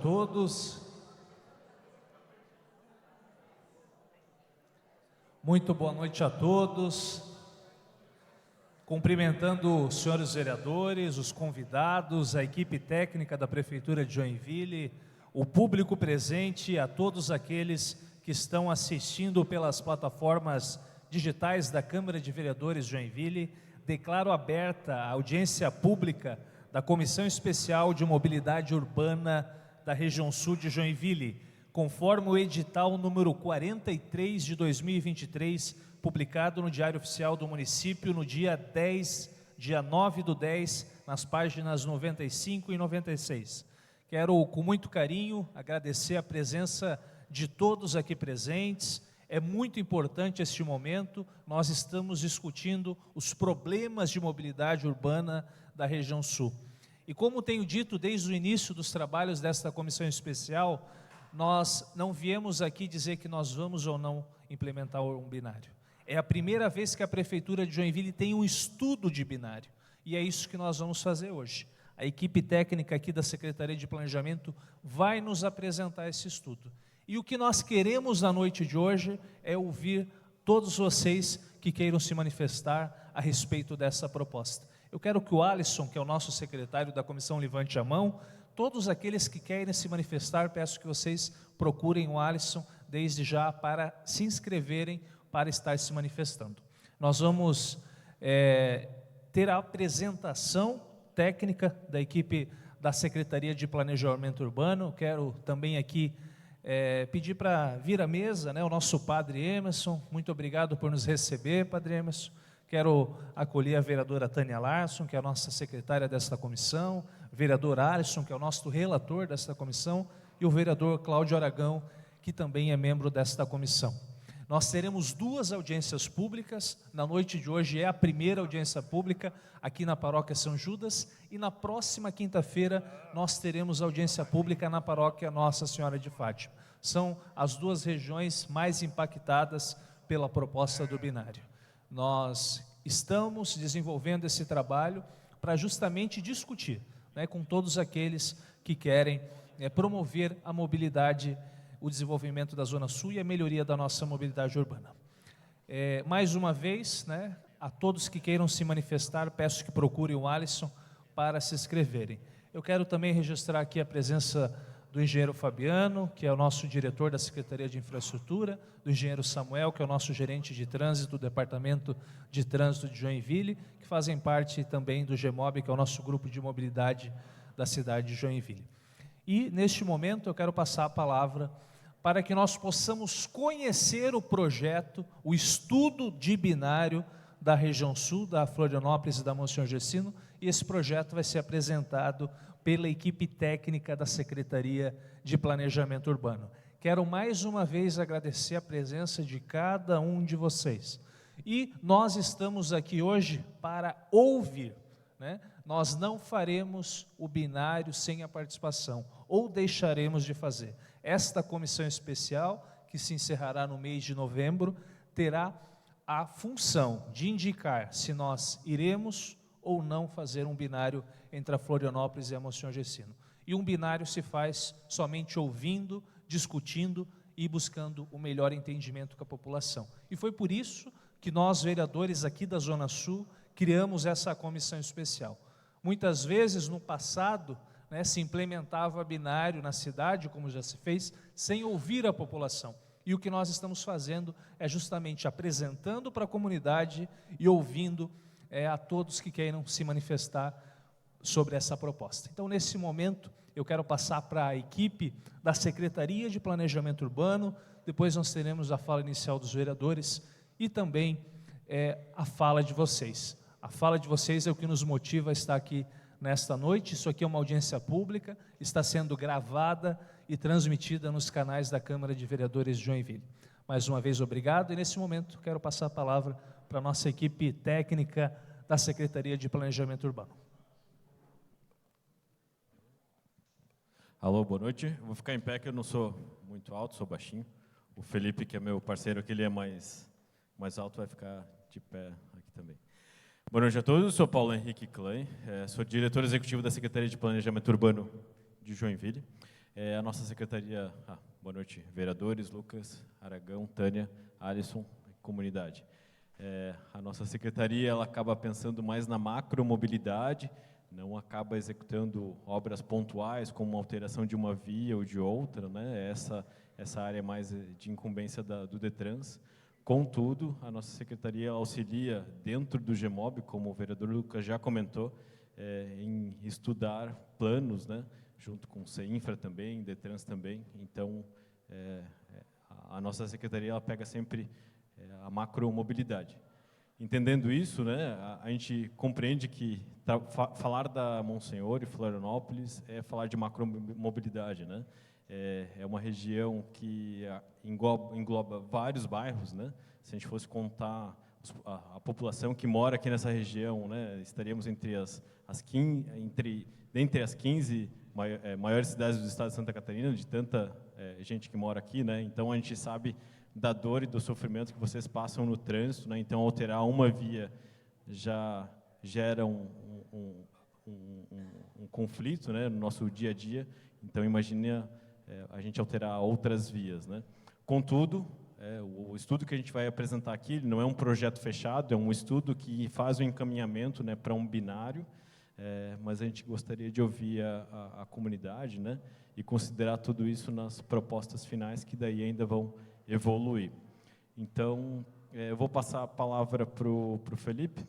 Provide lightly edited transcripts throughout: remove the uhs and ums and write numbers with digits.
todos. Muito boa noite a todos. Cumprimentando os senhores vereadores, os convidados, a equipe técnica da Prefeitura de Joinville, o público presente, a todos aqueles que estão assistindo pelas plataformas digitais da Câmara de Vereadores de Joinville. Declaro aberta a audiência pública da Comissão Especial de Mobilidade Urbana da Região Sul de Joinville, conforme o edital número 43 de 2023, publicado no Diário Oficial do Município no dia 9/10, nas páginas 95 e 96. Quero, com muito carinho, agradecer a presença de todos aqui presentes. É muito importante este momento. Nós estamos discutindo os problemas de mobilidade urbana da região sul. E como tenho dito desde o início dos trabalhos desta comissão especial, nós não viemos aqui dizer que nós vamos ou não implementar um binário. É a primeira vez que a Prefeitura de Joinville tem um estudo de binário, e é isso que nós vamos fazer hoje. A equipe técnica aqui da Secretaria de Planejamento vai nos apresentar esse estudo. E o que nós queremos na noite de hoje é ouvir todos vocês que queiram se manifestar a respeito dessa proposta. Eu quero que o Alisson, que é o nosso secretário da comissão, levante a mão. Todos aqueles que querem se manifestar, peço que vocês procurem o Alisson desde já para se inscreverem para estar se manifestando. Nós vamos ter a apresentação técnica da equipe da Secretaria de Planejamento Urbano. Quero também aqui pedir para vir à mesa, o nosso Padre Emerson. Muito obrigado por nos receber, Padre Emerson. Quero acolher a vereadora Tânia Larson, que é a nossa secretária desta comissão, o vereador Alisson, que é o nosso relator desta comissão, e o vereador Cláudio Aragão, que também é membro desta comissão. Nós teremos duas audiências públicas. Na noite de hoje é a primeira audiência pública aqui na Paróquia São Judas, e na próxima quinta-feira nós teremos audiência pública na Paróquia Nossa Senhora de Fátima. São as duas regiões mais impactadas pela proposta do binário. Nós estamos desenvolvendo esse trabalho para justamente discutir, com todos aqueles que querem promover a mobilidade, o desenvolvimento da Zona Sul e a melhoria da nossa mobilidade urbana. Mais uma vez, a todos que queiram se manifestar, peço que procurem o Alisson para se inscreverem. Eu quero também registrar aqui a presença do engenheiro Fabiano, que é o nosso diretor da Secretaria de Infraestrutura, do engenheiro Samuel, que é o nosso gerente de trânsito do Departamento de Trânsito de Joinville, que fazem parte também do GEMOB, que é o nosso grupo de mobilidade da cidade de Joinville. E, neste momento, eu quero passar a palavra para que nós possamos conhecer o projeto, o estudo de binário da região sul, da Florianópolis e da Monsenhor Gercino, e esse projeto vai ser apresentado pela equipe técnica da Secretaria de Planejamento Urbano. Quero mais uma vez agradecer a presença de cada um de vocês. E nós estamos aqui hoje para ouvir, Nós não faremos o binário sem a participação, ou deixaremos de fazer. Esta comissão especial, que se encerrará no mês de novembro, terá a função de indicar se nós iremos ou não fazer um binário entre a Florianópolis e a Monsenhor Gercino. E um binário se faz somente ouvindo, discutindo e buscando o melhor entendimento com a população. E foi por isso que nós, vereadores aqui da Zona Sul, criamos essa comissão especial. Muitas vezes, no passado, se implementava binário na cidade, como já se fez, sem ouvir a população. E o que nós estamos fazendo é justamente apresentando para a comunidade e ouvindo a todos que queiram se manifestar sobre essa proposta. Então, nesse momento, eu quero passar para a equipe da Secretaria de Planejamento Urbano, depois nós teremos a fala inicial dos vereadores e também a fala de vocês. A fala de vocês é o que nos motiva a estar aqui nesta noite. Isso aqui é uma audiência pública, está sendo gravada e transmitida nos canais da Câmara de Vereadores de Joinville. Mais uma vez, obrigado, e nesse momento quero passar a palavra para a nossa equipe técnica da Secretaria de Planejamento Urbano. Alô, boa noite. Eu vou ficar em pé, que eu não sou muito alto, sou baixinho. O Felipe, que é meu parceiro aqui, ele é mais alto, vai ficar de pé aqui também. Boa noite a todos, eu sou Paulo Henrique Klein, sou diretor executivo da Secretaria de Planejamento Urbano de Joinville. A nossa secretaria, boa noite, vereadores, Lucas, Aragão, Tânia, Alisson, comunidade. A nossa secretaria ela acaba pensando mais na macromobilidade, não acaba executando obras pontuais, como a alteração de uma via ou de outra, né? Essa área é mais de incumbência do DETRANS. Contudo, a nossa secretaria auxilia dentro do GEMOB, como o vereador Lucas já comentou, em estudar planos, né? Junto com o CEINFRA também, DETRANS também. Então, a nossa secretaria ela pega sempre a macromobilidade. Entendendo isso, né, a gente compreende que falar da Monsenhor e Florianópolis é falar de macromobilidade, né? É uma região que engloba vários bairros, né? Se a gente fosse contar a população que mora aqui nessa região, né, estaríamos dentre as 15 maiores cidades do estado de Santa Catarina, de tanta gente que mora aqui, né? Então a gente sabe da dor e do sofrimento que vocês passam no trânsito, né? Então alterar uma via já gera um conflito, né, no nosso dia a dia. Então imagine a gente alterar outras vias, né? Contudo, o estudo que a gente vai apresentar aqui não é um projeto fechado, é um estudo que faz o encaminhamento, né, para um binário, mas a gente gostaria de ouvir a comunidade, né, e considerar tudo isso nas propostas finais que daí ainda vão evoluir. Então, eu vou passar a palavra para o Felipe,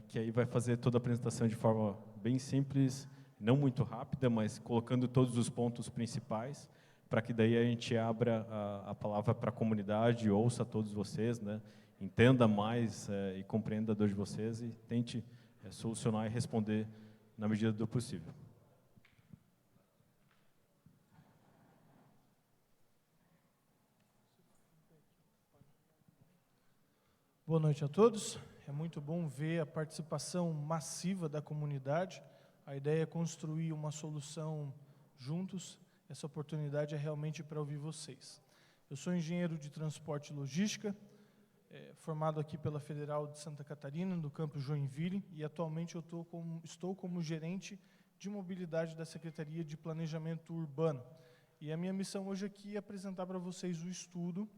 que aí vai fazer toda a apresentação de forma bem simples, não muito rápida, mas colocando todos os pontos principais, para que daí a gente abra a palavra para a comunidade, ouça todos vocês, né, entenda mais e compreenda a dor de vocês e tente solucionar e responder na medida do possível. Boa noite a todos. É muito bom ver a participação massiva da comunidade. A ideia é construir uma solução juntos. Essa oportunidade é realmente para ouvir vocês. Eu sou engenheiro de transporte e logística, formado aqui pela Federal de Santa Catarina, no campus Joinville, e atualmente eu estou como gerente de mobilidade da Secretaria de Planejamento Urbano. E a minha missão hoje aqui é apresentar para vocês o estudo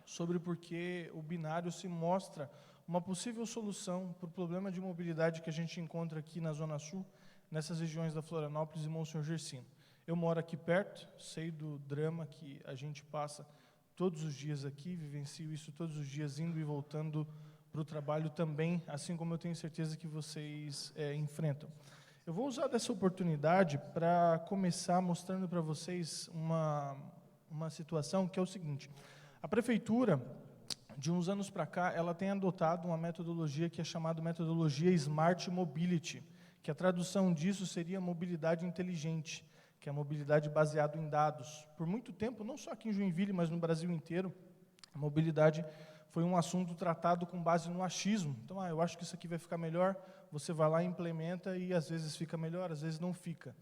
sobre por que o binário se mostra uma possível solução para o problema de mobilidade que a gente encontra aqui na Zona Sul, nessas regiões da Florianópolis e Monsenhor Gersino. Eu moro aqui perto, sei do drama que a gente passa todos os dias aqui, vivencio isso todos os dias, indo e voltando para o trabalho também, assim como eu tenho certeza que vocês enfrentam. Eu vou usar dessa oportunidade para começar mostrando para vocês uma situação que é o seguinte. A Prefeitura, de uns anos para cá, ela tem adotado uma metodologia que é chamada metodologia Smart Mobility, que a tradução disso seria mobilidade inteligente, que é a mobilidade baseada em dados. Por muito tempo, não só aqui em Joinville, mas no Brasil inteiro, a mobilidade foi um assunto tratado com base no achismo. Então, eu acho que isso aqui vai ficar melhor, você vai lá e implementa e às vezes fica melhor, às vezes não fica.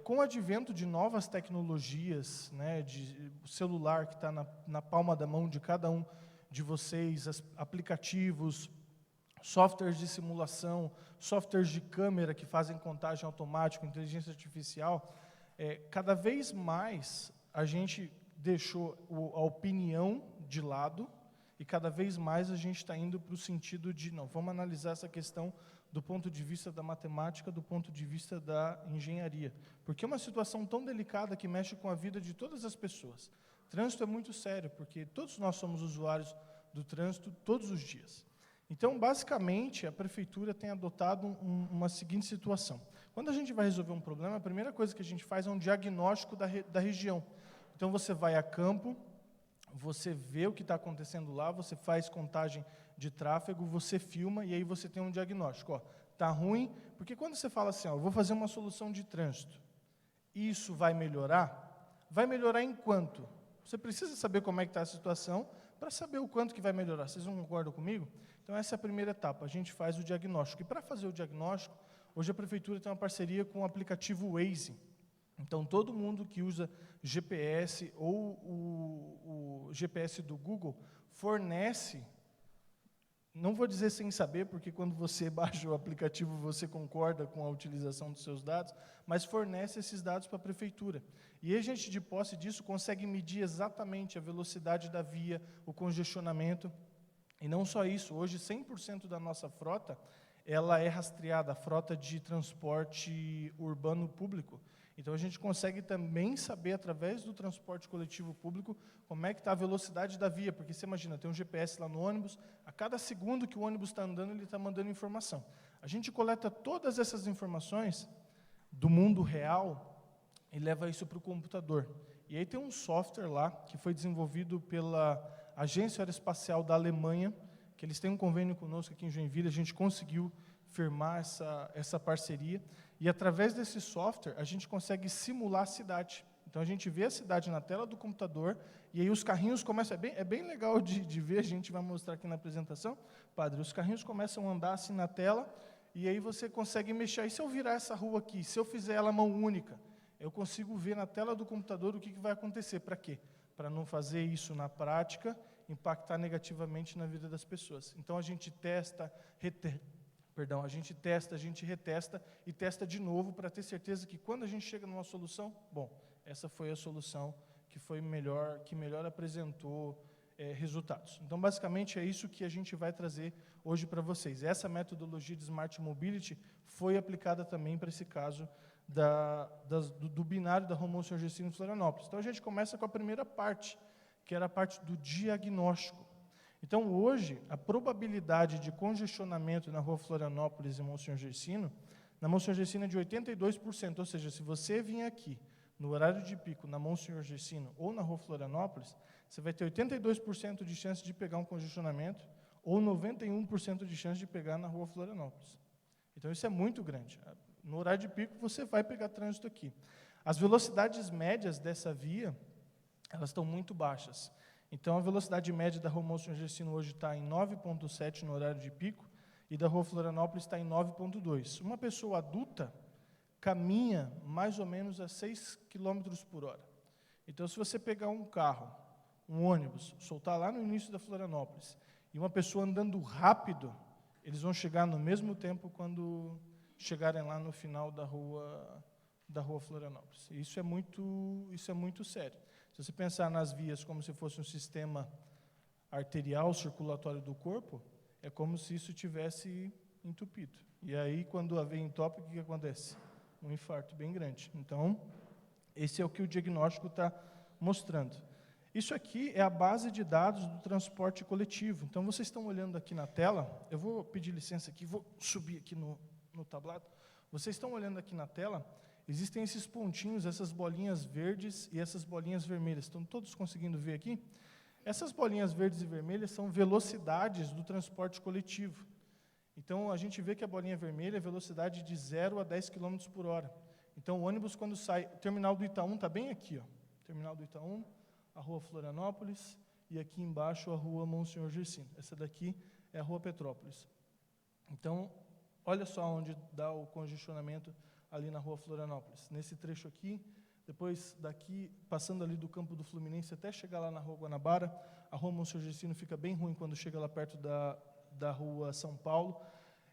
Com o advento de novas tecnologias, né, de celular que está na palma da mão de cada um de vocês, aplicativos, softwares de simulação, softwares de câmera que fazem contagem automática, inteligência artificial, cada vez mais a gente deixou a opinião de lado e cada vez mais a gente está indo para o sentido de, não, vamos analisar essa questão do ponto de vista da matemática, do ponto de vista da engenharia. Porque é uma situação tão delicada que mexe com a vida de todas as pessoas. Trânsito é muito sério, porque todos nós somos usuários do trânsito todos os dias. Então, basicamente, a Prefeitura tem adotado uma seguinte situação. Quando a gente vai resolver um problema, a primeira coisa que a gente faz é um diagnóstico da região. Então, você vai a campo, você vê o que está acontecendo lá, você faz contagem de tráfego, você filma e aí você tem um diagnóstico. Está ruim, porque quando você fala assim, eu vou fazer uma solução de trânsito, isso vai melhorar? Vai melhorar em quanto? Você precisa saber como é que está a situação para saber o quanto que vai melhorar. Vocês não concordam comigo? Então, essa é a primeira etapa, a gente faz o diagnóstico. E para fazer o diagnóstico, hoje a Prefeitura tem uma parceria com o aplicativo Waze. Então, todo mundo que usa GPS ou o GPS do Google fornece não vou dizer sem saber, porque quando você baixa o aplicativo, você concorda com a utilização dos seus dados, mas fornece esses dados para a prefeitura. E a gente, de posse disso, consegue medir exatamente a velocidade da via, o congestionamento. E não só isso, hoje 100% da nossa frota, ela é rastreada, a frota de transporte urbano público. Então, a gente consegue também saber, através do transporte coletivo público, como é que está a velocidade da via, porque você imagina, tem um GPS lá no ônibus, a cada segundo que o ônibus está andando, ele está mandando informação. A gente coleta todas essas informações do mundo real e leva isso para o computador. E aí tem um software lá, que foi desenvolvido pela Agência Aeroespacial da Alemanha, que eles têm um convênio conosco aqui em Joinville, a gente conseguiu firmar essa parceria, e através desse software a gente consegue simular a cidade. Então a gente vê a cidade na tela do computador, e aí os carrinhos começam, é bem legal de ver, a gente vai mostrar aqui na apresentação, padre, os carrinhos começam a andar assim na tela, e aí você consegue mexer, e se eu virar essa rua aqui, se eu fizer ela mão única, eu consigo ver na tela do computador o que vai acontecer, para quê? Para não fazer isso na prática, impactar negativamente na vida das pessoas. Então a gente testa, a gente retesta e testa de novo para ter certeza que quando a gente chega numa solução, bom, essa foi a solução que melhor apresentou resultados. Então, basicamente, é isso que a gente vai trazer hoje para vocês. Essa metodologia de Smart Mobility foi aplicada também para esse caso do binário da Rua Monsenhor Gercino em Florianópolis. Então, a gente começa com a primeira parte, que era a parte do diagnóstico. Então, hoje, a probabilidade de congestionamento na Rua Florianópolis e Monsenhor Gercino, na Monsenhor Gercino é de 82%, ou seja, se você vir aqui no horário de pico na Monsenhor Gercino ou na Rua Florianópolis, você vai ter 82% de chance de pegar um congestionamento ou 91% de chance de pegar na Rua Florianópolis. Então, isso é muito grande. No horário de pico, você vai pegar trânsito aqui. As velocidades médias dessa via, elas estão muito baixas. Então, a velocidade média da Rua Monsenhor Gercino hoje está em 9,7 no horário de pico, e da Rua Florianópolis está em 9,2. Uma pessoa adulta caminha mais ou menos a 6 km por hora. Então, se você pegar um carro, um ônibus, soltar lá no início da Florianópolis, e uma pessoa andando rápido, eles vão chegar no mesmo tempo quando chegarem lá no final da Rua Florianópolis. Isso é muito sério. Se você pensar nas vias como se fosse um sistema arterial, circulatório do corpo, é como se isso tivesse entupido. E aí, quando a veia entope, o que acontece? Um infarto bem grande. Então, esse é o que o diagnóstico está mostrando. Isso aqui é a base de dados do transporte coletivo. Então, vocês estão olhando aqui na tela, eu vou pedir licença aqui, vou subir aqui no tablado. Vocês estão olhando aqui na tela, existem esses pontinhos, essas bolinhas verdes e essas bolinhas vermelhas. Estão todos conseguindo ver aqui? Essas bolinhas verdes e vermelhas são velocidades do transporte coletivo. Então, a gente vê que a bolinha vermelha é velocidade de 0 a 10 km por hora. Então, o ônibus, quando sai, o terminal do Itaú está bem aqui, ó. Terminal do Itaú, a Rua Florianópolis, e aqui embaixo a Rua Monsenhor Gercino. Essa daqui é a Rua Petrópolis. Então, olha só onde dá o congestionamento ali na Rua Florianópolis. Nesse trecho aqui, depois daqui, passando ali do campo do Fluminense até chegar lá na Rua Guanabara, a Rua Monsenhor Gercino fica bem ruim quando chega lá perto da Rua São Paulo.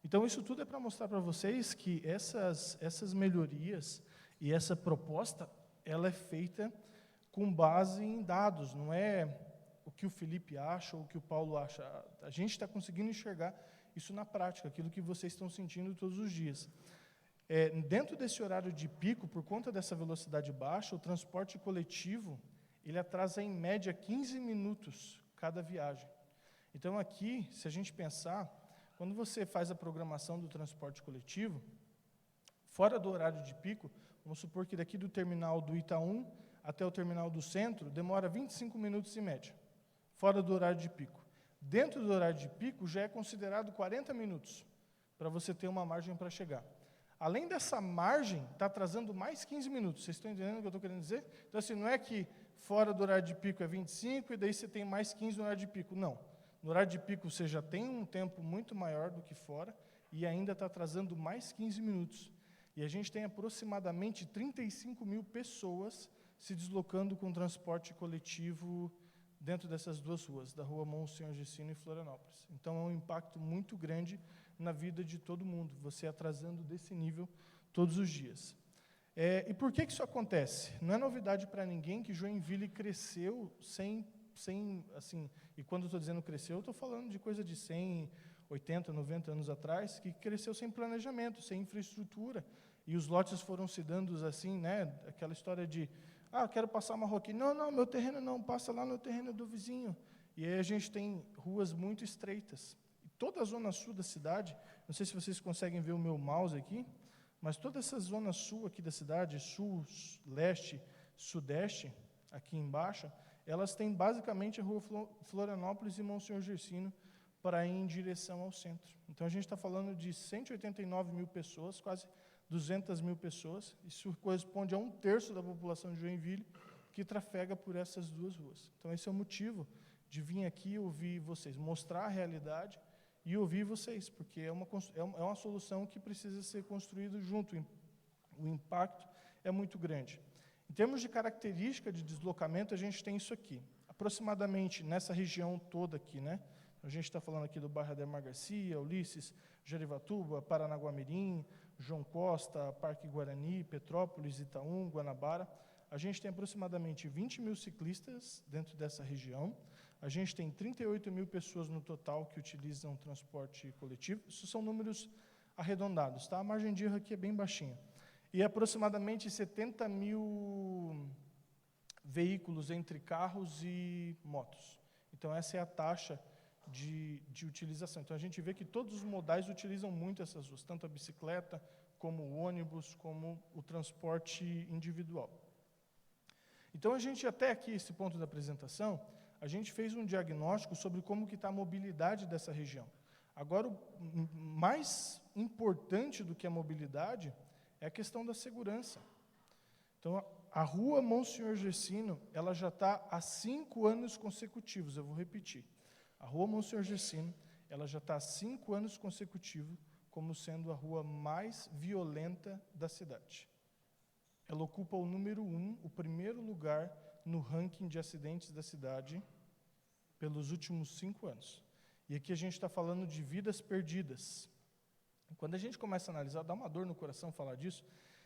Então, isso tudo é para mostrar para vocês que essas melhorias e essa proposta, ela é feita com base em dados, não é o que o Felipe acha ou o que o Paulo acha. A gente está conseguindo enxergar isso na prática, aquilo que vocês estão sentindo todos os dias. Dentro desse horário de pico, por conta dessa velocidade baixa, o transporte coletivo, ele atrasa em média 15 minutos cada viagem. Então aqui, se a gente pensar, quando você faz a programação do transporte coletivo, fora do horário de pico, vamos supor que daqui do terminal do Itaú até o terminal do centro, demora 25 minutos em média, fora do horário de pico. Dentro do horário de pico, já é considerado 40 minutos, para você ter uma margem para chegar. Além dessa margem, está atrasando mais 15 minutos. Vocês estão entendendo o que eu estou querendo dizer? Então, assim, não é que fora do horário de pico é 25 e daí você tem mais 15 no horário de pico. Não. No horário de pico você já tem um tempo muito maior do que fora e ainda está atrasando mais 15 minutos. E a gente tem aproximadamente 35 mil pessoas se deslocando com transporte coletivo dentro dessas duas ruas, da rua Monsenhor Gercino e Florianópolis. Então, é um impacto muito grande na vida de todo mundo, você atrasando desse nível todos os dias. E por que isso acontece? Não é novidade para ninguém que Joinville cresceu sem assim, e quando eu estou dizendo cresceu, eu estou falando de coisa de 100, 80, 90 anos atrás, que cresceu sem planejamento, sem infraestrutura, e os lotes foram se dando assim, né, aquela história de, quero passar uma rua aqui, não, meu terreno não, passa lá no terreno do vizinho, e aí a gente tem ruas muito estreitas, e toda a zona sul da cidade, não sei se vocês conseguem ver o meu mouse aqui, mas toda essa zona sul aqui da cidade, sul, leste, sudeste, aqui embaixo, elas têm basicamente a rua Florianópolis e Monsenhor Gercino para ir em direção ao centro. Então, a gente está falando de 189 mil pessoas, quase 200 mil pessoas. Isso corresponde a 1/3 da população de Joinville que trafega por essas duas ruas. Então, esse é o motivo de vir aqui ouvir vocês, mostrar a realidade e ouvir vocês, porque é uma solução que precisa ser construída junto. O impacto é muito grande. Em termos de característica de deslocamento, a gente tem isso aqui. Aproximadamente nessa região toda aqui, né? A gente está falando aqui do bairro Ademar Garcia, Ulisses, Jarivatuba, Paranaguamirim, João Costa, Parque Guarani, Petrópolis, Itaú, Guanabara. A gente tem aproximadamente 20 mil ciclistas dentro dessa região. A gente tem 38 mil pessoas no total que utilizam transporte coletivo. Isso são números arredondados, tá? A margem de erro aqui é bem baixinha. E aproximadamente 70 mil veículos entre carros e motos. Então, essa é a taxa de utilização. Então, a gente vê que todos os modais utilizam muito essas ruas, tanto a bicicleta, como o ônibus, como o transporte individual. Então, a gente, até aqui, esse ponto da apresentação, a gente fez um diagnóstico sobre como que está a mobilidade dessa região. Agora, o mais importante do que a mobilidade é a questão da segurança. Então, a rua Monsenhor Gercino, ela já está há 5 anos consecutivos, eu vou repetir. A rua Monsenhor Gercino, ela já está há 5 anos consecutivos como sendo a rua mais violenta da cidade. Ela ocupa o número 1, o primeiro lugar no ranking de acidentes da cidade pelos últimos 5 anos. E aqui a gente está falando de vidas perdidas. Quando a gente começa a analisar, dá uma dor no coração falar disso,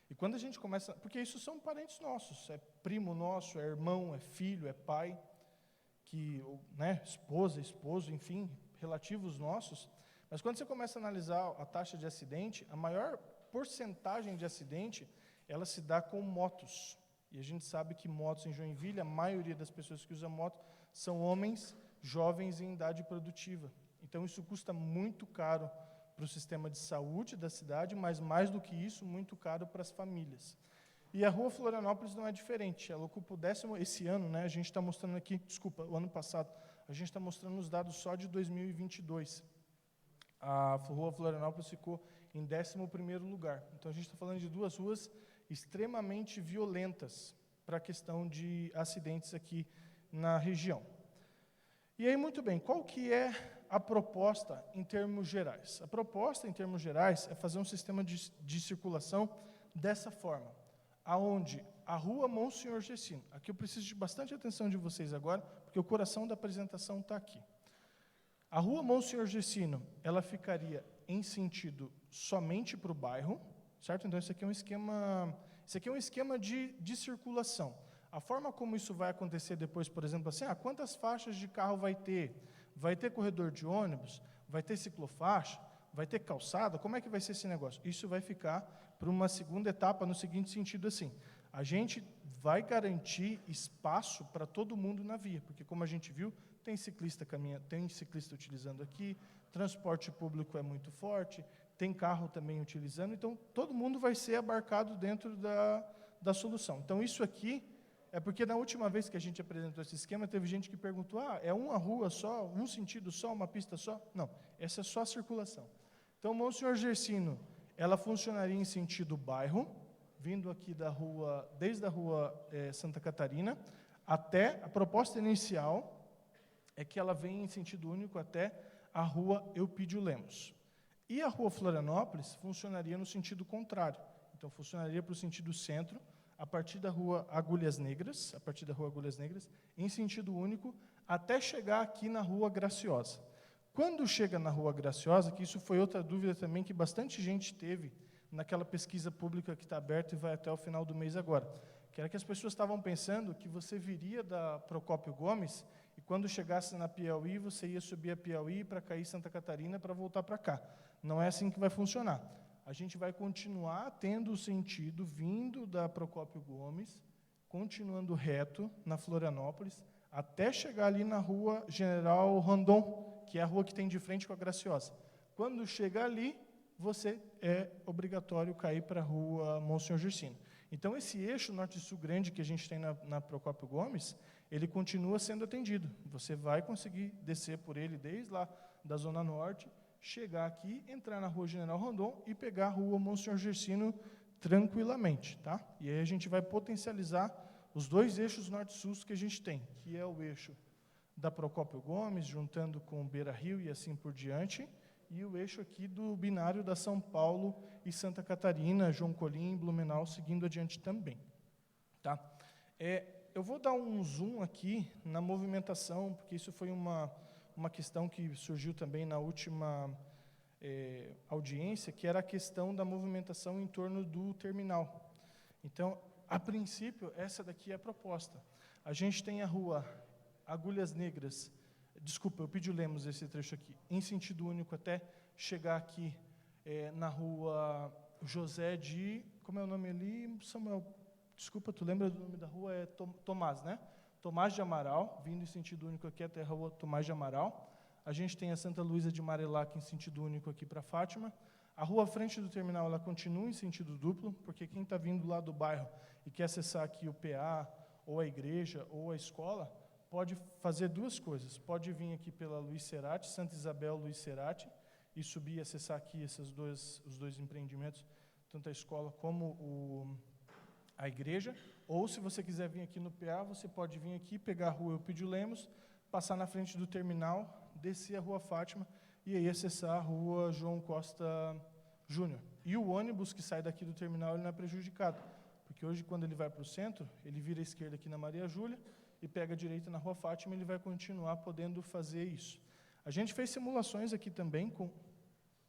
e quando a gente começa, porque isso são parentes nossos, é primo nosso, é irmão, é filho, é pai, né, esposa, esposo, enfim, relativos nossos, mas quando você começa a analisar a taxa de acidente, a maior porcentagem de acidente, ela se dá com motos, e a gente sabe que motos em Joinville, a maioria das pessoas que usam moto são homens jovens em idade produtiva, então isso custa muito caro para o sistema de saúde da cidade, mas mais do que isso, muito caro para as famílias. E a rua Florianópolis não é diferente, ela ocupa o 10º, esse ano, né, a gente está mostrando aqui, desculpa, o ano passado, a gente está mostrando os dados só de 2022. A rua Florianópolis ficou em 11º lugar. Então, a gente está falando de duas ruas extremamente violentas para a questão de acidentes aqui na região. E aí, muito bem, qual que é a proposta em termos gerais? A proposta, em termos gerais, é fazer um sistema de circulação dessa forma, aonde a rua Monsenhor Gercino, aqui eu preciso de bastante atenção de vocês agora, porque o coração da apresentação está aqui. A rua Monsenhor Gercino, ela ficaria em sentido somente para o bairro, certo? Então, isso aqui é um esquema de circulação. A forma como isso vai acontecer depois, por exemplo, assim, quantas faixas de carro vai ter? Vai ter corredor de ônibus? Vai ter ciclofaixa? Vai ter calçada? Como é que vai ser esse negócio? Isso vai ficar para uma segunda etapa, no seguinte sentido assim, a gente vai garantir espaço para todo mundo na via, porque como a gente viu, tem ciclista caminhando, tem ciclista utilizando aqui, transporte público é muito forte, tem carro também utilizando, então todo mundo vai ser abarcado dentro da solução. Então isso aqui é porque na última vez que a gente apresentou esse esquema, teve gente que perguntou, é uma rua só, um sentido só, uma pista só? Não, essa é só a circulação. Então, Monsenhor Gercino, ela funcionaria em sentido bairro, vindo aqui da rua, desde a rua Santa Catarina, até, a proposta inicial é que ela vem em sentido único até a rua Eupídio Lemos. E a rua Florianópolis funcionaria no sentido contrário, então funcionaria para o sentido centro, a partir da rua Agulhas Negras, em sentido único, até chegar aqui na Rua Graciosa. Quando chega na Rua Graciosa, que isso foi outra dúvida também que bastante gente teve naquela pesquisa pública que está aberta e vai até o final do mês agora, que era que as pessoas estavam pensando que você viria da Procópio Gomes e quando chegasse na Piauí, você ia subir a Piauí para cair em Santa Catarina para voltar para cá. Não é assim que vai funcionar. A gente vai continuar tendo o sentido vindo da Procópio Gomes, continuando reto na Florianópolis, até chegar ali na Rua General Rondon, que é a rua que tem de frente com a Graciosa. Quando chega ali, você é obrigatório cair para a Rua Monsenhor Gersino. Então, esse eixo norte-sul grande que a gente tem na Procópio Gomes, ele continua sendo atendido. Você vai conseguir descer por ele desde lá da Zona Norte, chegar aqui, entrar na Rua General Rondon e pegar a Rua Monsenhor Gersino tranquilamente. Tá? E aí a gente vai potencializar os dois eixos norte-sul que a gente tem, que é o eixo da Procópio Gomes, juntando com Beira Rio e assim por diante, e o eixo aqui do binário da São Paulo e Santa Catarina, João Colim, Blumenau, seguindo adiante também. Tá? Eu vou dar um zoom aqui na movimentação, porque isso foi uma questão que surgiu também na última audiência, que era a questão da movimentação em torno do terminal. Então, a princípio, essa daqui é a proposta. A gente tem a rua Agulhas Negras, desculpa, eu pedi o Lemos esse trecho aqui, em sentido único até chegar aqui na rua José de... Como é o nome ali, Samuel? Desculpa, tu lembra do nome da rua? É Tomás, né? Tomás de Amaral, vindo em sentido único aqui até a rua Tomás de Amaral. A gente tem a Santa Luísa de Marilac em sentido único aqui para Fátima. A rua à frente do terminal, ela continua em sentido duplo, porque quem está vindo lá do bairro e quer acessar aqui o PA, ou a igreja, ou a escola, pode fazer duas coisas. Pode vir aqui pela Luiz Cerati, Santa Isabel Luiz Cerati, e subir e acessar aqui os dois empreendimentos, tanto a escola como a igreja. Ou, se você quiser vir aqui no PA, você pode vir aqui, pegar a rua Eupídio Lemos, passar na frente do terminal, descer a rua Fátima, e aí acessar a rua João Costa Júnior. E o ônibus que sai daqui do terminal, ele não é prejudicado, porque hoje, quando ele vai para o centro, ele vira à esquerda aqui na Maria Júlia, e pega a direita na Rua Fátima, ele vai continuar podendo fazer isso. A gente fez simulações aqui também com...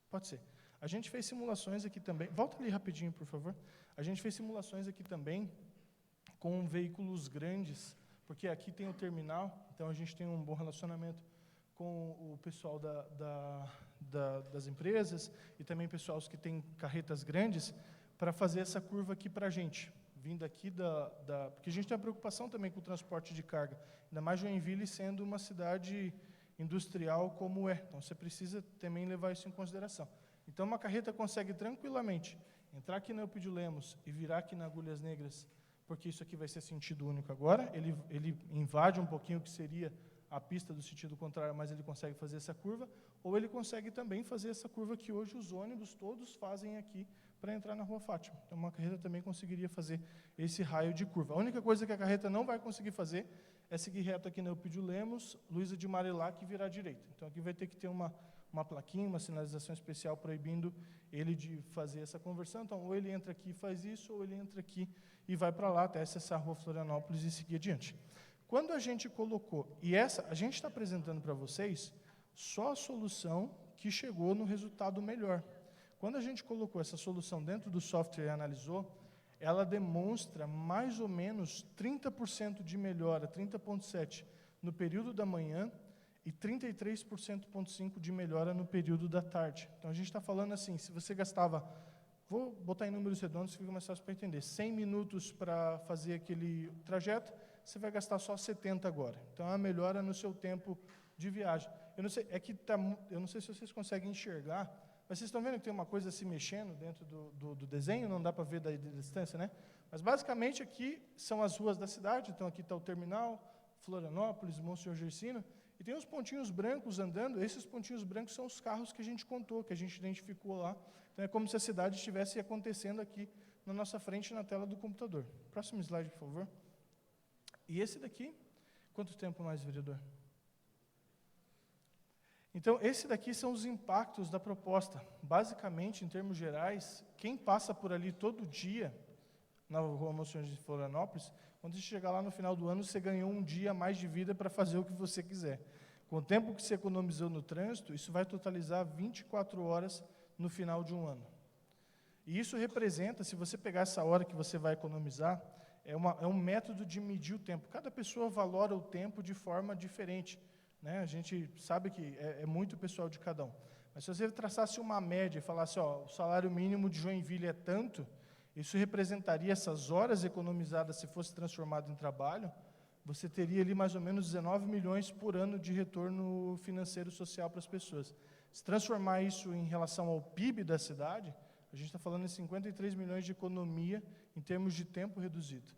Pode ser. A gente fez simulações aqui também... Volta ali rapidinho, por favor. A gente fez simulações aqui também com veículos grandes, porque aqui tem o terminal, então a gente tem um bom relacionamento com o pessoal das empresas e também pessoal que tem carretas grandes, para fazer essa curva aqui para a gente. Vindo aqui porque a gente tem uma preocupação também com o transporte de carga, ainda mais Joinville sendo uma cidade industrial como é. Então, você precisa também levar isso em consideração. Então, uma carreta consegue tranquilamente entrar aqui na Eupídio Lemos e virar aqui na Agulhas Negras, porque isso aqui vai ser sentido único agora, ele invade um pouquinho o que seria a pista do sentido contrário, mas ele consegue fazer essa curva, ou ele consegue também fazer essa curva que hoje os ônibus todos fazem aqui, para entrar na Rua Fátima. Então, uma carreta também conseguiria fazer esse raio de curva. A única coisa que a carreta não vai conseguir fazer é seguir reto aqui na Eupídio Lemos, Luísa de Marilac e virar à direita. Então, aqui vai ter que ter uma plaquinha, uma sinalização especial proibindo ele de fazer essa conversão. Então, ou ele entra aqui e faz isso, ou ele entra aqui e vai para lá, até acessar a Rua Florianópolis e seguir adiante. Quando a gente colocou, a gente está apresentando para vocês só a solução que chegou no resultado melhor. Quando a gente colocou essa solução dentro do software e analisou, ela demonstra mais ou menos 30% de melhora, 30,7% no período da manhã e 33,5% de melhora no período da tarde. Então, a gente está falando assim, se você gastava, vou botar em números redondos, fica mais fácil para entender, 100 minutos para fazer aquele trajeto, você vai gastar só 70 agora. Então, é uma melhora no seu tempo de viagem. Eu não sei, eu não sei se vocês conseguem enxergar, mas vocês estão vendo que tem uma coisa se mexendo dentro do desenho, não dá para ver da distância, né? Mas, basicamente, aqui são as ruas da cidade, então aqui está o terminal, Florianópolis, Monsenhor Gersino, e tem uns pontinhos brancos andando, esses pontinhos brancos são os carros que a gente contou, que a gente identificou lá. Então, é como se a cidade estivesse acontecendo aqui na nossa frente, na tela do computador. Próximo slide, por favor. E esse daqui, quanto tempo mais, vereador? Então, esse daqui são os impactos da proposta. Basicamente, em termos gerais, quem passa por ali todo dia, na Rua Monsenhor de Florianópolis, Quando você chegar lá no final do ano, você ganhou um dia a mais de vida para fazer o que você quiser. Com o tempo que você economizou no trânsito, isso vai totalizar 24 horas no final de um ano. E isso representa, se você pegar essa hora que você vai economizar, é um método de medir o tempo. Cada pessoa valora o tempo de forma diferente, né? A gente sabe que é muito pessoal de cada um. Mas se você traçasse uma média e falasse, ó, o salário mínimo de Joinville é tanto, isso representaria essas horas economizadas se fosse transformado em trabalho, você teria ali mais ou menos 19 milhões por ano de retorno financeiro social para as pessoas. Se transformar isso em relação ao PIB da cidade, a gente está falando em 53 milhões de economia em termos de tempo reduzido.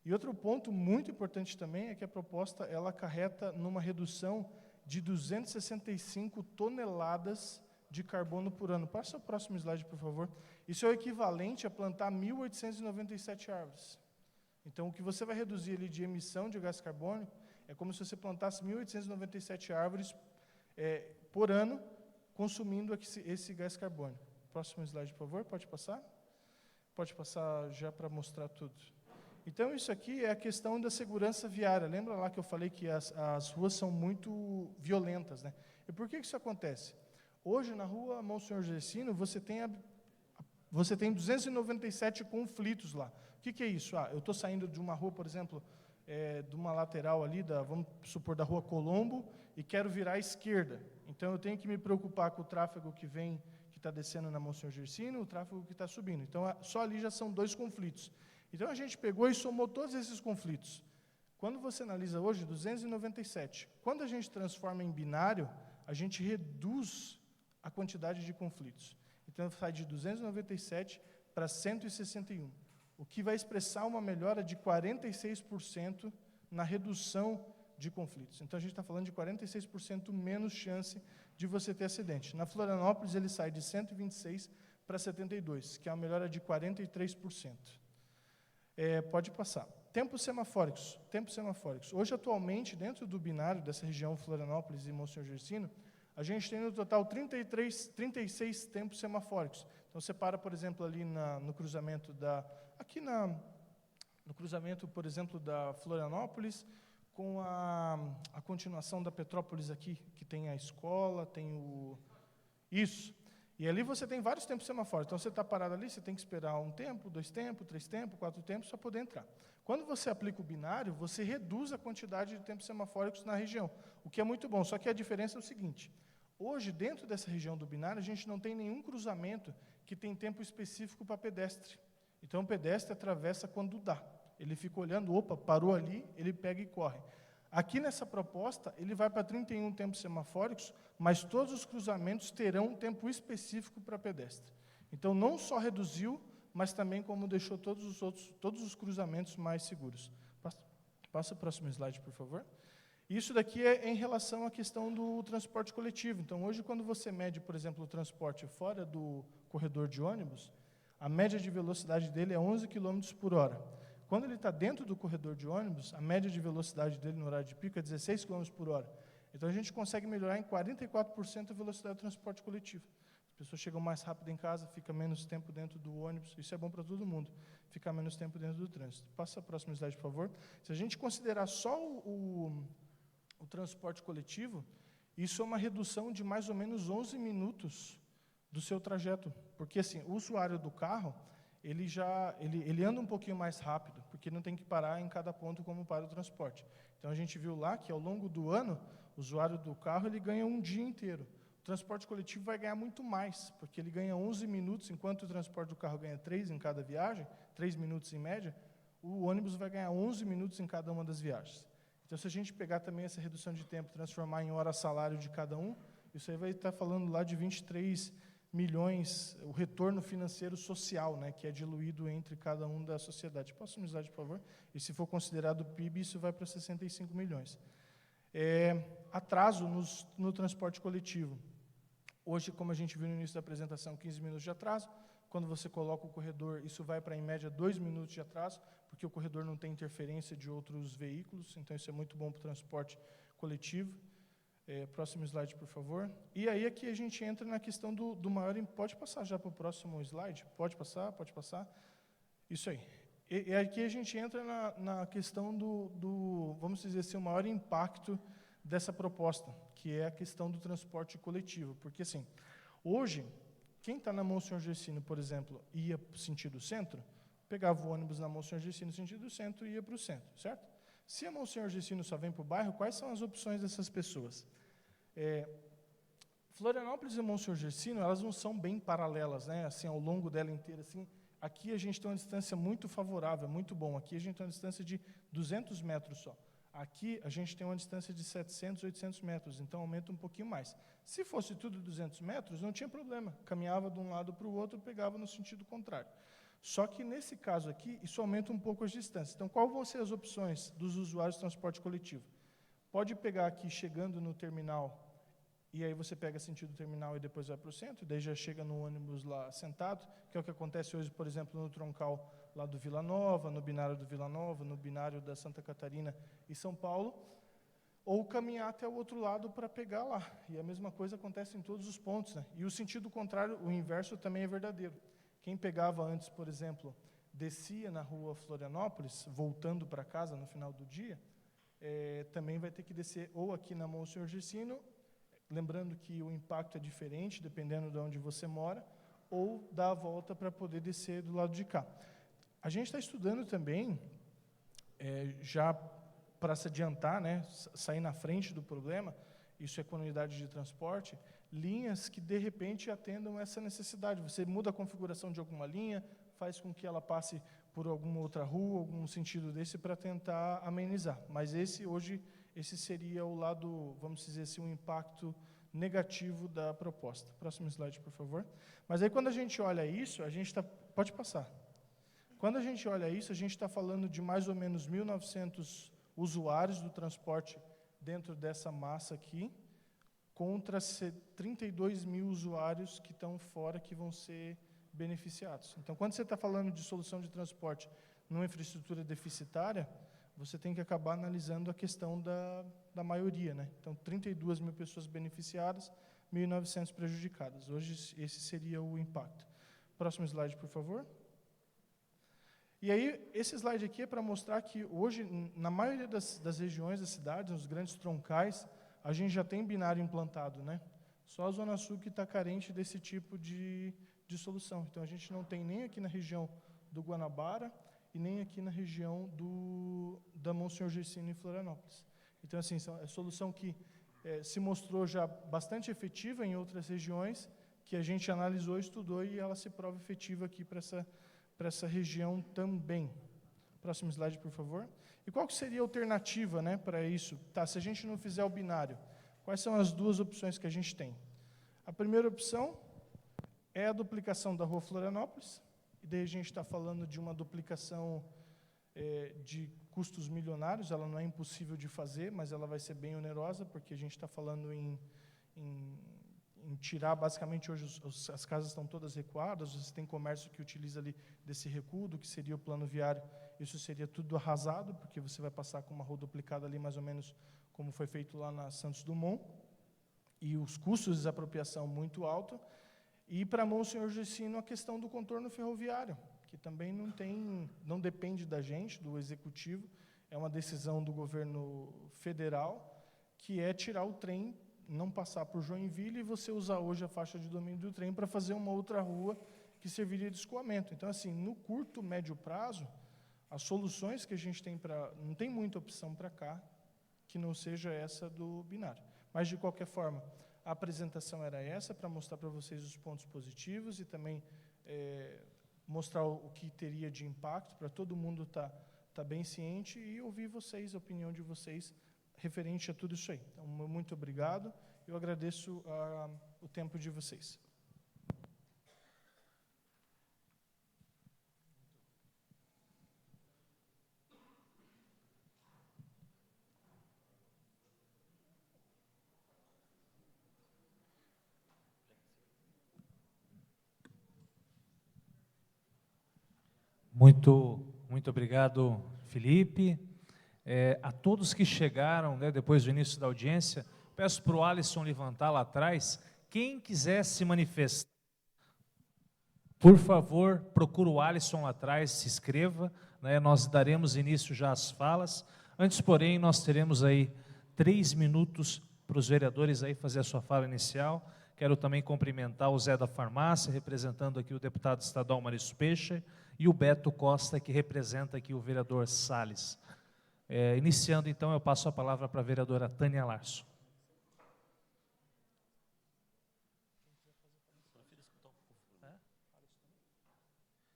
E outro ponto muito importante também é que a proposta ela acarreta numa redução de 265 toneladas de carbono por ano. Passa o próximo slide, por favor. Isso é o equivalente a plantar 1.897 árvores. Então, o que você vai reduzir ali de emissão de gás carbônico é como se você plantasse 1.897 árvores por ano, consumindo esse gás carbônico. Próximo slide, por favor, pode passar? Pode passar já para mostrar tudo. Então, isso aqui é a questão da segurança viária. Lembra lá que eu falei que as ruas são muito violentas, né? E por que isso acontece? Hoje, na rua Monsenhor Gercino, você tem 297 conflitos lá. O que é isso? Eu estou saindo de uma rua, por exemplo, de uma lateral ali, vamos supor, da rua Colombo, e quero virar à esquerda. Então, eu tenho que me preocupar com o tráfego que está descendo na Monsenhor Gercino, o tráfego que está subindo. Então, só ali já são 2 conflitos. Então, a gente pegou e somou todos esses conflitos. Quando você analisa hoje, 297. Quando a gente transforma em binário, a gente reduz a quantidade de conflitos. Então, sai de 297 para 161, o que vai expressar uma melhora de 46% na redução de conflitos. Então, a gente está falando de 46% menos chance de você ter acidente. Na Florianópolis, ele sai de 126 para 72, que é uma melhora de 43%. Pode passar. Tempos semafóricos. Hoje, atualmente, dentro do binário dessa região Florianópolis e Monsenhor Gercino, a gente tem no total 36 tempos semafóricos. Então, você para, por exemplo, ali no cruzamento no cruzamento, por exemplo, da Florianópolis, com a continuação da Petrópolis aqui, que tem a escola, tem Isso. E ali você tem vários tempos semafóricos. Então, você está parado ali, você tem que esperar 1 tempo, 2 tempos, 3 tempos, 4 tempos, para poder entrar. Quando você aplica o binário, você reduz a quantidade de tempos semafóricos na região, o que é muito bom. Só que a diferença é o seguinte: hoje, dentro dessa região do binário, a gente não tem nenhum cruzamento que tem tempo específico para pedestre. Então, o pedestre atravessa quando dá. Ele fica olhando, opa, parou ali, ele pega e corre. Aqui nessa proposta, ele vai para 31 tempos semafóricos, mas todos os cruzamentos terão um tempo específico para pedestre. Então, não só reduziu, mas também como deixou todos os cruzamentos mais seguros. Passa o próximo slide, por favor. Isso daqui é em relação à questão do transporte coletivo. Então, hoje, quando você mede, por exemplo, o transporte fora do corredor de ônibus, a média de velocidade dele é 11 km por hora. Quando ele está dentro do corredor de ônibus, a média de velocidade dele no horário de pico é 16 km por hora. Então, a gente consegue melhorar em 44% a velocidade do transporte coletivo. As pessoas chegam mais rápido em casa, fica menos tempo dentro do ônibus. Isso é bom para todo mundo, ficar menos tempo dentro do trânsito. Passa a próxima slide, por favor. Se a gente considerar só o transporte coletivo, isso é uma redução de mais ou menos 11 minutos do seu trajeto. Porque, assim, o usuário do carro, ele anda um pouquinho mais rápido, porque não tem que parar em cada ponto como para o transporte. Então, a gente viu lá que, ao longo do ano, o usuário do carro ele ganha um dia inteiro. O transporte coletivo vai ganhar muito mais, porque ele ganha 11 minutos, enquanto o transporte do carro ganha 3 em cada viagem, 3 minutos em média, o ônibus vai ganhar 11 minutos em cada uma das viagens. Então, se a gente pegar também essa redução de tempo, transformar em hora-salário de cada um, isso aí vai estar falando lá de 23 milhões, o retorno financeiro social, né, que é diluído entre cada um da sociedade. Próximo slide, por favor. E se for considerado o PIB, isso vai para 65 milhões. Atraso no transporte coletivo. Hoje, como a gente viu no início da apresentação, 15 minutos de atraso. Quando você coloca o corredor, isso vai para, em média, 2 minutos de atraso, porque o corredor não tem interferência de outros veículos, então isso é muito bom para o transporte coletivo. Próximo slide, por favor. E aí aqui a gente entra na questão do maior... Pode passar já para o próximo slide? Pode passar. Isso aí. E aqui a gente entra na questão vamos dizer assim, o maior impacto dessa proposta, que é a questão do transporte coletivo. Porque, assim, hoje, quem está na Monsenhor Gercino, por exemplo, ia para o sentido centro, pegava o ônibus na Monsenhor Gercino no sentido centro e ia para o centro, certo? Se a Monsenhor Gercino só vem para o bairro, quais são as opções dessas pessoas? Florianópolis e Monsenhor Gercino, elas não são bem paralelas, né? Assim, ao longo dela inteira, assim. Aqui a gente tem uma distância muito favorável, muito bom. Aqui a gente tem uma distância de 200 metros só. Aqui a gente tem uma distância de 700, 800 metros, então aumenta um pouquinho mais. Se fosse tudo 200 metros, não tinha problema. Caminhava de um lado para o outro, pegava no sentido contrário. Só que nesse caso aqui, isso aumenta um pouco as distâncias. Então, quais vão ser as opções dos usuários de transporte coletivo? Pode pegar aqui, chegando no terminal, e aí você pega sentido terminal e depois vai para o centro, daí já chega no ônibus lá sentado, que é o que acontece hoje, por exemplo, no troncal lá do Vila Nova, no binário do Vila Nova, no binário da Santa Catarina e São Paulo, ou caminhar até o outro lado para pegar lá. E a mesma coisa acontece em todos os pontos, né? E o sentido contrário, o inverso também é verdadeiro. Quem pegava antes, por exemplo, descia na rua Florianópolis, voltando para casa no final do dia, também vai ter que descer ou aqui na Monsenhor Gercino, lembrando que o impacto é diferente, dependendo de onde você mora, ou dar a volta para poder descer do lado de cá. A gente está estudando também, já para se adiantar, né, sair na frente do problema, isso é com a unidade de transporte, linhas que, de repente, atendam essa necessidade. Você muda a configuração de alguma linha, faz com que ela passe por alguma outra rua, algum sentido desse, para tentar amenizar. Mas esse seria o lado, vamos dizer assim, um impacto negativo da proposta. Próximo slide, por favor. Mas aí, quando a gente olha isso, a gente está... Pode passar. Quando a gente olha isso, a gente está falando de mais ou menos 1.900 usuários do transporte dentro dessa massa aqui, contra 32 mil usuários que estão fora, que vão ser beneficiados. Então, quando você está falando de solução de transporte numa infraestrutura deficitária, você tem que acabar analisando a questão da maioria, né? Então, 32 mil pessoas beneficiadas, 1.900 prejudicadas. Hoje, esse seria o impacto. Próximo slide, por favor. E aí, esse slide aqui é para mostrar que hoje, na maioria das regiões da cidade, nos grandes troncais, a gente já tem binário implantado, né? Só a Zona Sul que está carente desse tipo de solução. Então, a gente não tem nem aqui na região do Guanabara e nem aqui na região da Monsenhor Gercino em Florianópolis. Então, assim, é solução que se mostrou já bastante efetiva em outras regiões, que a gente analisou, estudou e ela se prova efetiva aqui para essa região também. Próximo slide, por favor. E qual que seria a alternativa, né, para isso? Tá, se a gente não fizer o binário, quais são as duas opções que a gente tem? A primeira opção é a duplicação da rua Florianópolis, e daí a gente está falando de uma duplicação de custos milionários, ela não é impossível de fazer, mas ela vai ser bem onerosa, porque a gente está falando em tirar, basicamente, hoje as casas estão todas recuadas, você tem comércio que utiliza ali desse recuo, do que seria o plano viário, isso seria tudo arrasado, porque você vai passar com uma rua duplicada ali, mais ou menos como foi feito lá na Santos Dumont, e os custos de desapropriação muito altos, e para Monsenhor Gercino a questão do contorno ferroviário, que também não depende da gente, do executivo, é uma decisão do governo federal, que é tirar o trem, não passar por Joinville, e você usar hoje a faixa de domínio do trem para fazer uma outra rua que serviria de escoamento. Então, assim, no curto, médio prazo, as soluções que a gente tem não tem muita opção para cá, que não seja essa do binário. Mas, de qualquer forma, a apresentação era essa, para mostrar para vocês os pontos positivos e também mostrar o que teria de impacto, para todo mundo estar bem ciente e ouvir vocês, a opinião de vocês, referente a tudo isso aí. Então, muito obrigado. Eu agradeço o tempo de vocês. Muito obrigado, Felipe. A todos que chegaram, né, depois do início da audiência, peço para o Alisson levantar lá atrás. Quem quiser se manifestar, por favor, procura o Alisson lá atrás, se inscreva. né, nós daremos início já às falas. Antes, porém, nós teremos aí 3 minutos para os vereadores aí fazer a sua fala inicial. Quero também cumprimentar o Zé da Farmácia, representando aqui o deputado estadual Maurício Peixe, e o Beto Costa, que representa aqui o vereador Salles. Iniciando, então, eu passo a palavra para a vereadora Tânia Larson.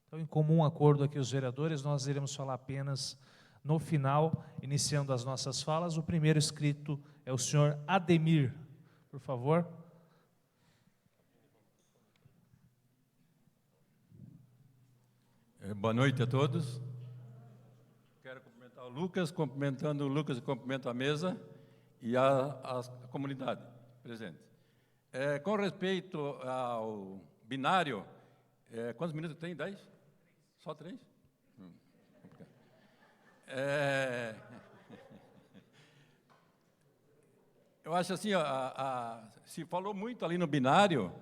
Então, em comum acordo aqui os vereadores, nós iremos falar apenas no final, iniciando as nossas falas. O primeiro inscrito é o senhor Ademir, por favor. Boa noite a todos. Quero cumprimentar o Lucas, cumprimentando o Lucas e cumprimento a mesa e a comunidade presente. Com respeito ao binário, quantos minutos tem? 10? Só 3? Eu acho assim, se falou muito ali no binário,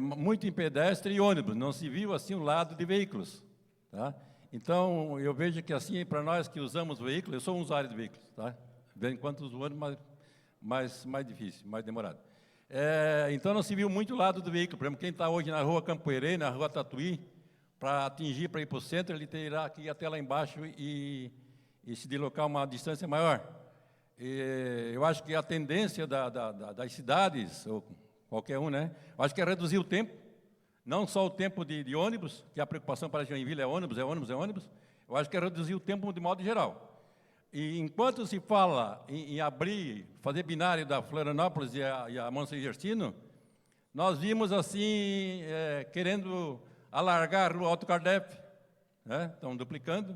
muito em pedestre e ônibus, não se viu assim o lado de veículos. Tá? Então, eu vejo que assim, para nós que usamos veículos, eu sou um usuário de veículos, tá? De vez em quando uso ônibus, mais difícil, mais demorado. Então, não se viu muito o lado do veículo. Por exemplo, quem está hoje na rua Campoerê, na rua Tatuí, para atingir, para ir para o centro, ele terá que ir até lá embaixo e se deslocar uma distância maior. Eu acho que a tendência das cidades, ou qualquer um, né? Eu acho que é reduzir o tempo. Não só o tempo de ônibus, que a preocupação para Joinville é ônibus. Eu acho que é reduzir o tempo de modo geral. E enquanto se fala em abrir, fazer binário da Florianópolis e a Monsengertino, nós vimos assim, querendo alargar a rua Alto Cardef, né? Estão duplicando.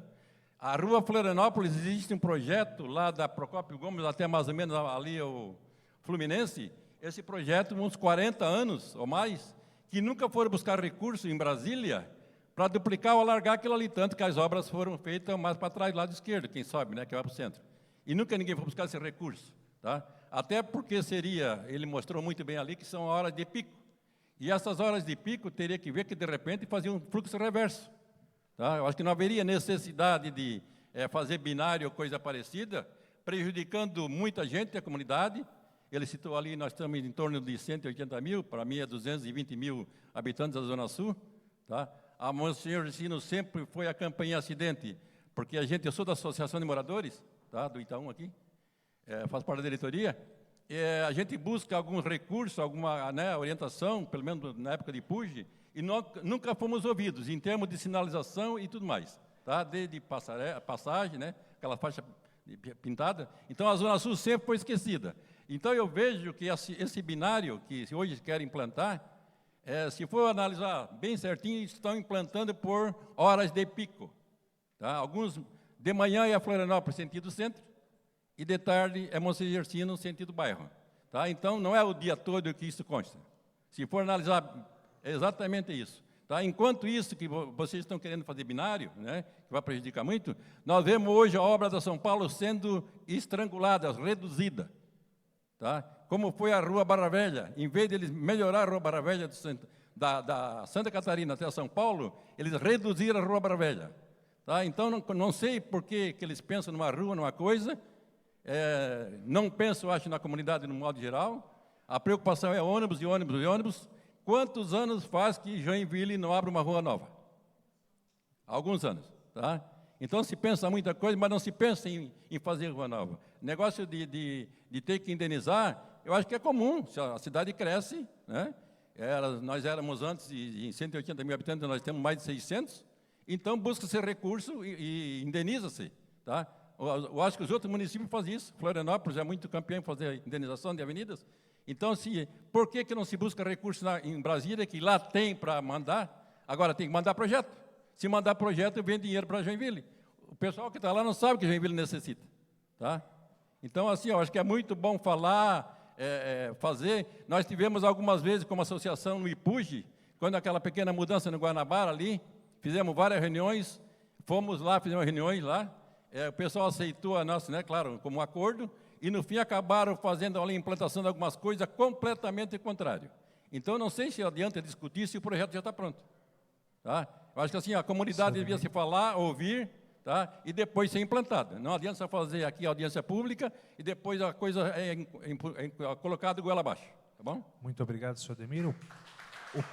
A rua Florianópolis, existe um projeto lá da Procópio Gomes, até mais ou menos ali o Fluminense. Esse projeto, uns 40 anos ou mais, que nunca foram buscar recurso em Brasília para duplicar ou alargar aquilo ali, tanto que as obras foram feitas mais para trás, do lado esquerdo, quem sobe, né, que vai para o centro. E nunca ninguém foi buscar esse recurso. Tá? Até porque ele mostrou muito bem ali, que são horas de pico. E essas horas de pico teria que ver que, de repente, fazia um fluxo reverso. Tá? Eu acho que não haveria necessidade de fazer binário ou coisa parecida, prejudicando muita gente, a comunidade. Ele citou ali, nós estamos em torno de 180 mil, para mim é 220 mil habitantes da Zona Sul. Tá? A Monsenhor Ensino sempre foi a campanha acidente, porque eu sou da Associação de Moradores, tá? Do Itaú aqui, faço parte da diretoria, a gente busca alguns recursos, alguma, né, orientação, pelo menos na época de PUJ, e nunca fomos ouvidos, em termos de sinalização e tudo mais. Tá? Desde passagem, né, aquela faixa pintada. Então, a Zona Sul sempre foi esquecida. Então, eu vejo que esse binário que hoje querem implantar, se for analisar bem certinho, estão implantando por horas de pico. Tá? Alguns de manhã é a Florianópolis, sentido centro, e de tarde é Monsengertino, sentido bairro. Tá? Então, não é o dia todo que isso consta. Se for analisar, é exatamente isso. Tá? Enquanto isso que vocês estão querendo fazer binário, né, que vai prejudicar muito, nós vemos hoje a obra da São Paulo sendo estrangulada, reduzida. Tá? Como foi a Rua Barra Velha, em vez de eles melhorar a Rua Barra Velha da Santa Catarina até São Paulo, eles reduziram a Rua Barra Velha. Tá? Então, não sei por que eles pensam numa rua, numa coisa, não pensam, acho, na comunidade no modo geral. A preocupação é ônibus e ônibus e ônibus. Quantos anos faz que Joinville não abre uma rua nova? Alguns anos. Tá? Então, se pensa muita coisa, mas não se pensa em fazer rua nova. Negócio de ter que indenizar, eu acho que é comum. Se a cidade cresce, né? Nós éramos antes, em 180 mil habitantes, nós temos mais de 600, então busca-se recurso e indeniza-se. Tá? Eu acho que os outros municípios fazem isso. Florianópolis é muito campeão em fazer indenização de avenidas. Então, por que não se busca recurso em Brasília, que lá tem para mandar? Agora, tem que mandar projeto. Se mandar projeto, vem dinheiro para Joinville. O pessoal que está lá não sabe que Joinville necessita. Tá? Então, assim, eu acho que é muito bom falar, fazer. Nós tivemos algumas vezes, como associação no IPUJ, quando aquela pequena mudança no Guanabara ali, fizemos várias reuniões, fomos lá, fizemos reuniões lá, o pessoal aceitou a nossa, né, claro, como acordo, e no fim acabaram fazendo ali a implantação de algumas coisas completamente contrário. Então, não sei se adianta discutir se o projeto já está pronto. Tá? Eu acho que assim, a comunidade devia se falar, ouvir, tá? E depois ser implantada. Não adianta só fazer aqui a audiência pública e depois a coisa é colocada goela abaixo, tá bom? Muito obrigado, senhor Demiro. O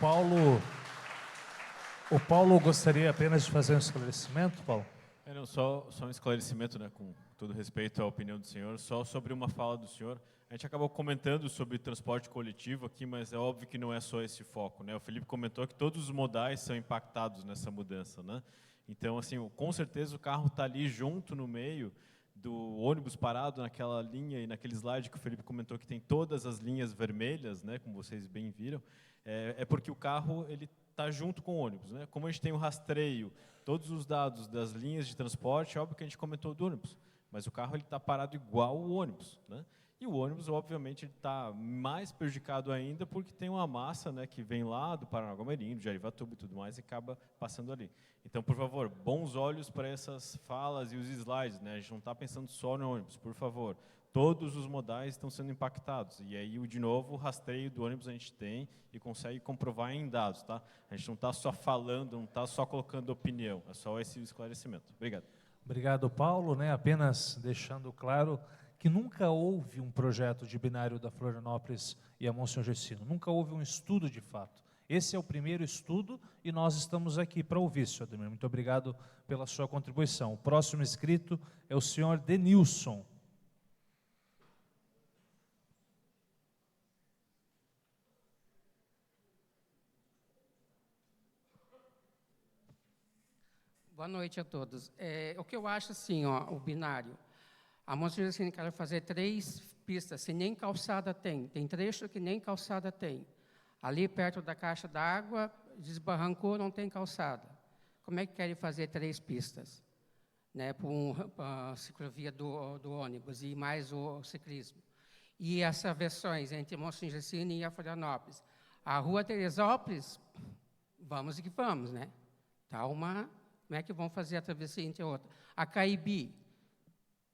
Paulo gostaria apenas de fazer um esclarecimento, Paulo? Não, só um esclarecimento, né, com todo respeito à opinião do senhor, só sobre uma fala do senhor. A gente acabou comentando sobre transporte coletivo aqui, mas é óbvio que não é só esse foco, né? O Felipe comentou que todos os modais são impactados nessa mudança, né? Então, assim, com certeza o carro está ali junto no meio do ônibus parado naquela linha e naquele slide que o Felipe comentou que tem todas as linhas vermelhas, né, como vocês bem viram, é porque o carro ele está junto com o ônibus, né? Como a gente tem o rastreio, todos os dados das linhas de transporte, é óbvio que a gente comentou do ônibus, mas o carro ele está parado igual o ônibus, né? E o ônibus, obviamente, está mais prejudicado ainda porque tem uma massa, né, que vem lá do Paranaguá-Mirim, do Jarivatuba e tudo mais, e acaba passando ali. Então, por favor, bons olhos para essas falas e os slides, né? A gente não está pensando só no ônibus, por favor. Todos os modais estão sendo impactados. E aí, de novo, o rastreio do ônibus a gente tem e consegue comprovar em dados, tá? A gente não está só falando, não está só colocando opinião, é só esse esclarecimento. Obrigado. Obrigado, Paulo, né? Apenas deixando claro que nunca houve um projeto de binário da Florianópolis e a Monsenhor Gercino, nunca houve um estudo de fato. Esse é o primeiro estudo e nós estamos aqui para ouvir, senhor Ademir. Muito obrigado pela sua contribuição. O próximo inscrito é o senhor Denilson. Boa noite a todos. O que eu acho assim, ó, o binário, a Monsenhor Gercino quer fazer 3 pistas, se nem calçada tem trecho que nem calçada tem. Ali perto da caixa d'água, desbarrancou, não tem calçada. Como é que querem fazer 3 pistas? Né, para a ciclovia do ônibus e mais o ciclismo. E essas versões entre Monsenhor Gercino e a Florianópolis. A Rua Teresópolis, vamos que vamos, né? Tá uma... Como é que vão fazer a travessia entre outra? A Caibi,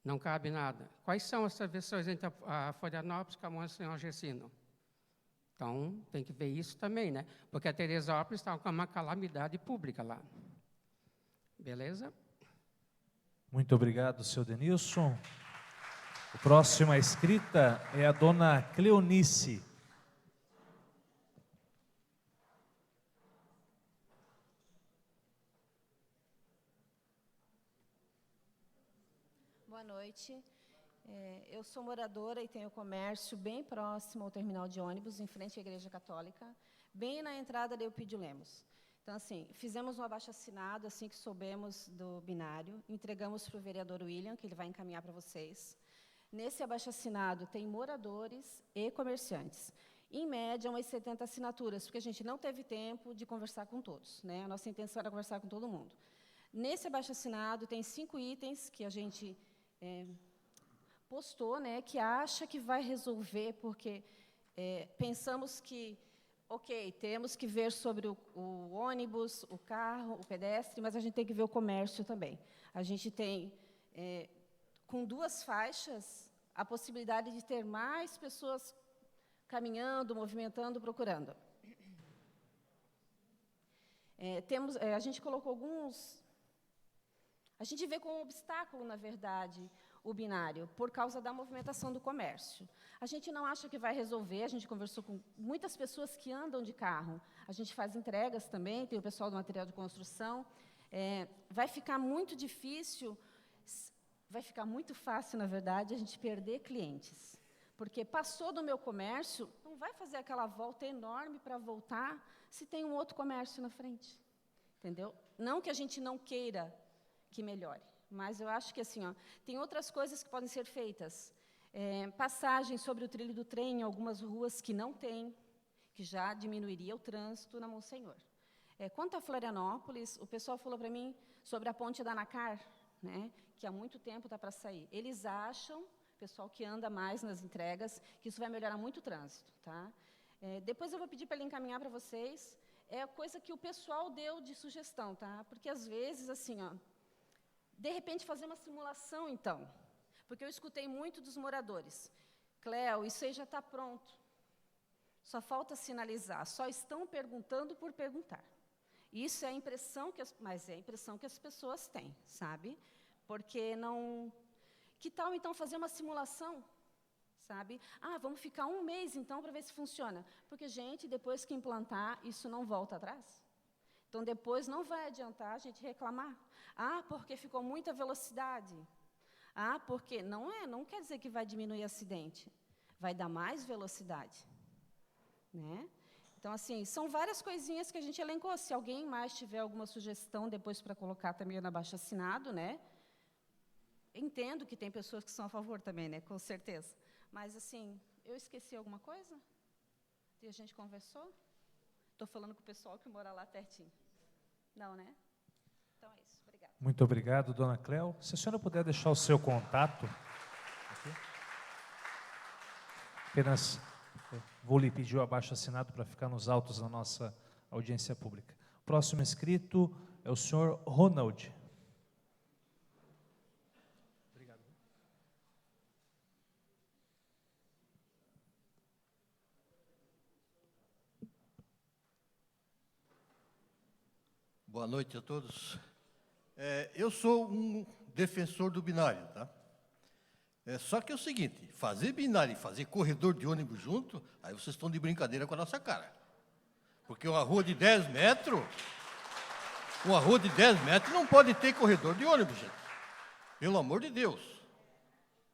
não cabe nada. Quais são as travessões entre a Florianópolis com a Monsenhor Gercino? Então, tem que ver isso também, né? Porque a Teresópolis está com uma calamidade pública lá. Beleza? Muito obrigado, senhor Denilson. O próximo à escrita é a dona Cleonice. Boa noite. Eu sou moradora e tenho comércio bem próximo ao terminal de ônibus, em frente à Igreja Católica, bem na entrada da Eupídio Lemos. Então, assim, fizemos um abaixo-assinado assim que soubemos do binário, entregamos para o vereador William, que ele vai encaminhar para vocês. Nesse abaixo-assinado tem moradores e comerciantes. Em média, umas 70 assinaturas, porque a gente não teve tempo de conversar com todos, né? A nossa intenção era conversar com todo mundo. Nesse abaixo-assinado tem 5 itens que a gente postou, né, que acha que vai resolver, porque pensamos que, ok, temos que ver sobre o ônibus, o carro, o pedestre, mas a gente tem que ver o comércio também. A gente tem, com 2 faixas, a possibilidade de ter mais pessoas caminhando, movimentando, procurando. A gente colocou alguns... A gente vê como um obstáculo, na verdade, o binário, por causa da movimentação do comércio. A gente não acha que vai resolver, a gente conversou com muitas pessoas que andam de carro, a gente faz entregas também, tem o pessoal do material de construção. Vai ficar muito difícil, vai ficar muito fácil, na verdade, a gente perder clientes. Porque passou do meu comércio, não vai fazer aquela volta enorme para voltar se tem um outro comércio na frente. Entendeu? Não que a gente não queira que melhore, mas eu acho que assim, ó, tem outras coisas que podem ser feitas. Passagem sobre o trilho do trem em algumas ruas que não tem, que já diminuiria o trânsito na Monsenhor. Quanto a Florianópolis, o pessoal falou para mim sobre a ponte da Anacar, né, que há muito tempo está para sair. Eles acham, pessoal que anda mais nas entregas, que isso vai melhorar muito o trânsito. Tá? Depois eu vou pedir para ele encaminhar para vocês. É a coisa que o pessoal deu de sugestão, tá? Porque às vezes, assim, ó, de repente, fazer uma simulação, então. Porque eu escutei muito dos moradores. Cléo, isso aí já está pronto. Só falta sinalizar. Só estão perguntando por perguntar. Isso é a impressão mas é a impressão que as pessoas têm, sabe? Porque não... Que tal, então, fazer uma simulação, sabe? Ah, vamos ficar um mês, então, para ver se funciona. Porque, gente, depois que implantar, isso não volta atrás. Então, depois não vai adiantar a gente reclamar. Ah, porque ficou muita velocidade. Ah, porque... Não quer dizer que vai diminuir acidente. Vai dar mais velocidade, né? Então, assim, são várias coisinhas que a gente elencou. Se alguém mais tiver alguma sugestão depois para colocar também no abaixo-assinado, né? Entendo que tem pessoas que são a favor também, né? Com certeza. Mas, assim, eu esqueci alguma coisa? E a gente conversou? Estou falando com o pessoal que mora lá pertinho. Não, né? Então é isso. Obrigada. Muito obrigado, dona Cléo. Se a senhora puder deixar o seu contato. Aqui. Apenas vou lhe pedir o abaixo-assinado para ficar nos autos da nossa audiência pública. O próximo inscrito é o senhor Ronald. Obrigado. Boa noite a todos. Eu sou um defensor do binário, tá? Só que é o seguinte, fazer binário e fazer corredor de ônibus junto, aí vocês estão de brincadeira com a nossa cara. Porque uma rua de 10 metros não pode ter corredor de ônibus, gente. Pelo amor de Deus.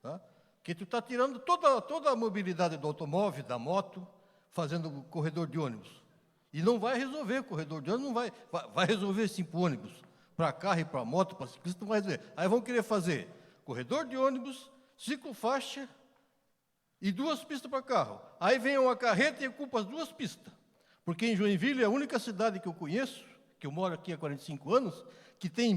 Tá? Porque tu está tirando toda a mobilidade do automóvel, da moto, fazendo corredor de ônibus. E não vai resolver o corredor de ônibus, não vai resolver sim para ônibus, para carro e para moto, para ciclista, não vai resolver. Aí vão querer fazer corredor de ônibus, ciclofaixa e 2 pistas para carro. Aí vem uma carreta e ocupa as 2 pistas. Porque em Joinville é a única cidade que eu conheço, que eu moro aqui há 45 anos, que tem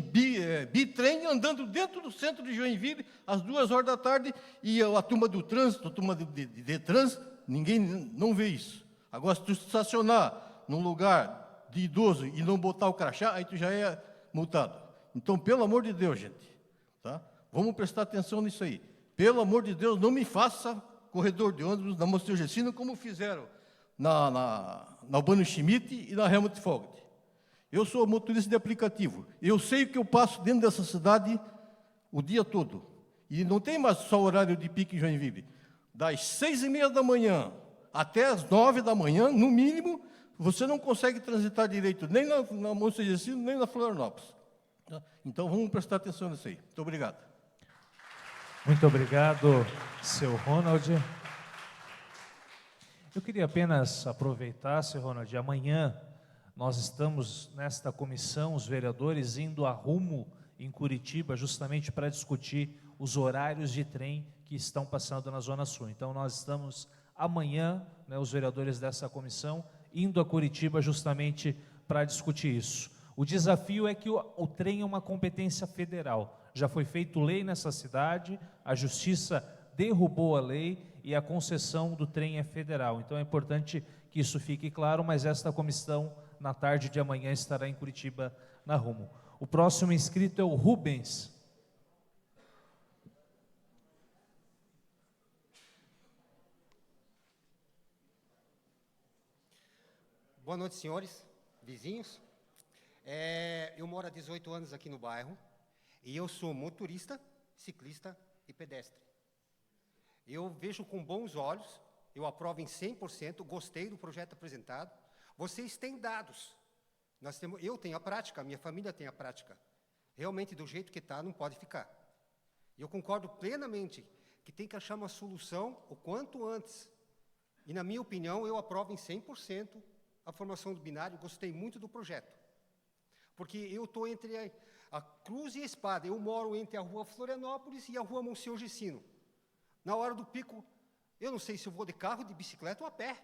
bitrem andando dentro do centro de Joinville às 2 horas da tarde e a turma do trânsito, a turma de trânsito, ninguém não vê isso. Agora, se tu estacionar num lugar de idoso e não botar o crachá, aí tu já é multado. Então, pelo amor de Deus, gente, tá? Vamos prestar atenção nisso aí. Pelo amor de Deus, não me faça corredor de ônibus na Monsenhor Gessino, como fizeram na Albano Schmidt e na Helmut Vogt. Eu sou motorista de aplicativo. Eu sei que eu passo dentro dessa cidade o dia todo. E não tem mais só horário de pique em Joinville. Das 6h30 da manhã até as 9 da manhã, no mínimo, você não consegue transitar direito nem na Monsenhor Gessino, nem na Florianópolis. Então, vamos prestar atenção nisso aí. Muito obrigado. Muito obrigado, seu Ronald. Eu queria apenas aproveitar, seu Ronald, amanhã nós estamos nesta comissão, os vereadores, indo a Rumo em Curitiba, justamente para discutir os horários de trem que estão passando na Zona Sul. Então, nós estamos amanhã, né, os vereadores dessa comissão, indo a Curitiba justamente para discutir isso. O desafio é que o trem é uma competência federal. Já foi feito lei nessa cidade, a Justiça derrubou a lei e a concessão do trem é federal. Então é importante que isso fique claro, mas esta comissão, na tarde de amanhã, estará em Curitiba, na Rumo. O próximo inscrito é o Rubens. Boa noite, senhores, vizinhos. Eu moro há 18 anos aqui no bairro e eu sou motorista, ciclista e pedestre. Eu vejo com bons olhos, eu aprovo em 100%, gostei do projeto apresentado. Vocês têm dados, eu tenho a prática, a minha família tem a prática. Realmente, do jeito que está, não pode ficar. Eu concordo plenamente que tem que achar uma solução o quanto antes. E, na minha opinião, eu aprovo em 100% a formação do binário, gostei muito do projeto. Porque eu estou entre a cruz e a espada. Eu moro entre a rua Florianópolis e a rua Monsenhor Gessino. Na hora do pico, eu não sei se eu vou de carro, de bicicleta ou a pé.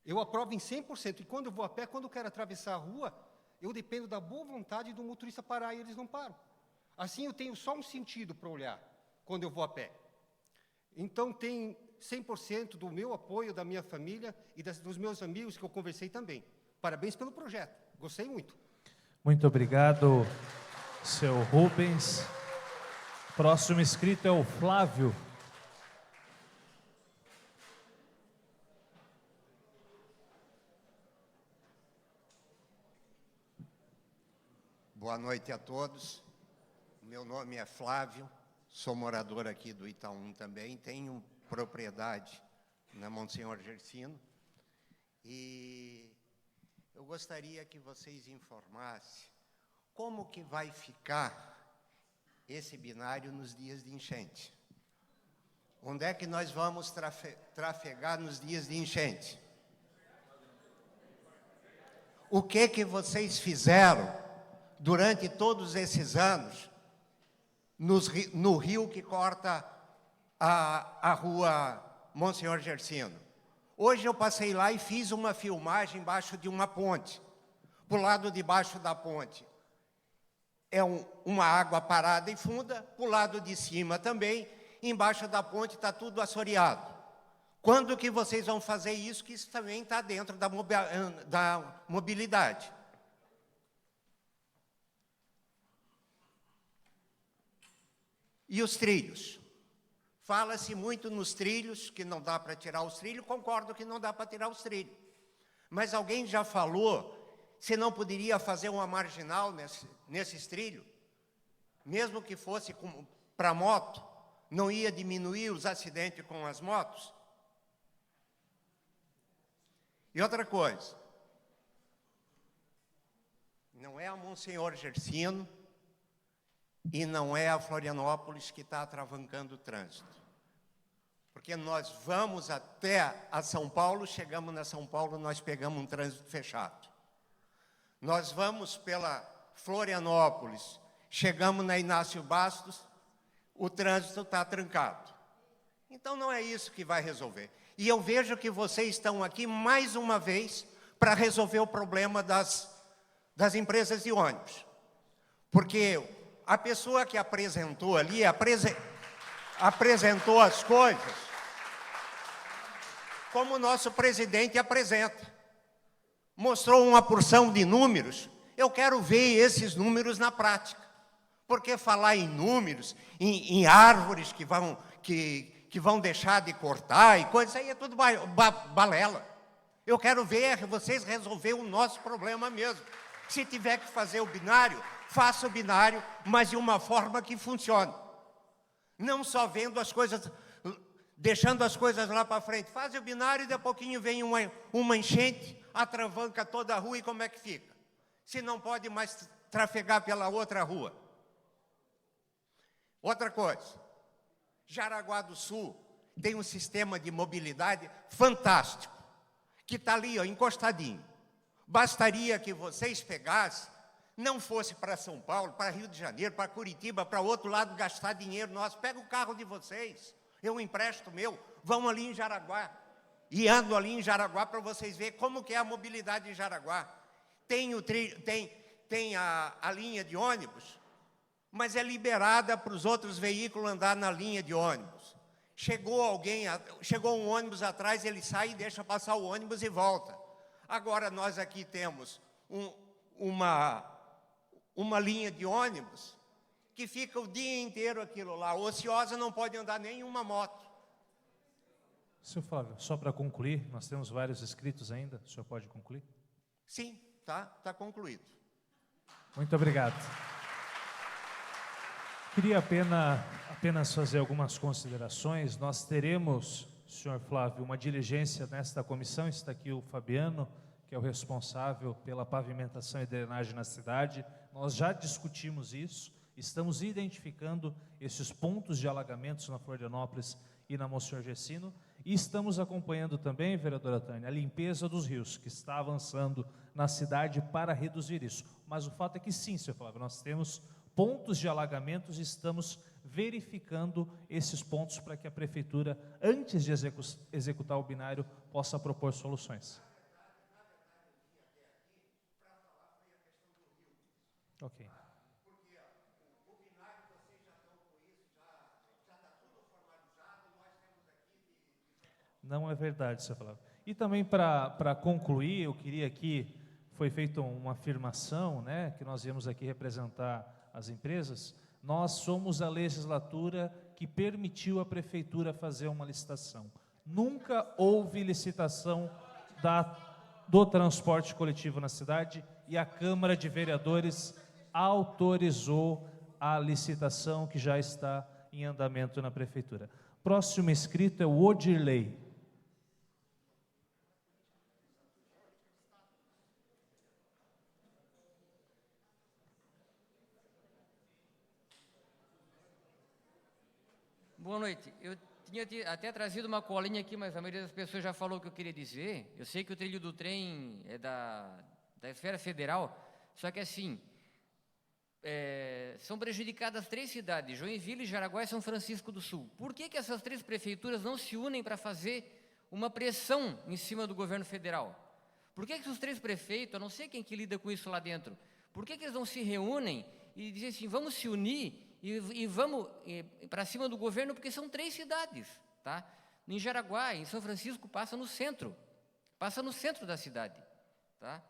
Eu aprovo em 100%. E quando eu vou a pé, quando eu quero atravessar a rua, eu dependo da boa vontade do motorista parar e eles não param. Assim, eu tenho só um sentido para olhar quando eu vou a pé. Então, tem 100% do meu apoio, da minha família e dos meus amigos que eu conversei também. Parabéns pelo projeto. Gostei muito. Muito obrigado, seu Rubens. Próximo inscrito é o Flávio. Boa noite a todos. Meu nome é Flávio, sou morador aqui do Itaú também, tenho propriedade na Monsenhor Gersino, e eu gostaria que vocês informassem como que vai ficar esse binário nos dias de enchente. Onde é que nós vamos trafegar nos dias de enchente? O que vocês fizeram durante todos esses anos no rio que corta a rua Monsenhor Gersino? Hoje eu passei lá e fiz uma filmagem embaixo de uma ponte. Por lado de baixo da ponte é uma água parada e funda, por lado de cima também, embaixo da ponte está tudo assoreado. Quando que vocês vão fazer isso, que isso também está dentro da mobilidade? E os trilhos? Fala-se muito nos trilhos, que não dá para tirar os trilhos, concordo que não dá para tirar os trilhos. Mas alguém já falou se não poderia fazer uma marginal nesses trilhos? Mesmo que fosse para moto, não ia diminuir os acidentes com as motos? E outra coisa, não é a Monsenhor Gersino e não é a Florianópolis que está atravancando o trânsito. Porque nós vamos até a São Paulo, chegamos na São Paulo, nós pegamos um trânsito fechado. Nós vamos pela Florianópolis, chegamos na Inácio Bastos, o trânsito está trancado. Então não é isso que vai resolver. E eu vejo que vocês estão aqui mais uma vez para resolver o problema das empresas de ônibus. Porque a pessoa que apresentou ali, apresentou as coisas como o nosso presidente apresenta. Mostrou uma porção de números. Eu quero ver esses números na prática. Porque falar em números, em árvores que vão deixar de cortar e coisas, isso aí é tudo balela. Eu quero ver vocês resolver o nosso problema mesmo. Se tiver que fazer o binário, faça o binário, mas de uma forma que funcione. Não só vendo as coisas, deixando as coisas lá para frente. Faz o binário e de a pouquinho vem uma enchente, atravanca toda a rua e como é que fica? Se não pode mais trafegar pela outra rua. Outra coisa, Jaraguá do Sul tem um sistema de mobilidade fantástico, que está ali, ó, encostadinho. Bastaria que vocês pegassem, não fosse para São Paulo, para Rio de Janeiro, para Curitiba, para outro lado, gastar dinheiro nosso. Pega o carro de vocês, eu empresto o meu, vão ali em Jaraguá. E ando ali em Jaraguá para vocês verem como que é a mobilidade em Jaraguá. Tem a linha de ônibus, mas é liberada para os outros veículos andar na linha de ônibus. Chegou um ônibus atrás, ele sai e deixa passar o ônibus e volta. Agora nós aqui temos uma linha de ônibus que fica o dia inteiro aquilo lá, ociosa, não pode andar nenhuma moto. Senhor Flávio, só para concluir, nós temos vários inscritos ainda, o senhor pode concluir? Sim, tá concluído. Muito obrigado. Queria apenas fazer algumas considerações. Nós teremos, senhor Flávio, uma diligência nesta comissão. Está aqui o Fabiano, que é o responsável pela pavimentação e drenagem na cidade. Nós já discutimos isso, estamos identificando esses pontos de alagamentos na Florianópolis e na Monsenhor Gersino, e estamos acompanhando também, vereadora Tânia, a limpeza dos rios, que está avançando na cidade para reduzir isso. Mas o fato é que sim, senhor Flávio, nós temos pontos de alagamentos e estamos verificando esses pontos para que a prefeitura, antes de executar o binário, possa propor soluções. Ok. Porque o binário vocês já estão com isso, já está tudo formalizado, nós temos aqui... Não é verdade, senhor Flávio. E também para concluir, eu queria aqui, foi feita uma afirmação, né, que nós viemos aqui representar as empresas. Nós somos a legislatura que permitiu a prefeitura fazer uma licitação. Nunca houve licitação do transporte coletivo na cidade e a Câmara de Vereadores autorizou a licitação que já está em andamento na Prefeitura. Próximo inscrito é o Odirley. Boa noite. Eu tinha até trazido uma colinha aqui, mas a maioria das pessoas já falou o que eu queria dizer. Eu sei que o trilho do trem é da esfera federal, só que assim, são prejudicadas 3 cidades, Joinville, Jaraguá e São Francisco do Sul. Por que essas 3 prefeituras não se unem para fazer uma pressão em cima do governo federal? Por que os 3 prefeitos, eu não sei quem que lida com isso lá dentro, por que eles não se reúnem e dizem assim, vamos se unir e vamos para cima do governo, porque são 3 cidades, tá? Em Jaraguá, em São Francisco, passa no centro da cidade, tá?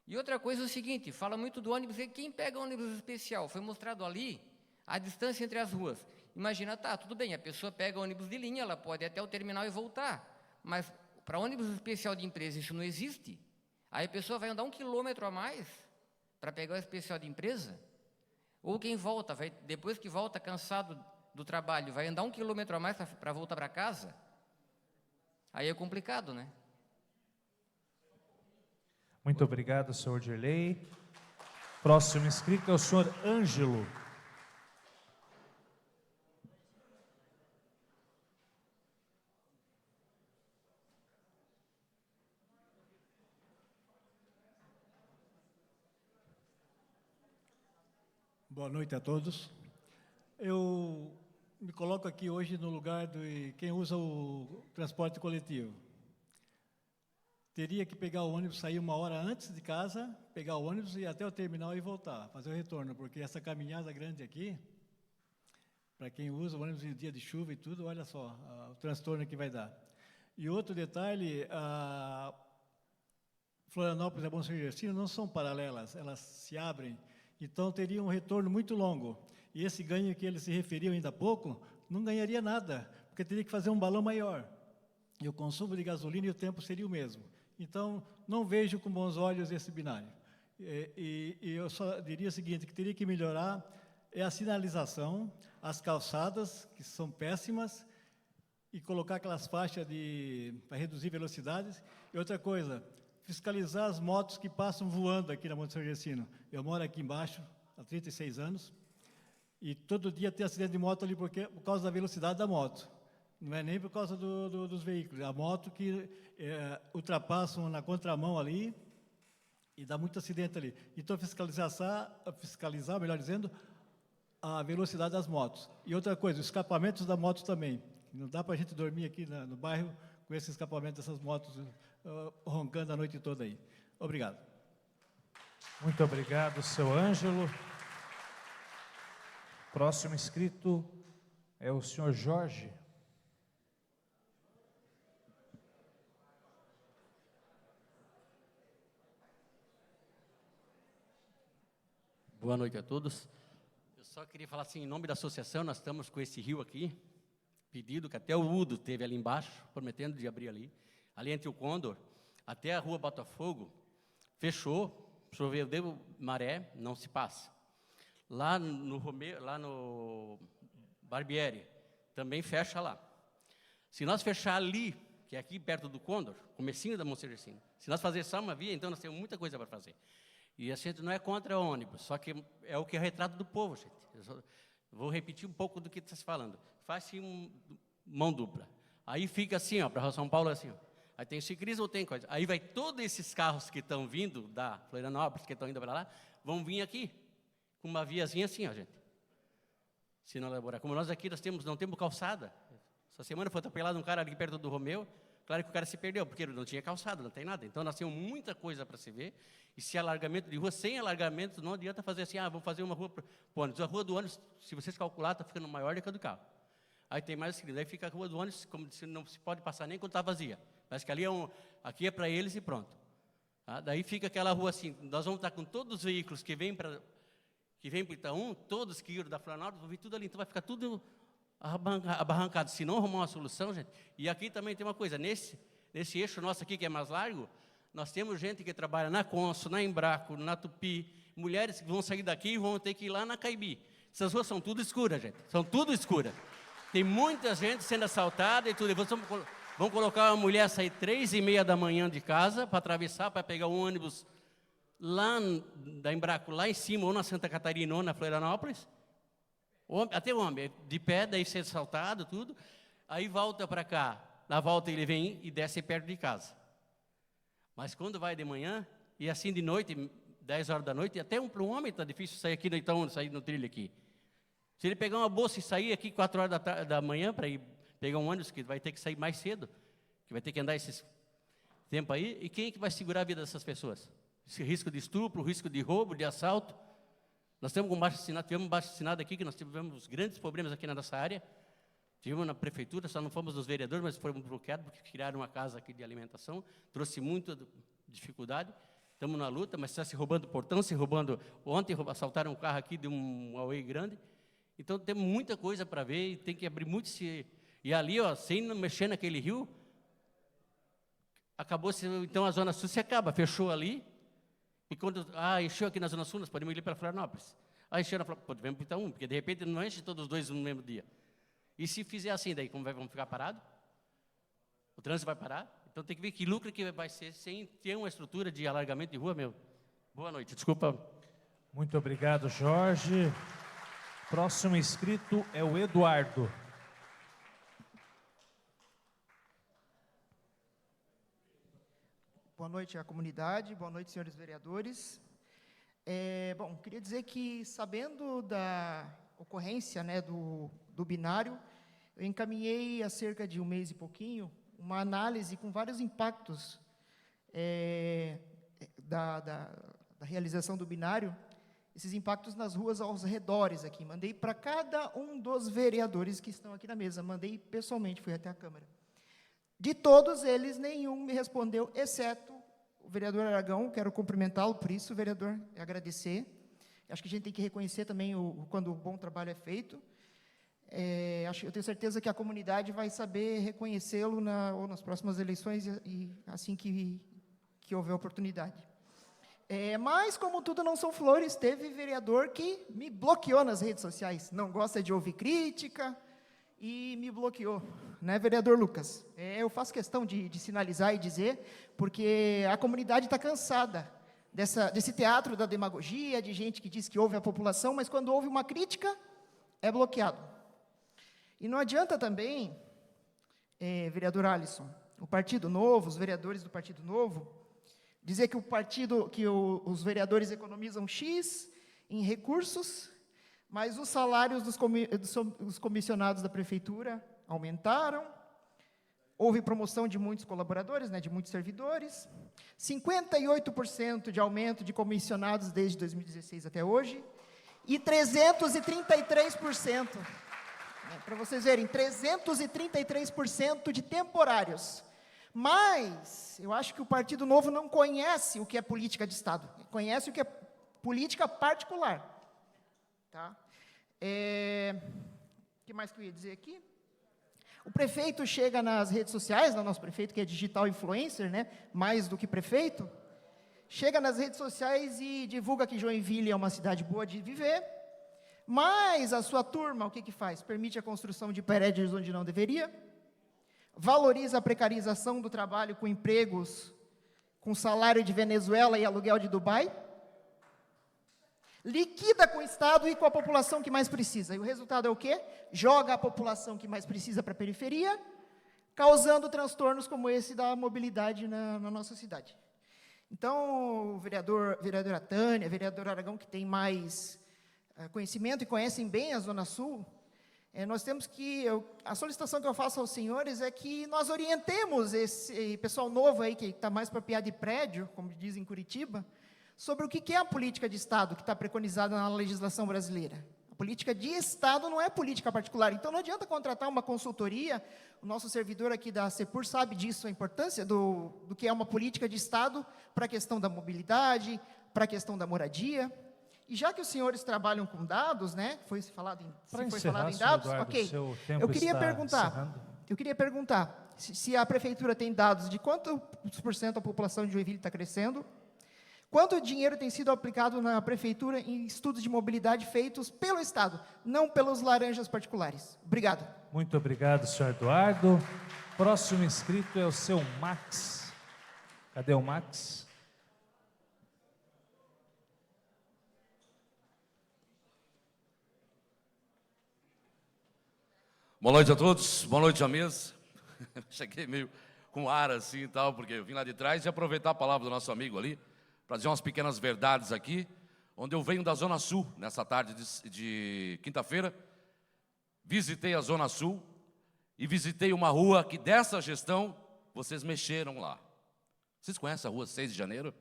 E outra coisa é o seguinte, fala muito do ônibus, e quem pega ônibus especial? Foi mostrado ali a distância entre as ruas. Imagina, tá, tudo bem, a pessoa pega ônibus de linha, ela pode ir até o terminal e voltar, mas para ônibus especial de empresa isso não existe. Aí a pessoa vai andar 1 quilômetro a mais para pegar o especial de empresa, ou quem volta, depois que volta cansado do trabalho, vai andar 1 quilômetro a mais para voltar para casa, aí é complicado, né? Muito obrigado, senhor Dirley. Próximo inscrito é o senhor Ângelo. Boa noite a todos. Eu me coloco aqui hoje no lugar de quem usa o transporte coletivo. Teria que pegar o ônibus, sair 1 hora antes de casa, pegar o ônibus e ir até o terminal e voltar, fazer o retorno, porque essa caminhada grande aqui, para quem usa o ônibus em dia de chuva e tudo, olha só o transtorno que vai dar. E outro detalhe, Florianópolis e a Bom Sucesso não são paralelas, elas se abrem, então teria um retorno muito longo. E esse ganho que eles se referiam ainda há pouco, não ganharia nada, porque teria que fazer um balão maior. E o consumo de gasolina e o tempo seria o mesmo. Então, não vejo com bons olhos esse binário. E eu só diria o seguinte, que teria que melhorar a sinalização, as calçadas, que são péssimas, e colocar aquelas faixas para reduzir velocidades. E outra coisa, fiscalizar as motos que passam voando aqui na Monte São Gercino. Eu moro aqui embaixo há 36 anos, e todo dia tem acidente de moto ali por causa da velocidade da moto. Não é nem por causa dos veículos, é a moto que ultrapassam na contramão ali e dá muito acidente ali. Então, fiscalizar, melhor dizendo, a velocidade das motos. E outra coisa, os escapamentos da moto também. Não dá para a gente dormir aqui no bairro com esse escapamento dessas motos roncando a noite toda aí. Obrigado. Muito obrigado, seu Ângelo. Próximo inscrito é o senhor Jorge. Boa noite a todos. Eu só queria falar assim, em nome da associação, nós estamos com esse rio aqui, pedido que até o Udo teve ali embaixo, prometendo de abrir ali entre o Condor, até a rua Botafogo, fechou, choveu, deu maré, não se passa. Lá no Barbieri, também fecha lá. Se nós fechar ali, que é aqui perto do Condor, comecinho da Monte Gercino, se nós fazer só uma via, então nós temos muita coisa para fazer. E a gente não é contra o ônibus, só que é o que é o retrato do povo, gente. Vou repetir um pouco do que está se falando. Faz-se mão dupla. Aí fica assim, ó, para São Paulo é assim, ó. Aí tem ciclismo ou tem coisa. Aí vai todos esses carros que estão vindo da Florianópolis, que estão indo para lá, vão vir aqui, com uma viazinha assim, ó, gente. Se não elaborar. Como nós aqui não temos calçada. Essa semana foi atropelado um cara ali perto do Romeu. Claro que o cara se perdeu, porque não tinha calçado, não tem nada. Então, nós temos muita coisa para se ver. E se alargamento de rua, sem alargamento, não adianta fazer assim, vamos fazer uma rua para o ônibus. A rua do ônibus, se vocês calcular, está ficando maior do que a do carro. Aí tem mais seguinte, aí fica a rua do ônibus, como se não se pode passar nem quando está vazia. Parece que ali aqui é para eles e pronto. Tá? Daí fica aquela rua assim, nós vamos estar com todos os veículos que vêm para Itaú, todos que iram da Florianópolis, vão vir tudo ali, então vai ficar tudo abarrancado, se não arrumar uma solução, gente. E aqui também tem uma coisa, nesse eixo nosso aqui, que é mais largo, nós temos gente que trabalha na Consul, na Embraco, na Tupi, mulheres que vão sair daqui e vão ter que ir lá na Caibi. Essas ruas são tudo escuras, gente. São tudo escuras. Tem muita gente sendo assaltada e tudo. E vão colocar uma mulher a sair 3h30 da manhã de casa para atravessar, para pegar um ônibus lá da Embraco, lá em cima, ou na Santa Catarina, ou na Florianópolis. Até o homem, de pé, daí ser assaltado, tudo. Aí volta para cá. Na volta ele vem e desce perto de casa. Mas quando vai de manhã, e assim de noite, 10 horas da noite, até para um homem está difícil sair aqui, então, sair no trilho aqui. Se ele pegar uma bolsa e sair aqui 4 horas da manhã para ir pegar um ônibus, que vai ter que sair mais cedo, que vai ter que andar esse tempo aí, e quem é que vai segurar a vida dessas pessoas? Esse risco de estupro, risco de roubo, de assalto. Nós temos um baixo assinado, tivemos um baixo assinado aqui, que nós tivemos grandes problemas aqui na nossa área. Tivemos na prefeitura, só não fomos dos vereadores, mas fomos bloqueados, porque criaram uma casa aqui de alimentação, trouxe muita dificuldade. Estamos na luta, mas está se roubando portão, se roubando... Ontem assaltaram um carro aqui de um Huawei grande. Então, temos muita coisa para ver e tem que abrir muito... E ali, ó, sem mexer naquele rio, acabou-se... Então, a Zona Sul se acaba, fechou ali. E quando... encheu aqui na Zona Sul, nós podemos ir para Florianópolis. Encheu na Florianópolis, podemos ir para um, porque de repente não enche todos os dois no mesmo dia. E se fizer assim, daí como vamos ficar parados? O trânsito vai parar? Então tem que ver que lucro que vai ser sem ter uma estrutura de alargamento de rua, meu. Boa noite, desculpa. Muito obrigado, Jorge. Próximo inscrito é o Eduardo. Boa noite à comunidade, boa noite, senhores vereadores. Bom, queria dizer que, sabendo da ocorrência, né, do binário, eu encaminhei há cerca de um mês e pouquinho uma análise com vários impactos da realização do binário, esses impactos nas ruas aos redores aqui. Mandei para cada um dos vereadores que estão aqui na mesa, mandei pessoalmente, fui até a Câmara. De todos eles, nenhum me respondeu, exceto o vereador Aragão. Quero cumprimentá-lo por isso, vereador, e agradecer. Acho que a gente tem que reconhecer também quando o bom trabalho é feito. Eu tenho certeza que a comunidade vai saber reconhecê-lo ou nas próximas eleições, e assim que houver oportunidade. Mas, como tudo não são flores, teve vereador que me bloqueou nas redes sociais, não gosta de ouvir crítica e me bloqueou, né, vereador Lucas? Eu faço questão de sinalizar e dizer, porque a comunidade está cansada desse teatro da demagogia, de gente que diz que ouve a população, mas quando ouve uma crítica, é bloqueado. E não adianta também, vereador Alisson, o Partido Novo, os vereadores do Partido Novo, dizer que os vereadores economizam X em recursos, mas os salários dos comissionados da prefeitura aumentaram, houve promoção de muitos colaboradores, né, de muitos servidores, 58% de aumento de comissionados desde 2016 até hoje, e 333%, para vocês verem, 333% de temporários. Mas eu acho que o Partido Novo não conhece o que é política de Estado, conhece o que é política particular. Tá? O que mais que eu ia dizer aqui? O prefeito chega nas redes sociais, o nosso prefeito que é digital influencer, né, mais do que prefeito, chega nas redes sociais e divulga que Joinville é uma cidade boa de viver, mas a sua turma, o que faz? Permite a construção de prédios onde não deveria, valoriza a precarização do trabalho com empregos, com salário de Venezuela e aluguel de Dubai, liquida com o Estado e com a população que mais precisa. E o resultado é o quê? Joga a população que mais precisa para a periferia, causando transtornos como esse da mobilidade na nossa cidade. Então, vereadora Tânia, vereador Aragão, que tem mais conhecimento e conhecem bem a Zona Sul, nós temos que... a solicitação que eu faço aos senhores é que nós orientemos esse pessoal novo aí, que está mais para piar de prédio, como dizem em Curitiba, sobre o que é a política de Estado que está preconizada na legislação brasileira. A política de Estado não é política particular, então não adianta contratar uma consultoria. O nosso servidor aqui da CEPUR sabe disso, a importância do que é uma política de Estado para a questão da mobilidade, para a questão da moradia. E já que os senhores trabalham com dados, né, foi falado em dados, Eduardo, ok. Eu queria perguntar se a prefeitura tem dados de quantos % a população de Joinville está crescendo, Quanto dinheiro tem sido aplicado na prefeitura em estudos de mobilidade feitos pelo Estado, não pelos laranjas particulares? Obrigado. Muito obrigado, senhor Eduardo. Próximo inscrito é o seu Max. Cadê o Max? Boa noite a todos, boa noite à mesa. Cheguei meio com ar assim e tal, porque eu vim lá de trás e aproveitar a palavra do nosso amigo ali, para dizer umas pequenas verdades aqui, onde eu venho da Zona Sul, nessa tarde de quinta-feira. Visitei a Zona Sul e visitei uma rua que dessa gestão vocês mexeram lá. Vocês conhecem a rua 6 de janeiro?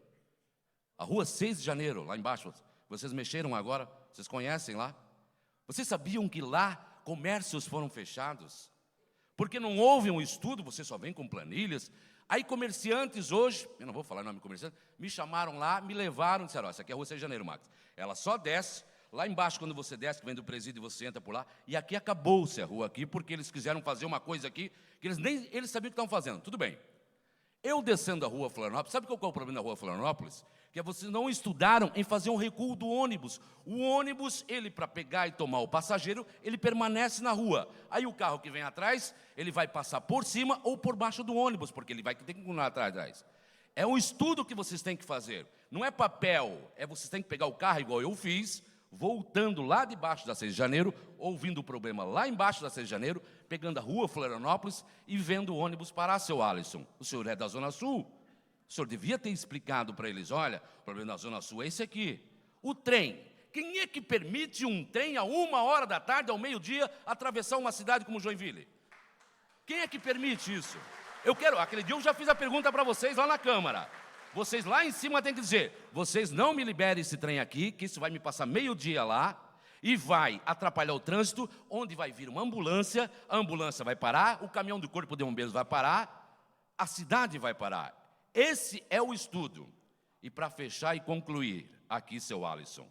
A rua 6 de janeiro, lá embaixo, vocês mexeram agora, vocês conhecem lá? Vocês sabiam que lá comércios foram fechados? Porque não houve um estudo, você só vem com planilhas. Aí comerciantes hoje, eu não vou falar o nome de comerciante, me chamaram lá, me levaram, disseram, essa aqui é a rua 6 de janeiro, Max. Ela só desce, lá embaixo quando você desce, que vem do presídio e você entra por lá, e aqui acabou-se a rua aqui, porque eles quiseram fazer uma coisa aqui, que eles sabiam o que estavam fazendo. Tudo bem. Eu descendo a rua Florianópolis, sabe qual é o problema da rua Florianópolis? Que é vocês não estudaram em fazer um recuo do ônibus. O ônibus, ele para pegar e tomar o passageiro, ele permanece na rua. Aí o carro que vem atrás, ele vai passar por cima ou por baixo do ônibus, porque ele vai ter que continuar atrás. É um estudo que vocês têm que fazer. Não é papel, vocês têm que pegar o carro igual eu fiz, voltando lá debaixo da 6 de janeiro, ouvindo o problema lá embaixo da 6 de janeiro, pegando a rua Florianópolis e vendo o ônibus parar, seu Alisson. O senhor é da Zona Sul. O senhor devia ter explicado para eles, olha, o problema da Zona Sul é esse aqui. O trem. Quem é que permite um trem a 1h da tarde, ao meio-dia, atravessar uma cidade como Joinville? Quem é que permite isso? Aquele dia eu já fiz a pergunta para vocês lá na Câmara. Vocês lá em cima têm que dizer, vocês não me liberem esse trem aqui, que isso vai me passar meio-dia lá, e vai atrapalhar o trânsito, onde vai vir uma ambulância, a ambulância vai parar, o caminhão do Corpo de Bombeiros vai parar, a cidade vai parar. Esse é o estudo. E para fechar e concluir, aqui, seu Alisson,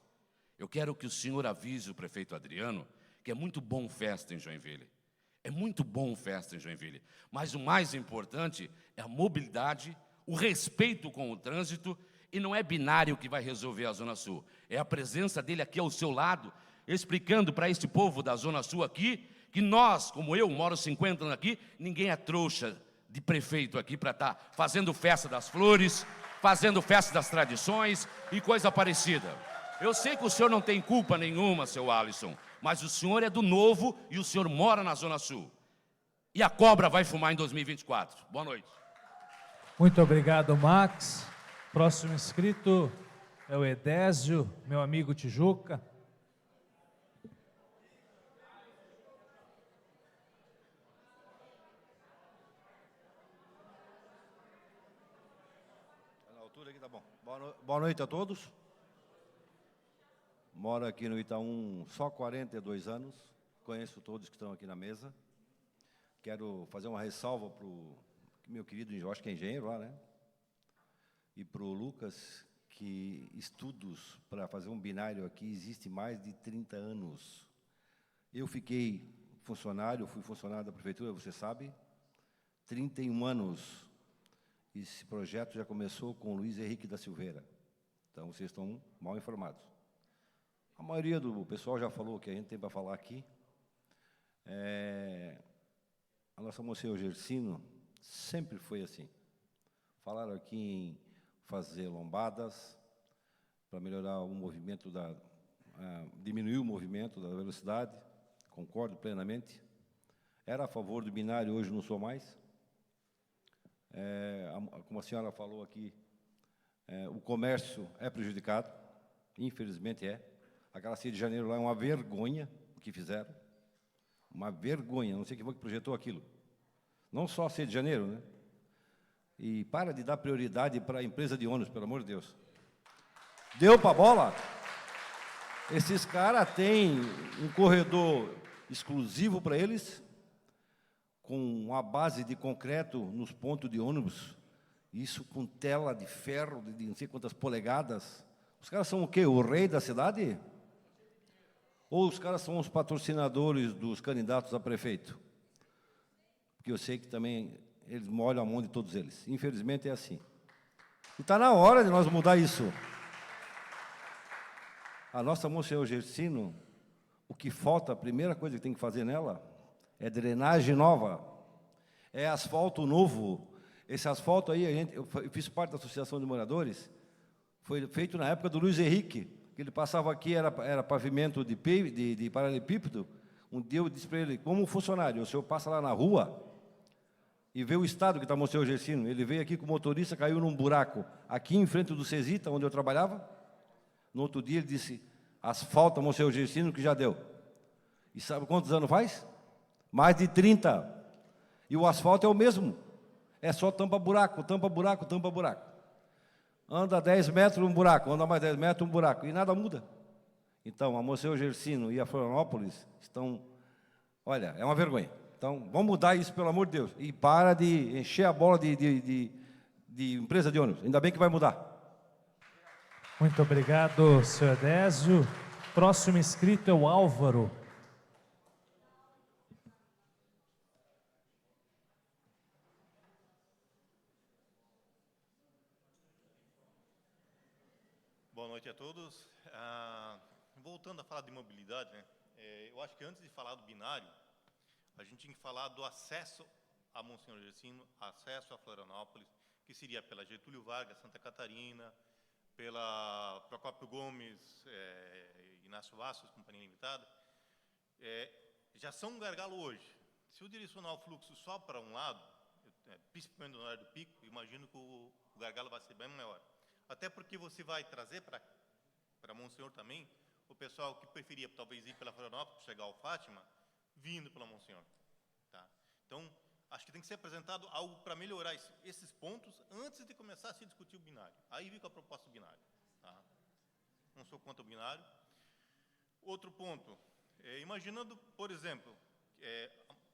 eu quero que o senhor avise o prefeito Adriano que é muito bom festa em Joinville. É muito bom festa em Joinville. Mas o mais importante é a mobilidade, o respeito com o trânsito, e não é binário que vai resolver a Zona Sul. É a presença dele aqui ao seu lado, explicando para este povo da Zona Sul aqui, que nós, como eu, moro 50 anos aqui, ninguém é trouxa de prefeito aqui para estar fazendo festa das flores, fazendo festa das tradições e coisa parecida. Eu sei que o senhor não tem culpa nenhuma, seu Alisson, mas o senhor é do Novo e o senhor mora na Zona Sul. E a cobra vai fumar em 2024. Boa noite. Muito obrigado, Max. Próximo inscrito é o Edésio, meu amigo Tijuca. Tá bom. Boa noite a todos. Moro aqui no Itaú só 42 anos. Conheço todos que estão aqui na mesa. Quero fazer uma ressalva para o meu querido, eu acho que é engenheiro lá, né? E para o Lucas, que estudos para fazer um binário aqui existe mais de 30 anos. Eu fiquei funcionário, fui funcionário da prefeitura, você sabe, 31 anos. Esse projeto já começou com o Luiz Henrique da Silveira. Então, vocês estão mal informados. A maioria do pessoal já falou o que a gente tem para falar aqui. A nossa moça Gersino sempre foi assim. Falaram aqui em fazer lombadas para melhorar o movimento, diminuir o movimento da velocidade. Concordo plenamente. Era a favor do binário, hoje não sou mais. Como a senhora falou aqui, o comércio é prejudicado, infelizmente é. Aquela 6 de janeiro lá é uma vergonha o que fizeram, uma vergonha, não sei quem foi que projetou aquilo. Não só a 6 de janeiro, né? E para de dar prioridade para a empresa de ônibus, pelo amor de Deus. Deu para a bola? Esses caras têm um corredor exclusivo para eles, com uma base de concreto nos pontos de ônibus, isso com tela de ferro de não sei quantas polegadas. Os caras são o quê? O rei da cidade? Ou os caras são os patrocinadores dos candidatos a prefeito? Porque eu sei que também eles molham a mão de todos eles. Infelizmente é assim. E está na hora de nós mudar isso. A nossa Monsenhor Gersino, o que falta, a primeira coisa que tem que fazer nela, é drenagem nova, é asfalto novo. Esse asfalto aí, eu fiz parte da Associação de Moradores, foi feito na época do Luiz Henrique, que ele passava aqui, era pavimento de paralelepípedo. Um dia eu disse para ele, como funcionário, o senhor passa lá na rua e vê o estado que está o Monsenhor Gersino. Ele veio aqui com o motorista, caiu num buraco aqui em frente do Cesita, onde eu trabalhava. No outro dia ele disse, asfalta, Monsenhor Gersino, que já deu. E sabe quantos anos faz? Mais de 30. E o asfalto é o mesmo. É só tampa buraco, tampa buraco, tampa buraco. Anda 10 metros, um buraco. Anda mais 10 metros, um buraco. E nada muda. Então, a Monsenhor Gersino e a Florianópolis estão... Olha, é uma vergonha. Então, vamos mudar isso, pelo amor de Deus. E para de encher a bola de empresa de ônibus. Ainda bem que vai mudar. Muito obrigado, senhor Désio. Próximo inscrito é o Álvaro. Boa noite a todos. Voltando a falar de mobilidade, né? Eu acho que antes de falar do binário, a gente tinha que falar do acesso a Monsenhor Gersino, acesso a Florianópolis, que seria pela Getúlio Vargas, Santa Catarina, pela Procópio Gomes, Inácio Vassos, Companhia Limitada. Já são um gargalo hoje. Se eu direcionar o fluxo só para um lado, principalmente no horário do pico, imagino que o gargalo vai ser bem maior. Até porque você vai trazer para Monsenhor também o pessoal que preferia talvez ir pela Florianópolis, chegar ao Fátima, vindo pela Monsenhor. Tá? Então, acho que tem que ser apresentado algo para melhorar esses pontos antes de começar a se discutir o binário. Aí vem com a proposta do binário. Tá? Não sou contra o binário. Outro ponto, imaginando, por exemplo,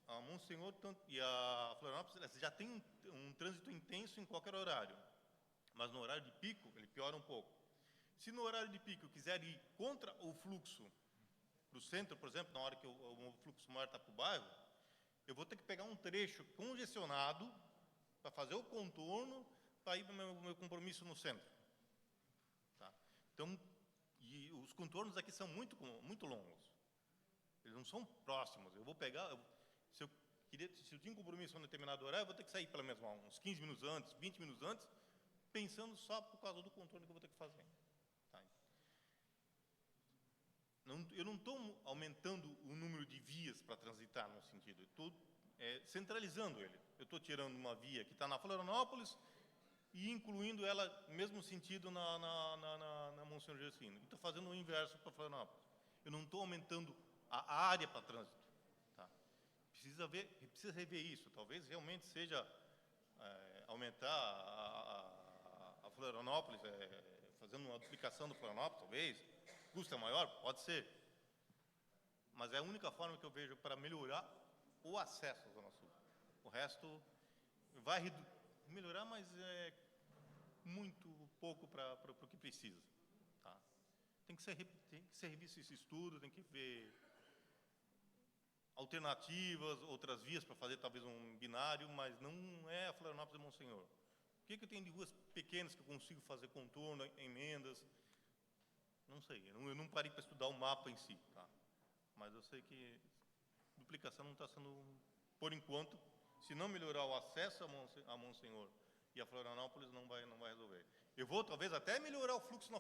a Monsenhor e a Florianópolis já tem um trânsito intenso em qualquer horário. Mas no horário de pico, ele piora um pouco. Se no horário de pico eu quiser ir contra o fluxo para o centro, por exemplo, na hora que o fluxo maior está para o bairro, eu vou ter que pegar um trecho congestionado para fazer o contorno para ir para o meu compromisso no centro. Tá? Então, e os contornos aqui são muito longos. Eles não são próximos. Eu vou pegar... Se eu tinha um compromisso em um determinado horário, eu vou ter que sair pelo menos uns 15 minutos antes, 20 minutos antes, pensando só por causa do contorno que eu vou ter que fazer. Tá? Eu não estou aumentando o número de vias para transitar no sentido, eu estou centralizando ele. Eu estou tirando uma via que está na Florianópolis e incluindo ela no mesmo sentido na Monsenhor Gersino. E estou fazendo o inverso para Florianópolis. Eu não estou aumentando a área para trânsito. Tá? Precisa rever isso. Talvez realmente seja aumentar a Florianópolis, fazendo uma duplicação do Florianópolis, talvez, custa maior, pode ser. Mas é a única forma que eu vejo para melhorar o acesso à Zona Sul. O resto vai melhorar, mas é muito pouco para o que precisa. Tá? Tem que ser revisto esse estudo, tem que ver alternativas, outras vias para fazer talvez um binário, mas não é a Florianópolis e Monsenhor. O que eu tenho de ruas pequenas que eu consigo fazer contorno, emendas? Não sei, eu não parei para estudar o mapa em si, tá? Mas eu sei que duplicação não está sendo, por enquanto, se não melhorar o acesso a Monsenhor e a Florianópolis, não vai resolver. Eu vou talvez até melhorar o fluxo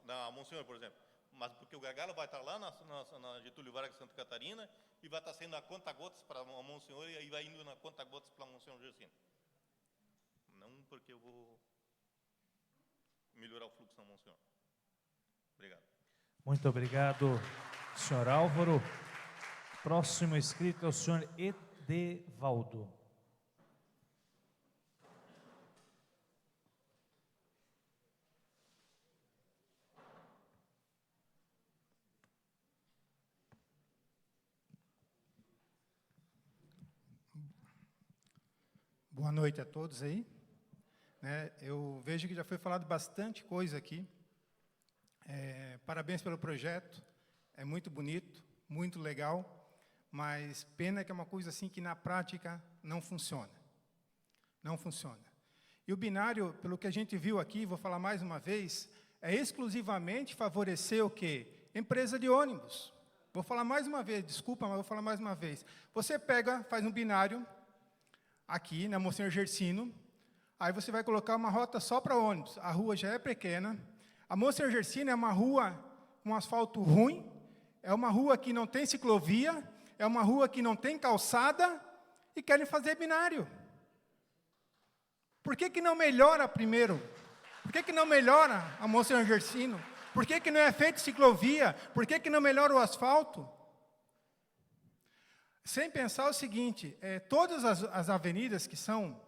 na Monsenhor, por exemplo, mas porque o gargalo vai estar lá na Getúlio Vargas, Santa Catarina, e vai estar saindo a conta-gotas para a Monsenhor e aí vai indo na conta-gotas para a Monsenhor Gersino. Não porque eu vou melhorar o fluxo na Monsenhor. Obrigado. Muito obrigado, senhor Álvaro. Próximo inscrito é o senhor Edevaldo. Boa noite a todos aí. Eu vejo que já foi falado bastante coisa aqui. Parabéns pelo projeto, é muito bonito, muito legal, mas pena que é uma coisa assim que na prática não funciona. Não funciona. E o binário, pelo que a gente viu aqui, vou falar mais uma vez, é exclusivamente favorecer o quê? Empresa de ônibus. Vou falar mais uma vez, desculpa, mas vou falar mais uma vez. Você pega, faz um binário, aqui, na Monsenhor Gersino, aí você vai colocar uma rota só para ônibus. A rua já é pequena. A Monsenhor Gersino é uma rua com asfalto ruim, é uma rua que não tem ciclovia, é uma rua que não tem calçada, e querem fazer binário. Por que não melhora primeiro? Por que não melhora a Monsenhor Gersino? Por que não é feita ciclovia? Por que não melhora o asfalto? Sem pensar o seguinte, todas as avenidas que são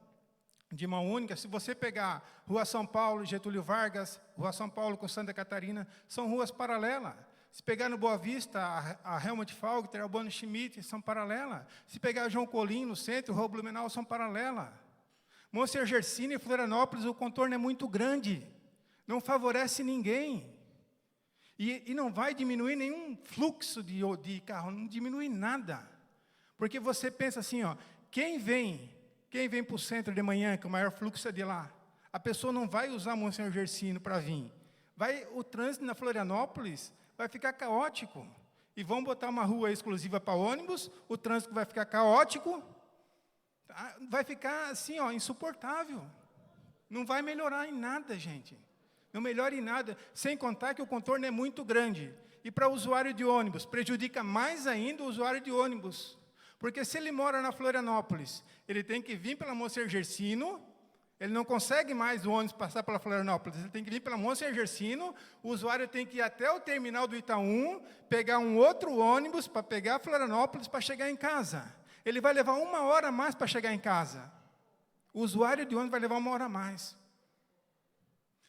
de mão única, se você pegar Rua São Paulo, Getúlio Vargas, Rua São Paulo com Santa Catarina, são ruas paralelas. Se pegar no Boa Vista, a Helmut Falkter, Albano Schmidt, são paralelas. Se pegar João Colim, no centro, Rua Blumenau, são paralelas. Monsenhor Gersino e Florianópolis, o contorno é muito grande. Não favorece ninguém. E não vai diminuir nenhum fluxo de carro, não diminui nada. Porque você pensa assim, ó, quem vem para o centro de manhã, que o maior fluxo é de lá, a pessoa não vai usar Monsenhor Gersino para vir. O trânsito na Florianópolis vai ficar caótico. E vão botar uma rua exclusiva para ônibus, o trânsito vai ficar caótico, vai ficar assim, ó, insuportável. Não vai melhorar em nada, gente. Não melhora em nada, sem contar que o contorno é muito grande. E para o usuário de ônibus, prejudica mais ainda o usuário de ônibus. Porque se ele mora na Florianópolis, ele tem que vir pela Monsenhor Gersino, ele não consegue mais o ônibus passar pela Florianópolis, ele tem que vir pela Monsenhor Gersino, o usuário tem que ir até o terminal do Itaú, pegar um outro ônibus para pegar a Florianópolis para chegar em casa. Ele vai levar 1 hora a mais para chegar em casa. O usuário de ônibus vai levar 1 hora a mais.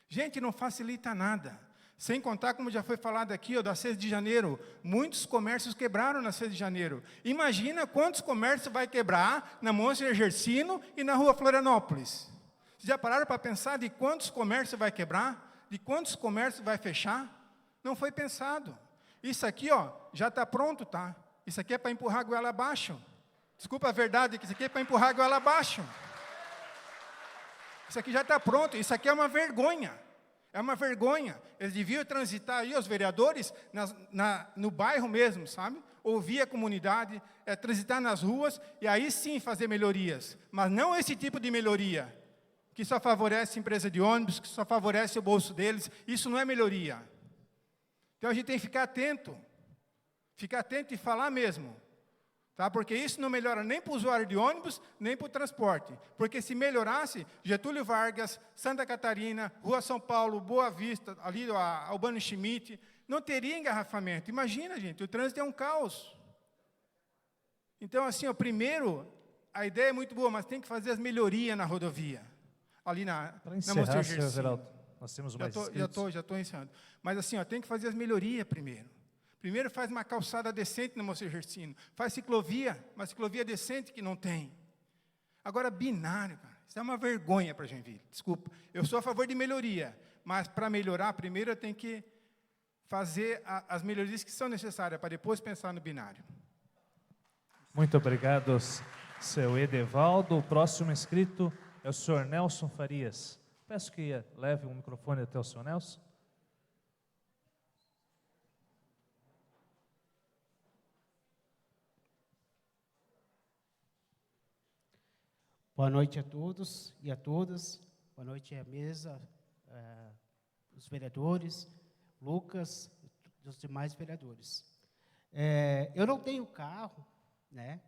Gente, não facilita nada. Sem contar, como já foi falado aqui, da 6 de janeiro, muitos comércios quebraram na 6 de janeiro. Imagina quantos comércios vai quebrar na Monsenhor Gersino e na Rua Florianópolis. Vocês já pararam para pensar de quantos comércios vai quebrar? De quantos comércios vai fechar? Não foi pensado. Isso aqui, ó, já está pronto, tá? Isso aqui é para empurrar a goela abaixo. Desculpa a verdade, que isso aqui é para empurrar a goela abaixo. Isso aqui já está pronto, isso aqui é uma vergonha. É uma vergonha. Eles deviam transitar aí, os vereadores, no bairro mesmo, sabe? Ouvir a comunidade, transitar nas ruas, e aí sim fazer melhorias. Mas não esse tipo de melhoria, que só favorece a empresa de ônibus, que só favorece o bolso deles. Isso não é melhoria. Então a gente tem que ficar atento. Ficar atento e falar mesmo. Tá? Porque isso não melhora nem para o usuário de ônibus, nem para o transporte. Porque se melhorasse, Getúlio Vargas, Santa Catarina, Rua São Paulo, Boa Vista, ali a Albano Schmidt, não teria engarrafamento. Imagina, gente, o trânsito é um caos. Então, assim, primeiro, a ideia é muito boa, mas tem que fazer as melhorias na rodovia. Ali na Monsenhor Gersino. Geraldo, nós temos mais Já estou encerrando. Mas assim, tem que fazer as melhorias primeiro. Primeiro faz uma calçada decente na Monsenhor Gersino. Faz ciclovia, uma ciclovia decente que não tem. Agora, binário, cara, isso é uma vergonha para Joinville. Desculpa, eu sou a favor de melhoria, mas para melhorar, primeiro eu tenho que fazer as melhorias que são necessárias, para depois pensar no binário. Muito obrigado, seu Edevaldo. O próximo inscrito é o senhor Nelson Farias. Peço que leve o microfone até o senhor Nelson. Boa noite a todos e a todas. Boa noite à mesa, os vereadores, Lucas e os demais vereadores. Eu não tenho carro, né?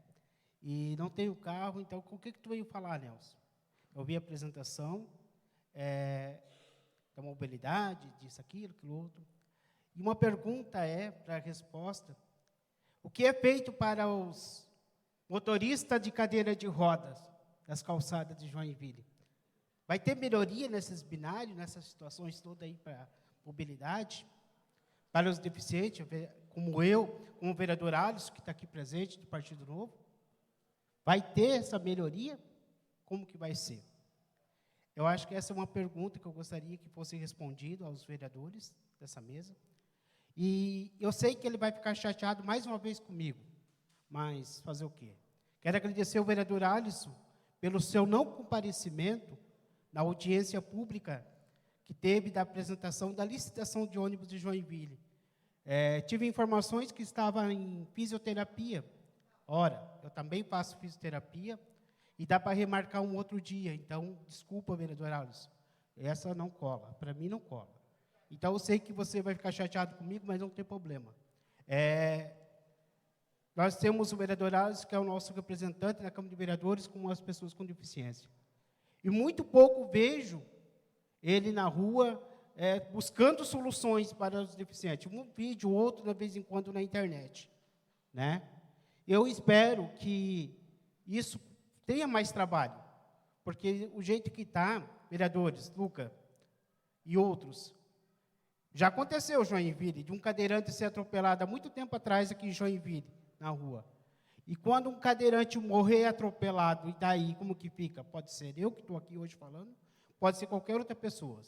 E não tenho carro, então com o que tu veio falar, Nelson? Eu vi a apresentação da mobilidade, disso, aquilo, outro. E uma pergunta para a resposta: o que é feito para os motoristas de cadeira de rodas das calçadas de Joinville? Vai ter melhoria nesses binários, nessas situações todas aí para mobilidade? Para os deficientes, como eu, como o vereador Alisson, que está aqui presente, do Partido Novo? Vai ter essa melhoria? Como que vai ser? Eu acho que essa é uma pergunta que eu gostaria que fosse respondida aos vereadores dessa mesa. E eu sei que ele vai ficar chateado mais uma vez comigo, mas fazer o quê? Quero agradecer ao vereador Alisson pelo seu não comparecimento na audiência pública que teve da apresentação da licitação de ônibus de Joinville. Tive informações que estava em fisioterapia. Ora, eu também faço fisioterapia e dá para remarcar um outro dia. Então, desculpa, vereador Alisson, essa não cola, para mim não cola. Então, eu sei que você vai ficar chateado comigo, mas não tem problema. Nós temos o vereador Alisson, que é o nosso representante na Câmara de Vereadores, com as pessoas com deficiência. E muito pouco vejo ele na rua buscando soluções para os deficientes. Um vídeo, outro, de vez em quando, na internet. Né? Eu espero que isso tenha mais trabalho, porque o jeito que está, vereadores, Luca e outros, já aconteceu, Joinville, de um cadeirante ser atropelado há muito tempo atrás aqui em Joinville, na rua. E quando um cadeirante morrer atropelado, e daí como que fica? Pode ser eu que estou aqui hoje falando, pode ser qualquer outra pessoa.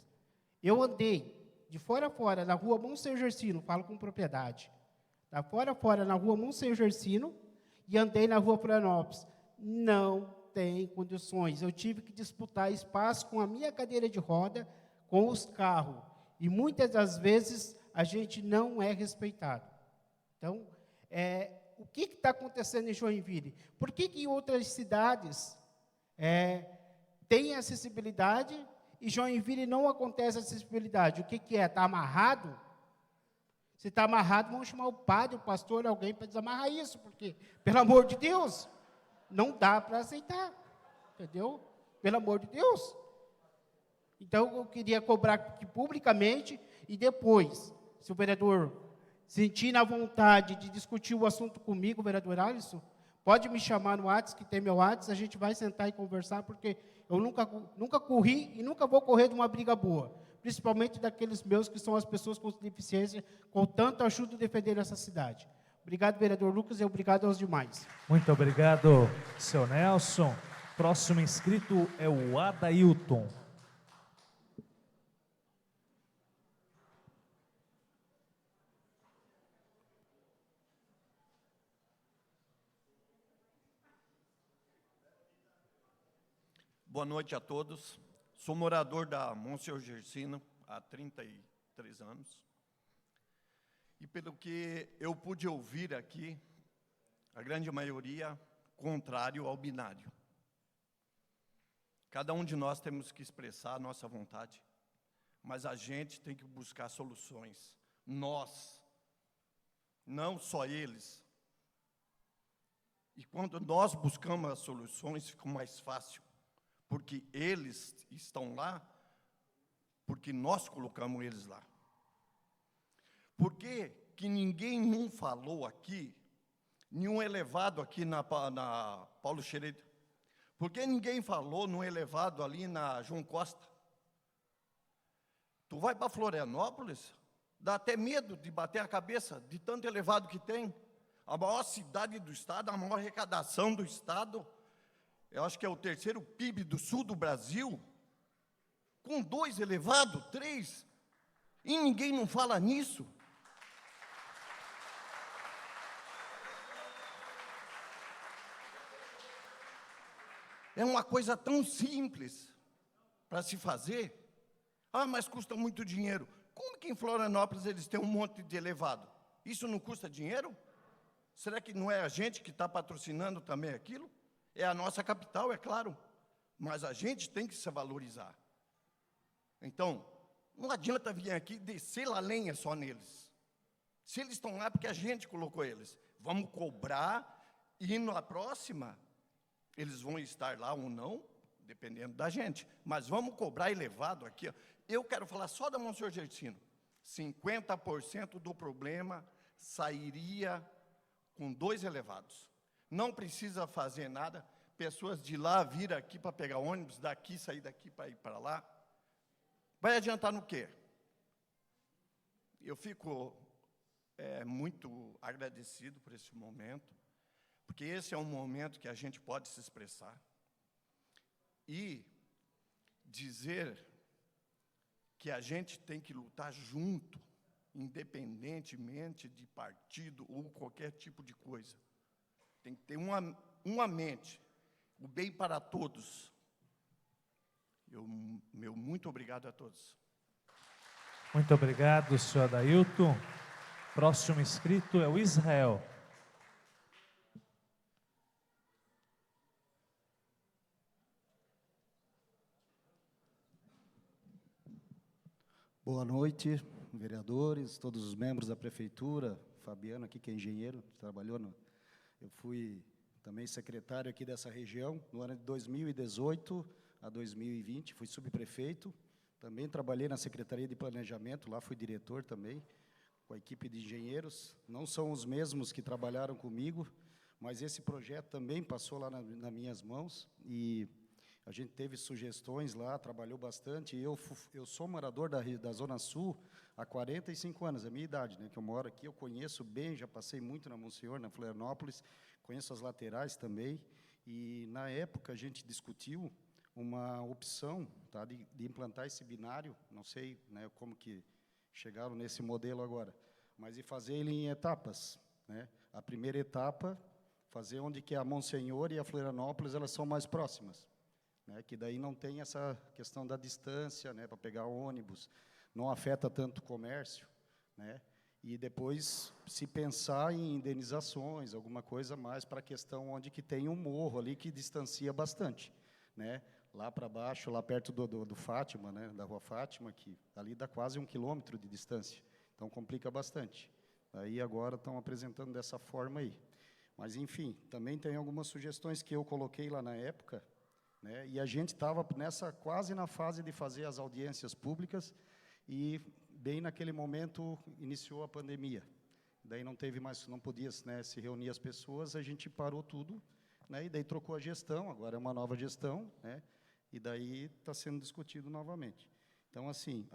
Eu andei de fora a fora na rua Monsenhor Gersino, falo com propriedade, da fora a fora na rua Monsenhor Gersino e andei na rua Florianópolis. Não tem condições. Eu tive que disputar espaço com a minha cadeira de roda, com os carros. E muitas das vezes a gente não é respeitado. Então, o que está acontecendo em Joinville? Por que em outras cidades tem acessibilidade e Joinville não acontece acessibilidade? O que é? Está amarrado? Se está amarrado, vamos chamar o padre, o pastor, alguém para desamarrar isso, porque, pelo amor de Deus, não dá para aceitar, entendeu? Pelo amor de Deus. Então, eu queria cobrar aqui publicamente e depois, se o vereador sentir na vontade de discutir o assunto comigo, vereador Alisson, pode me chamar no WhatsApp, que tem meu WhatsApp, a gente vai sentar e conversar, porque eu nunca corri e nunca vou correr de uma briga boa, principalmente daqueles meus que são as pessoas com deficiência, com tanto ajuda de defender essa cidade. Obrigado, vereador Lucas, e obrigado aos demais. Muito obrigado, seu Nelson. Próximo inscrito é o Adailton. Boa noite a todos. Sou morador da Monsenhor Gersino há 33 anos. E pelo que eu pude ouvir aqui, a grande maioria contrário ao binário. Cada um de nós temos que expressar a nossa vontade, mas a gente tem que buscar soluções. Nós, não só eles. E quando nós buscamos as soluções, fica mais fácil. Porque eles estão lá, porque nós colocamos eles lá. Por que ninguém não falou aqui, nenhum elevado aqui na Paulo Xereda? Por que ninguém falou no elevado ali na João Costa? Tu vai para Florianópolis, dá até medo de bater a cabeça de tanto elevado que tem. A maior cidade do estado, a maior arrecadação do estado. Eu acho que é o terceiro PIB do sul do Brasil, com 2 elevados, 3, e ninguém não fala nisso. É uma coisa tão simples para se fazer. Ah, mas custa muito dinheiro. Como que em Florianópolis eles têm um monte de elevado? Isso não custa dinheiro? Será que não é a gente que está patrocinando também aquilo? É a nossa capital, é claro, mas a gente tem que se valorizar. Então, não adianta vir aqui e descer a lenha só neles. Se eles estão lá, é porque a gente colocou eles. Vamos cobrar e na próxima, eles vão estar lá ou não, dependendo da gente. Mas vamos cobrar elevado aqui. Ó. Eu quero falar só da Monsenhor Gersino. 50% do problema sairia com 2 elevados. Não precisa fazer nada, pessoas de lá vir aqui para pegar ônibus, daqui, sair daqui para ir para lá. Vai adiantar no quê? Eu fico muito agradecido por esse momento, porque esse é um momento que a gente pode se expressar e dizer que a gente tem que lutar junto, independentemente de partido ou qualquer tipo de coisa. Tem que ter uma mente, o bem para todos. Meu muito obrigado a todos. Muito obrigado, senhor Adailton. Próximo inscrito é o Israel. Boa noite, vereadores, todos os membros da prefeitura. Fabiano aqui, que é engenheiro, trabalhou eu fui também secretário aqui dessa região no ano de 2018 a 2020, fui subprefeito. Também trabalhei na Secretaria de Planejamento, lá fui diretor também, com a equipe de engenheiros. Não são os mesmos que trabalharam comigo, mas esse projeto também passou lá nas minhas mãos e a gente teve sugestões lá, trabalhou bastante. Eu sou morador da Zona Sul há 45 anos, é a minha idade, né, que eu moro aqui. Eu conheço bem, já passei muito na Monsenhor, na Florianópolis, conheço as laterais também. E, na época, a gente discutiu uma opção, tá, de implantar esse binário, não sei, né, como que chegaram nesse modelo agora, mas de fazer ele em etapas, né? A primeira etapa, fazer onde que a Monsenhor e a Florianópolis elas são mais próximas, né, que daí não tem essa questão da distância, né, para pegar ônibus, não afeta tanto o comércio, né, e depois se pensar em indenizações, alguma coisa mais para a questão onde que tem um morro ali que distancia bastante, né, lá para baixo, lá perto do Fátima, né, da Rua Fátima, que ali dá quase 1 quilômetro de distância, então complica bastante. Aí agora estão apresentando dessa forma aí. Mas, enfim, também tem algumas sugestões que eu coloquei lá na época, né, e a gente estava quase na fase de fazer as audiências públicas e, bem naquele momento, iniciou a pandemia. Daí não teve mais, não podia, né, se reunir as pessoas, a gente parou tudo, né, e daí trocou a gestão, agora é uma nova gestão, né, e daí está sendo discutido novamente. Então, assim,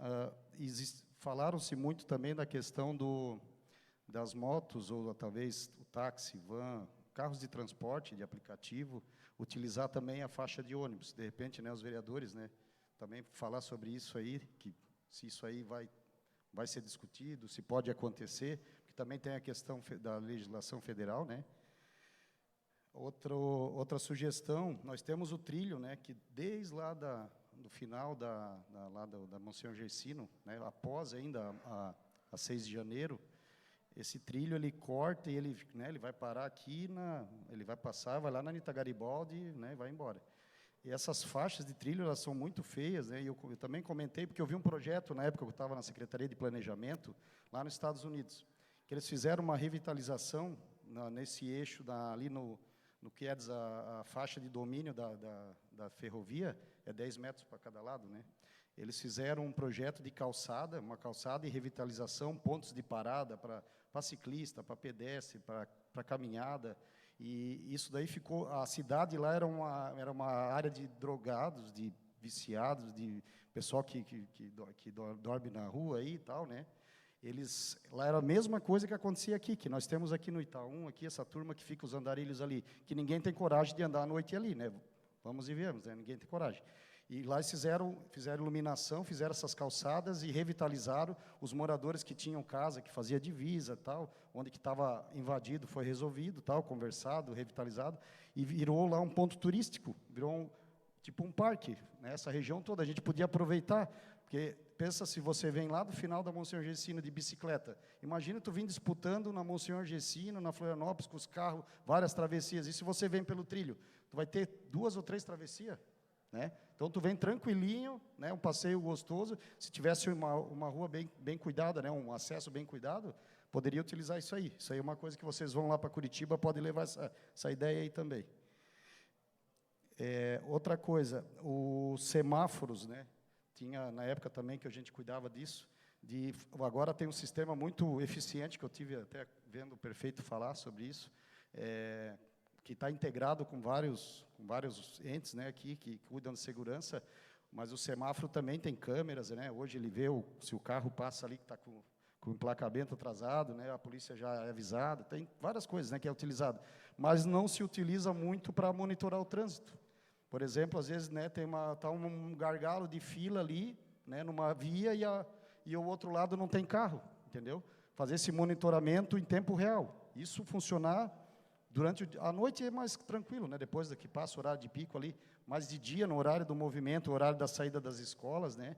falaram-se muito também da questão das motos, ou talvez o táxi, van, carros de transporte, de aplicativo, utilizar também a faixa de ônibus. De repente, né, os vereadores, né, também falar sobre isso aí, que se isso aí vai ser discutido, se pode acontecer, porque também tem a questão da legislação federal, né. Outra sugestão, nós temos o trilho, né, que desde lá do final da Monsenhor Gersino, né, após ainda a 6 de janeiro, esse trilho ele corta e ele, né, ele vai parar aqui, ele vai passar, vai lá na Anita Garibaldi, né, e vai embora. E essas faixas de trilho, elas são muito feias, né, e eu também comentei, porque eu vi um projeto, na época que eu estava na Secretaria de Planejamento, lá nos Estados Unidos, que eles fizeram uma revitalização nesse eixo, ali no que é a faixa de domínio da ferrovia, é 10 metros para cada lado, né? Eles fizeram um projeto de calçada, uma calçada e revitalização, pontos de parada para ciclista, para pedestre, para caminhada, e isso daí ficou, a cidade lá era uma área de drogados, de viciados, de pessoal que dorme na rua aí e tal, né? Lá era a mesma coisa que acontecia aqui, que nós temos aqui no Itaú, aqui essa turma que fica os andarilhos ali, que ninguém tem coragem de andar à noite ali, né? Vamos e vemos, né? Ninguém tem coragem. E lá eles fizeram iluminação, fizeram essas calçadas e revitalizaram os moradores que tinham casa, que fazia divisa, tal, onde que estava invadido, foi resolvido, tal, conversado, revitalizado, e virou lá um ponto turístico, virou tipo um parque, né? Essa região toda a gente podia aproveitar, porque pensa se você vem lá do final da Monsenhor Gersino de bicicleta, imagina tu vir disputando na Monsenhor Gersino, na Florianópolis, com os carros, várias travessias, e se você vem pelo trilho, tu vai ter 2 ou 3 travessias, né? Então tu vem tranquilinho, né, um passeio gostoso, se tivesse uma rua bem cuidada, né, um acesso bem cuidado, poderia utilizar isso aí é uma coisa que vocês vão lá para Curitiba, podem levar essa ideia aí também. Outra coisa, os semáforos, né, tinha na época também que a gente cuidava disso, agora tem um sistema muito eficiente, que eu tive até vendo o prefeito falar sobre isso, que está integrado com vários entes, né, aqui, que cuidam de segurança, mas o semáforo também tem câmeras, né, hoje ele vê se o carro passa ali que está com o emplacamento atrasado, né, a polícia já é avisada, tem várias coisas, né, que é utilizado, mas não se utiliza muito para monitorar o trânsito. Por exemplo, às vezes, né, tá um gargalo de fila ali, né, numa via e o outro lado não tem carro, entendeu? Fazer esse monitoramento em tempo real. Isso funcionar durante a noite é mais tranquilo, né, depois que passa o horário de pico ali, mas de dia, no horário do movimento, o horário da saída das escolas, né,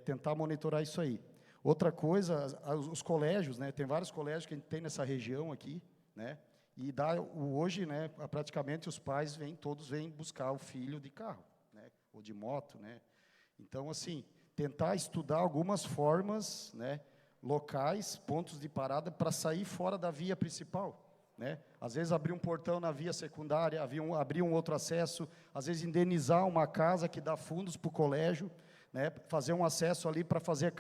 tentar monitorar isso aí. Outra coisa, os colégios, né? Tem vários colégios que a gente tem nessa região aqui, né? E hoje, né, praticamente os pais todos vêm buscar o filho de carro, né? Ou de moto, né? Então, assim, tentar estudar algumas formas, né, locais, pontos de parada para sair fora da via principal, né? Às vezes abrir um portão na via secundária, abrir um outro acesso, às vezes indenizar uma casa que dá fundos para o colégio, né? Fazer um acesso ali para fazer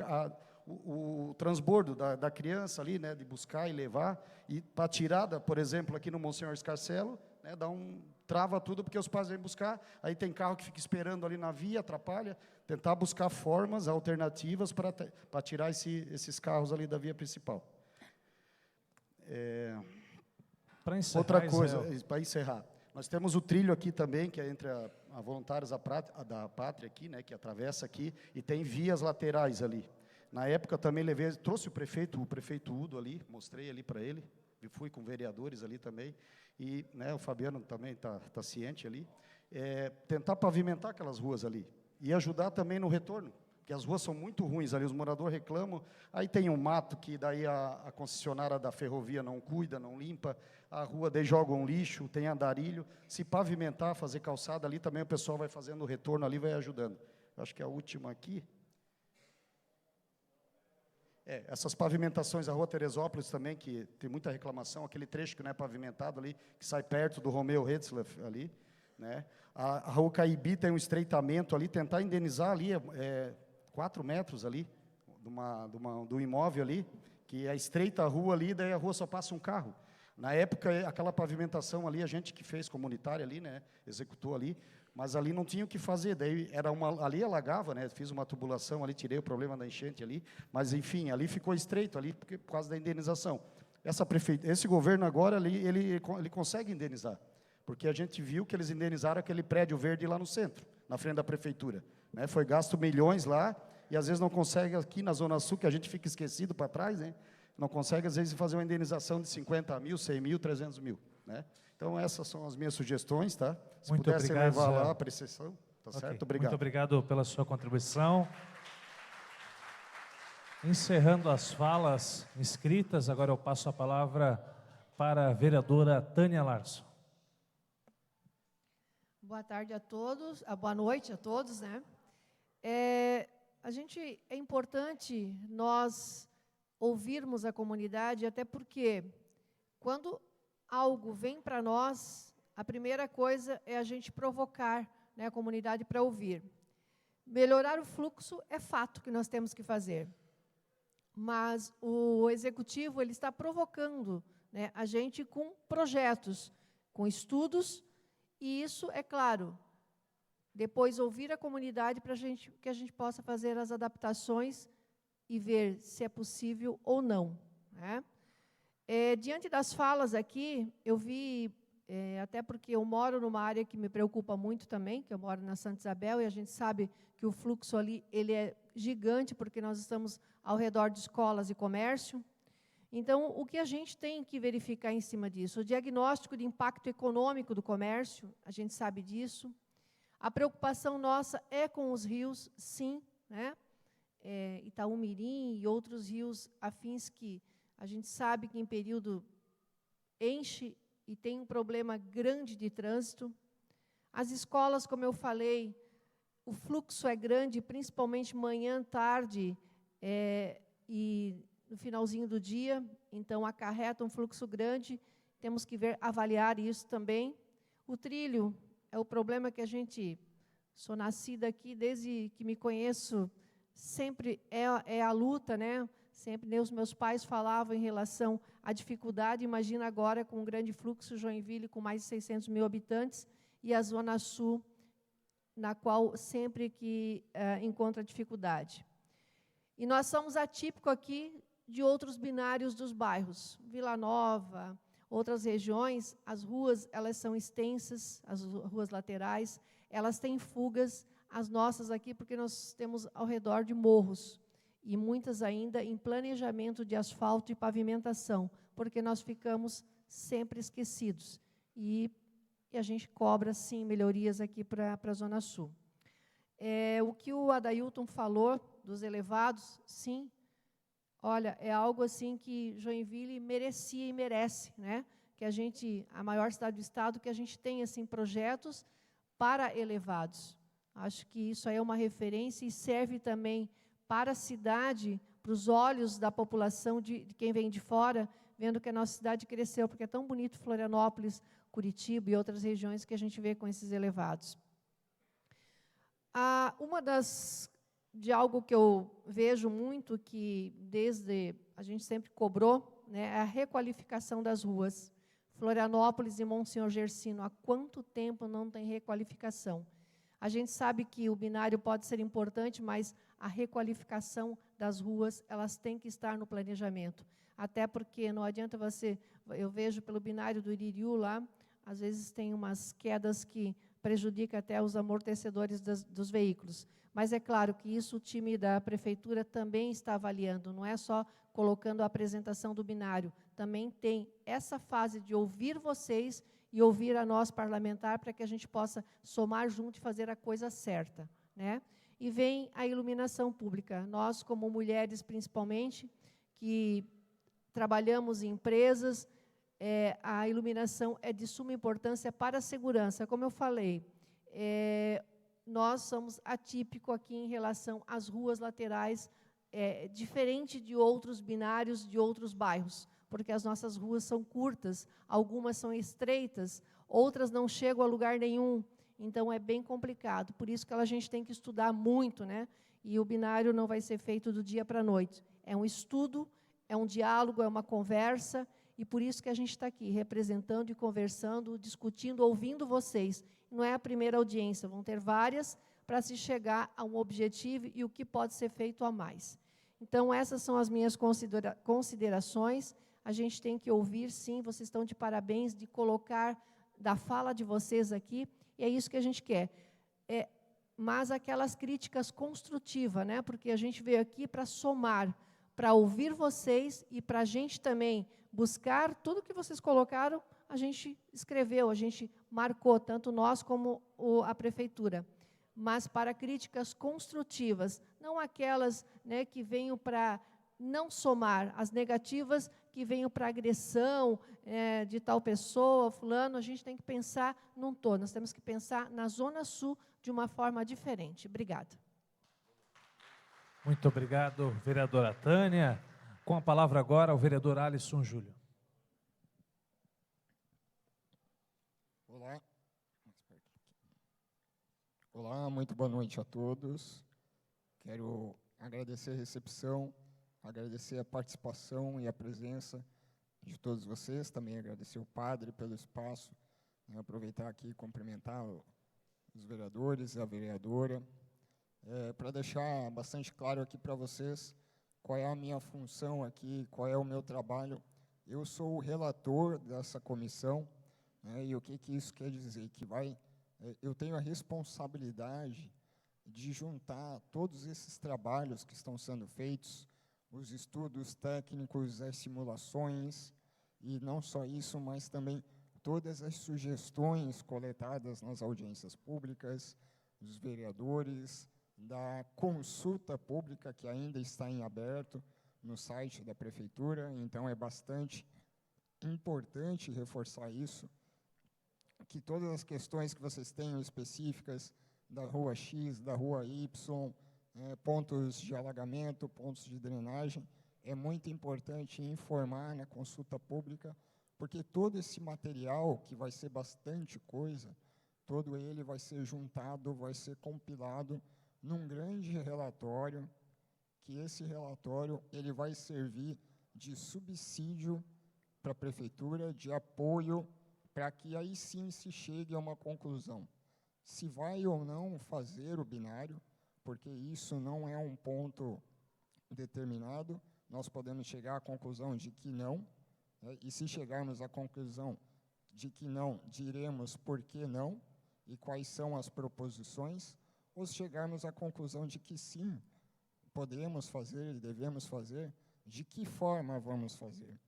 o transbordo da criança ali, né, de buscar e levar, e para a tirada, por exemplo, aqui no Monsenhor Escarcelo, né, trava tudo porque os pais vêm buscar, aí tem carro que fica esperando ali na via, atrapalha, tentar buscar formas alternativas para tirar esses carros ali da via principal. Para encerrar, outra coisa, para encerrar, nós temos o trilho aqui também, que é entre a Voluntários da Pátria aqui, né, que atravessa aqui, e tem vias laterais ali. Na época também trouxe o prefeito Udo ali, mostrei ali para ele, e fui com vereadores ali também, e, né, o Fabiano também está ciente ali, tentar pavimentar aquelas ruas ali, e ajudar também no retorno, porque as ruas são muito ruins ali, os moradores reclamam, aí tem um mato que daí a concessionária da ferrovia não cuida, não limpa, a rua daí joga um lixo, tem andarilho, se pavimentar, fazer calçada ali, também o pessoal vai fazendo o retorno ali, vai ajudando. Eu acho que a última aqui... essas pavimentações, a Rua Teresópolis também, que tem muita reclamação, aquele trecho que não é pavimentado ali, que sai perto do Romeu Hetzler ali, né? A Rua Caibi tem um estreitamento ali, tentar indenizar ali 4 metros ali, do imóvel ali, que é estreita a rua ali, daí a rua só passa um carro. Na época, aquela pavimentação ali, a gente que fez comunitária ali, né, executou ali, mas ali não tinha o que fazer, daí ali alagava, né, fiz uma tubulação ali, tirei o problema da enchente ali, mas enfim, ali ficou estreito ali, por causa da indenização. Esse governo agora, ele consegue indenizar, porque a gente viu que eles indenizaram aquele prédio verde lá no centro, na frente da prefeitura, né, foi gasto milhões lá, e às vezes não consegue aqui na Zona Sul, que a gente fica esquecido para trás, né, não consegue às vezes fazer uma indenização de 50 mil, 100 mil, 300 mil, né. Então, essas são as minhas sugestões, tá? Se muito pudesse obrigado, levar Zé. lá a apreciação, tá certo? Obrigado. Muito obrigado pela sua contribuição. Encerrando as falas escritas, agora eu passo a palavra para a vereadora Tânia Larson. Boa tarde a todos, boa noite a todos, né? É importante nós ouvirmos a comunidade, até porque quando algo vem para nós, a primeira coisa é a gente provocar, né, a comunidade para ouvir. Melhorar o fluxo é fato que nós temos que fazer, mas o executivo ele está provocando, né, a gente com projetos, com estudos, e isso, é claro, depois ouvir a comunidade para que a gente possa fazer as adaptações e ver se é possível ou não, né? Diante das falas aqui, eu vi, até porque eu moro numa área que me preocupa muito também, que eu moro na Santa Isabel, e a gente sabe que o fluxo ali ele é gigante, porque nós estamos ao redor de escolas e comércio. Então, o que a gente tem que verificar em cima disso? O diagnóstico de impacto econômico do comércio, a gente sabe disso. A preocupação nossa é com os rios, sim, né? Itaú-Mirim e outros rios afins que a gente sabe que em período enche e tem um problema grande de trânsito. As escolas, como eu falei, o fluxo é grande, principalmente manhã, tarde e no finalzinho do dia, então acarreta um fluxo grande, temos que avaliar isso também. O trilho é o problema que sou nascida aqui, desde que me conheço, sempre é a luta, né? Sempre os meus pais falavam em relação à dificuldade, imagina agora com um grande fluxo, Joinville com mais de 600 mil habitantes, e a Zona Sul, na qual sempre que encontra dificuldade. E nós somos atípicos aqui de outros binários dos bairros, Vila Nova, outras regiões, as ruas elas são extensas, as ruas laterais, elas têm fugas, as nossas aqui, porque nós temos ao redor de morros, e muitas ainda em planejamento de asfalto e pavimentação, porque nós ficamos sempre esquecidos. E a gente cobra, sim, melhorias aqui para a Zona Sul. O que o Adailton falou dos elevados, sim, olha, é algo assim que Joinville merecia e merece, né? Que a gente, a maior cidade do estado, que a gente tenha assim projetos para elevados. Acho que isso aí é uma referência e serve também para a cidade, para os olhos da população de quem vem de fora, vendo que a nossa cidade cresceu, porque é tão bonito Florianópolis, Curitiba e outras regiões que a gente vê com esses elevados. De algo que eu vejo muito, que desde a gente sempre cobrou, né, é a requalificação das ruas. Florianópolis e Monsenhor Gersino, há quanto tempo não tem requalificação? A gente sabe que o binário pode ser importante, mas a requalificação das ruas, elas têm que estar no planejamento. Até porque não adianta você... Eu vejo pelo binário do Iririú lá, às vezes tem umas quedas que prejudicam até os amortecedores dos veículos. Mas é claro que isso o time da prefeitura também está avaliando, não é só colocando a apresentação do binário, também tem essa fase de ouvir vocês e ouvir a nós parlamentar para que a gente possa somar junto e fazer a coisa certa, né? E vem a iluminação pública. Nós, como mulheres, principalmente, que trabalhamos em empresas, a iluminação é de suma importância para a segurança. Como eu falei, nós somos atípicos aqui em relação às ruas laterais, diferente de outros binários de outros bairros, porque as nossas ruas são curtas, algumas são estreitas, outras não chegam a lugar nenhum, então é bem complicado. Por isso que a gente tem que estudar muito, né? E o binário não vai ser feito do dia para a noite. É um estudo, é um diálogo, é uma conversa, e por isso que a gente está aqui, representando e conversando, discutindo, ouvindo vocês. Não é a primeira audiência, vão ter várias para se chegar a um objetivo e o que pode ser feito a mais. Então, essas são as minhas considerações. A gente tem que ouvir, sim, vocês estão de parabéns, de colocar da fala de vocês aqui, e é isso que a gente quer. Mas aquelas críticas construtivas, né? Porque a gente veio aqui para somar, para ouvir vocês e para a gente também buscar tudo que vocês colocaram, a gente escreveu, a gente marcou, tanto nós como a prefeitura. Mas para críticas construtivas, não aquelas, né, que venham para não somar, as negativas que venham para agressão de tal pessoa, fulano, a gente tem que pensar num todo, nós temos que pensar na Zona Sul de uma forma diferente. Obrigada. Muito obrigado, vereadora Tânia. Com a palavra agora, o vereador Alisson Júlio. Olá. Olá, muito boa noite a todos. Quero agradecer a recepção, agradecer a participação e a presença de todos vocês, também agradecer o padre pelo espaço, né, aproveitar aqui e cumprimentar os vereadores e a vereadora, para deixar bastante claro aqui para vocês qual é a minha função aqui, qual é o meu trabalho. Eu sou o relator dessa comissão, né, e o que isso quer dizer? Que eu tenho a responsabilidade de juntar todos esses trabalhos que estão sendo feitos, os estudos técnicos, as simulações, e não só isso, mas também todas as sugestões coletadas nas audiências públicas, dos vereadores, da consulta pública que ainda está em aberto no site da prefeitura. Então, é bastante importante reforçar isso, que todas as questões que vocês tenham específicas da rua X, da rua Y, pontos de alagamento, pontos de drenagem, é muito importante informar na consulta pública, porque todo esse material, que vai ser bastante coisa, todo ele vai ser juntado, vai ser compilado num grande relatório, que esse relatório ele vai servir de subsídio para a prefeitura, de apoio, para que aí sim se chegue a uma conclusão. Se vai ou não fazer o binário, porque isso não é um ponto determinado, nós podemos chegar à conclusão de que não, né? E se chegarmos à conclusão de que não, diremos por que não e quais são as proposições, ou se chegarmos à conclusão de que sim, podemos fazer e devemos fazer, de que forma vamos fazer.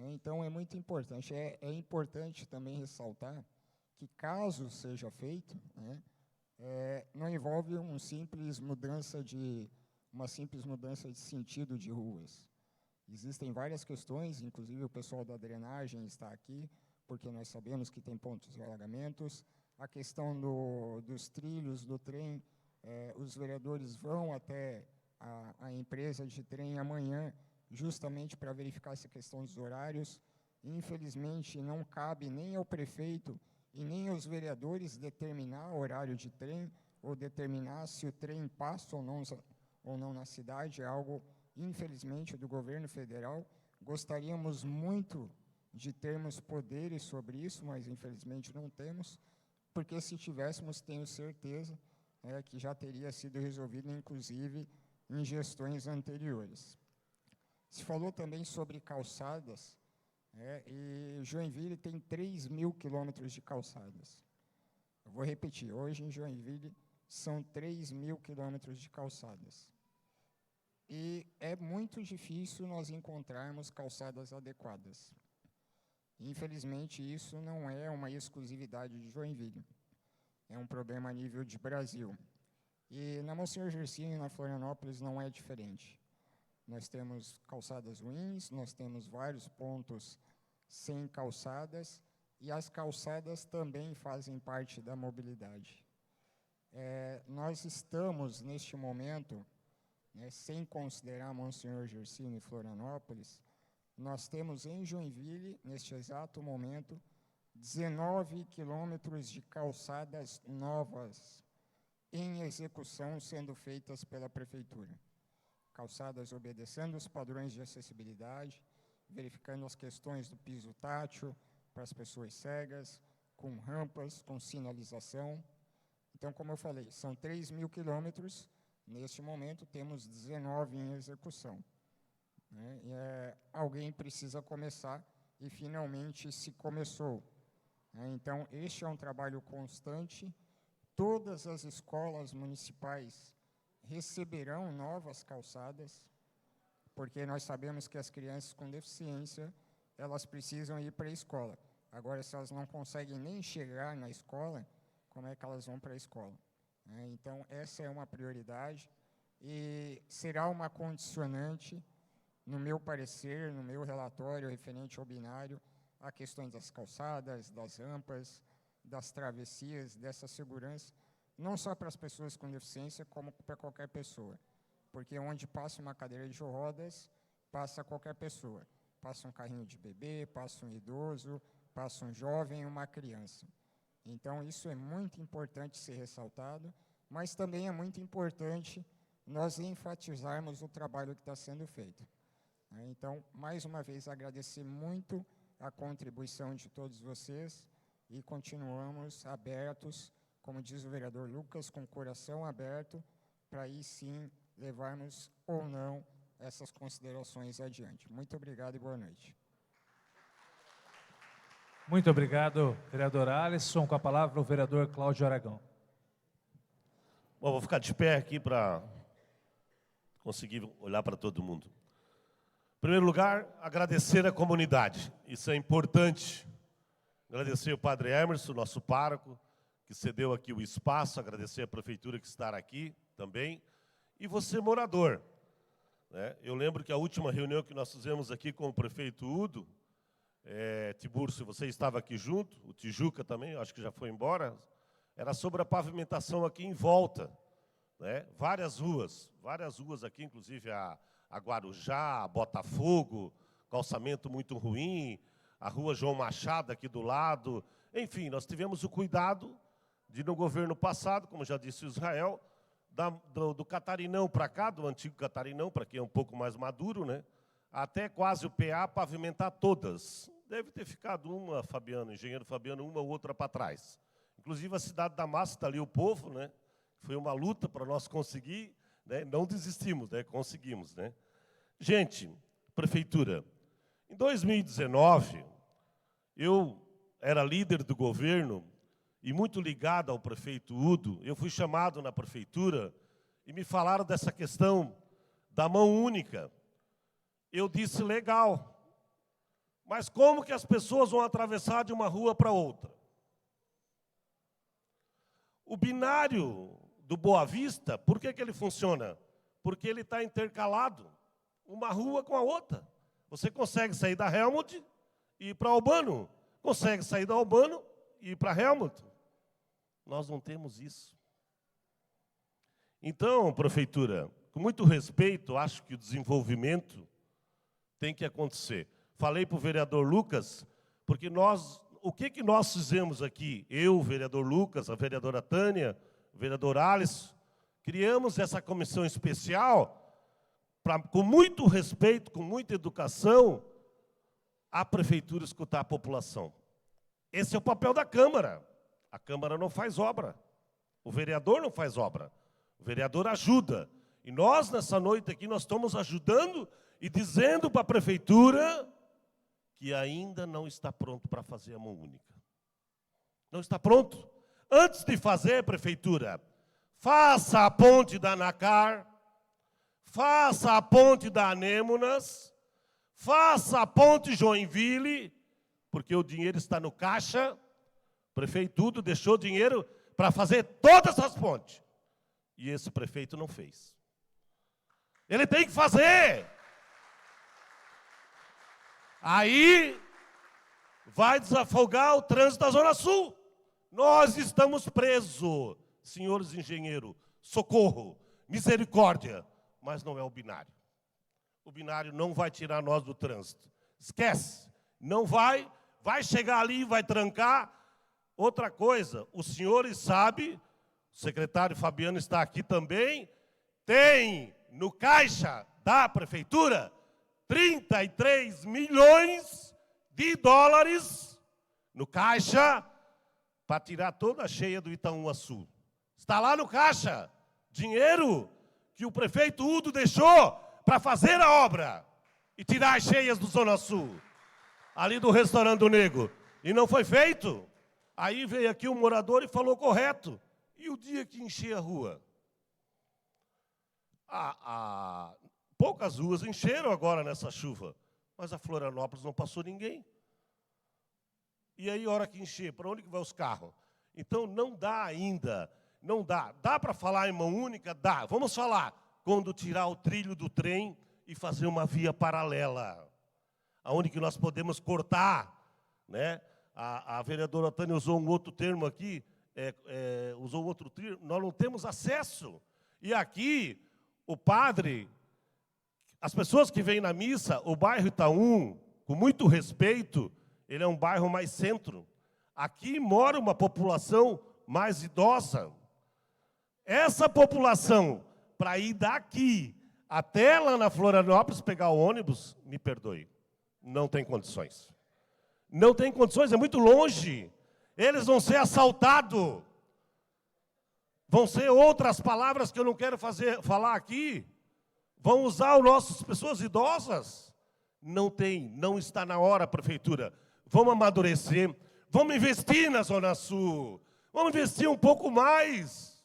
Então, é muito importante. É importante também ressaltar que, caso seja feito, né, não envolve uma simples mudança de sentido de ruas. Existem várias questões, inclusive o pessoal da drenagem está aqui, porque nós sabemos que tem pontos de alagamentos. A questão dos trilhos do trem, os vereadores vão até a empresa de trem amanhã, justamente para verificar essa questão dos horários. Infelizmente, não cabe nem ao prefeito e nem aos vereadores determinar o horário de trem, ou determinar se o trem passa ou não na cidade. É algo, infelizmente, do governo federal. Gostaríamos muito de termos poderes sobre isso, mas, infelizmente, não temos, porque se tivéssemos, tenho certeza que já teria sido resolvido, inclusive, em gestões anteriores. Se falou também sobre calçadas, e Joinville tem 3.000 quilômetros de calçadas. Eu vou repetir, hoje em Joinville são 3.000 quilômetros de calçadas. E é muito difícil nós encontrarmos calçadas adequadas. Infelizmente, isso não é uma exclusividade de Joinville. É um problema a nível de Brasil. E na Monsenhor Gercino e na Florianópolis não é diferente. Nós temos calçadas ruins, nós temos vários pontos sem calçadas, e as calçadas também fazem parte da mobilidade. Nós estamos, neste momento, sem considerar Monsenhor Gercino e Florianópolis, nós temos em Joinville, neste exato momento, 19 quilômetros de calçadas novas em execução sendo feitas pela Prefeitura. Calçadas obedecendo os padrões de acessibilidade, verificando as questões do piso tátil para as pessoas cegas, com rampas, com sinalização. Então, como eu falei, são 3.000 quilômetros, neste momento temos 19 em execução. Alguém precisa começar e finalmente se começou. Então, este é um trabalho constante. Todas as escolas municipais receberão novas calçadas, porque nós sabemos que as crianças com deficiência, elas precisam ir para a escola. Agora, se elas não conseguem nem chegar na escola, como é que elas vão para a escola? Então, essa é uma prioridade e será uma condicionante, no meu parecer, no meu relatório referente ao binário, a questões das calçadas, das rampas, das travessias, dessa segurança, não só para as pessoas com deficiência, como para qualquer pessoa. Porque onde passa uma cadeira de rodas, passa qualquer pessoa. Passa um carrinho de bebê, passa um idoso, passa um jovem e uma criança. Então, isso é muito importante ser ressaltado, mas também é muito importante nós enfatizarmos o trabalho que está sendo feito. Então, mais uma vez, agradecer muito a contribuição de todos vocês e continuamos abertos, como diz o vereador Lucas, com o coração aberto, para aí sim levarmos ou não essas considerações adiante. Muito obrigado e boa noite. Muito obrigado, vereador Alisson. Com a palavra, o vereador Cláudio Aragão. Bom, vou ficar de pé aqui para conseguir olhar para todo mundo. Em primeiro lugar, agradecer a comunidade. Isso é importante. Agradecer o padre Emerson, nosso pároco, que cedeu aqui o espaço. Agradecer a prefeitura que está aqui também. E você, morador. Eu lembro que a última reunião que nós fizemos aqui com o prefeito Udo, Tiburcio, você estava aqui junto, o Tijuca também, acho que já foi embora, era sobre a pavimentação aqui em volta. Várias ruas aqui, inclusive a Guarujá, a Botafogo, calçamento muito ruim, a rua João Machado aqui do lado. Enfim, nós tivemos o cuidado de, no governo passado, como já disse o Israel, do Catarinão para cá, do antigo Catarinão, para quem é um pouco mais maduro, até quase o PA pavimentar todas. Deve ter ficado uma, Fabiano, engenheiro Fabiano, uma ou outra para trás. Inclusive a cidade da Massa, está ali o povo, foi uma luta para nós conseguir, não desistimos, conseguimos. Gente, prefeitura, em 2019, eu era líder do governo e muito ligado ao prefeito Udo. Eu fui chamado na prefeitura e me falaram dessa questão da mão única. Eu disse, legal, mas como que as pessoas vão atravessar de uma rua para outra? O binário do Boa Vista, por que ele funciona? Porque ele está intercalado, uma rua com a outra. Você consegue sair da Helmut e ir para Albano. Consegue sair da Albano e ir para Helmut. Nós não temos isso. Então, prefeitura, com muito respeito, acho que o desenvolvimento tem que acontecer. Falei para o vereador Lucas, porque o que nós fizemos aqui? Eu, o vereador Lucas, a vereadora Tânia, o vereador Alisson, criamos essa comissão especial para, com muito respeito, com muita educação, a prefeitura escutar a população. Esse é o papel da Câmara. A Câmara não faz obra. O vereador não faz obra. O vereador ajuda. E nós, nessa noite aqui, nós estamos ajudando e dizendo para a prefeitura que ainda não está pronto para fazer a mão única. Não está pronto. Antes de fazer, prefeitura, faça a ponte da Anacar, faça a ponte da Anêmonas, faça a ponte Joinville, porque o dinheiro está no caixa. O prefeito tudo deixou dinheiro para fazer todas as pontes. E esse prefeito não fez. Ele tem que fazer. Aí vai desafogar o trânsito da Zona Sul. Nós estamos presos, senhores engenheiros. Socorro, misericórdia. Mas não é o binário. O binário não vai tirar nós do trânsito. Esquece. Não vai. Vai chegar ali, vai trancar. Outra coisa, os senhores sabem, o secretário Fabiano está aqui também, tem no caixa da prefeitura 33 milhões de dólares no caixa para tirar toda a cheia do Itaúaçu. Está lá no caixa, dinheiro que o prefeito Udo deixou para fazer a obra e tirar as cheias do Zona Sul, ali do restaurante do Nego. E não foi feito. Aí veio aqui um morador e falou correto. E o dia que encher a rua? Poucas ruas encheram agora nessa chuva, mas a Florianópolis não passou ninguém. E aí, a hora que encher, para onde que vai os carros? Então, não dá ainda, não dá. Dá para falar em mão única? Dá. Vamos falar quando tirar o trilho do trem e fazer uma via paralela, aonde que nós podemos cortar, né? A vereadora Tânia usou um outro termo aqui, usou outro termo, nós não temos acesso. E aqui, o padre, as pessoas que vêm na missa, o bairro Itaú, com muito respeito, ele é um bairro mais centro. Aqui mora uma população mais idosa. Essa população, para ir daqui até lá na Florianópolis pegar o ônibus, me perdoe, não tem condições. Não tem condições, é muito longe. Eles vão ser assaltados. Vão ser outras palavras que eu não quero falar aqui. Vão usar as nossas pessoas idosas. Não tem, não está na hora, prefeitura. Vamos amadurecer. Vamos investir na Zona Sul. Vamos investir um pouco mais.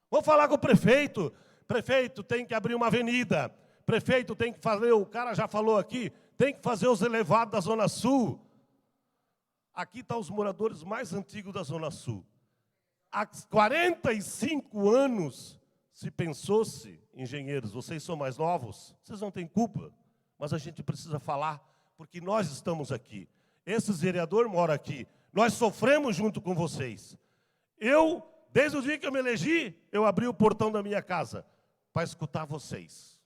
Vamos falar com o prefeito. Prefeito, tem que abrir uma avenida. Prefeito, tem que fazer, o cara já falou aqui, tem que fazer os elevados da Zona Sul. Aqui estão os moradores mais antigos da Zona Sul. Há 45 anos, se pensou-se, engenheiros, vocês são mais novos, vocês não têm culpa, mas a gente precisa falar, porque nós estamos aqui. Esses vereadores moram aqui. Nós sofremos junto com vocês. Eu, desde o dia que eu me elegi, eu abri o portão da minha casa para escutar vocês.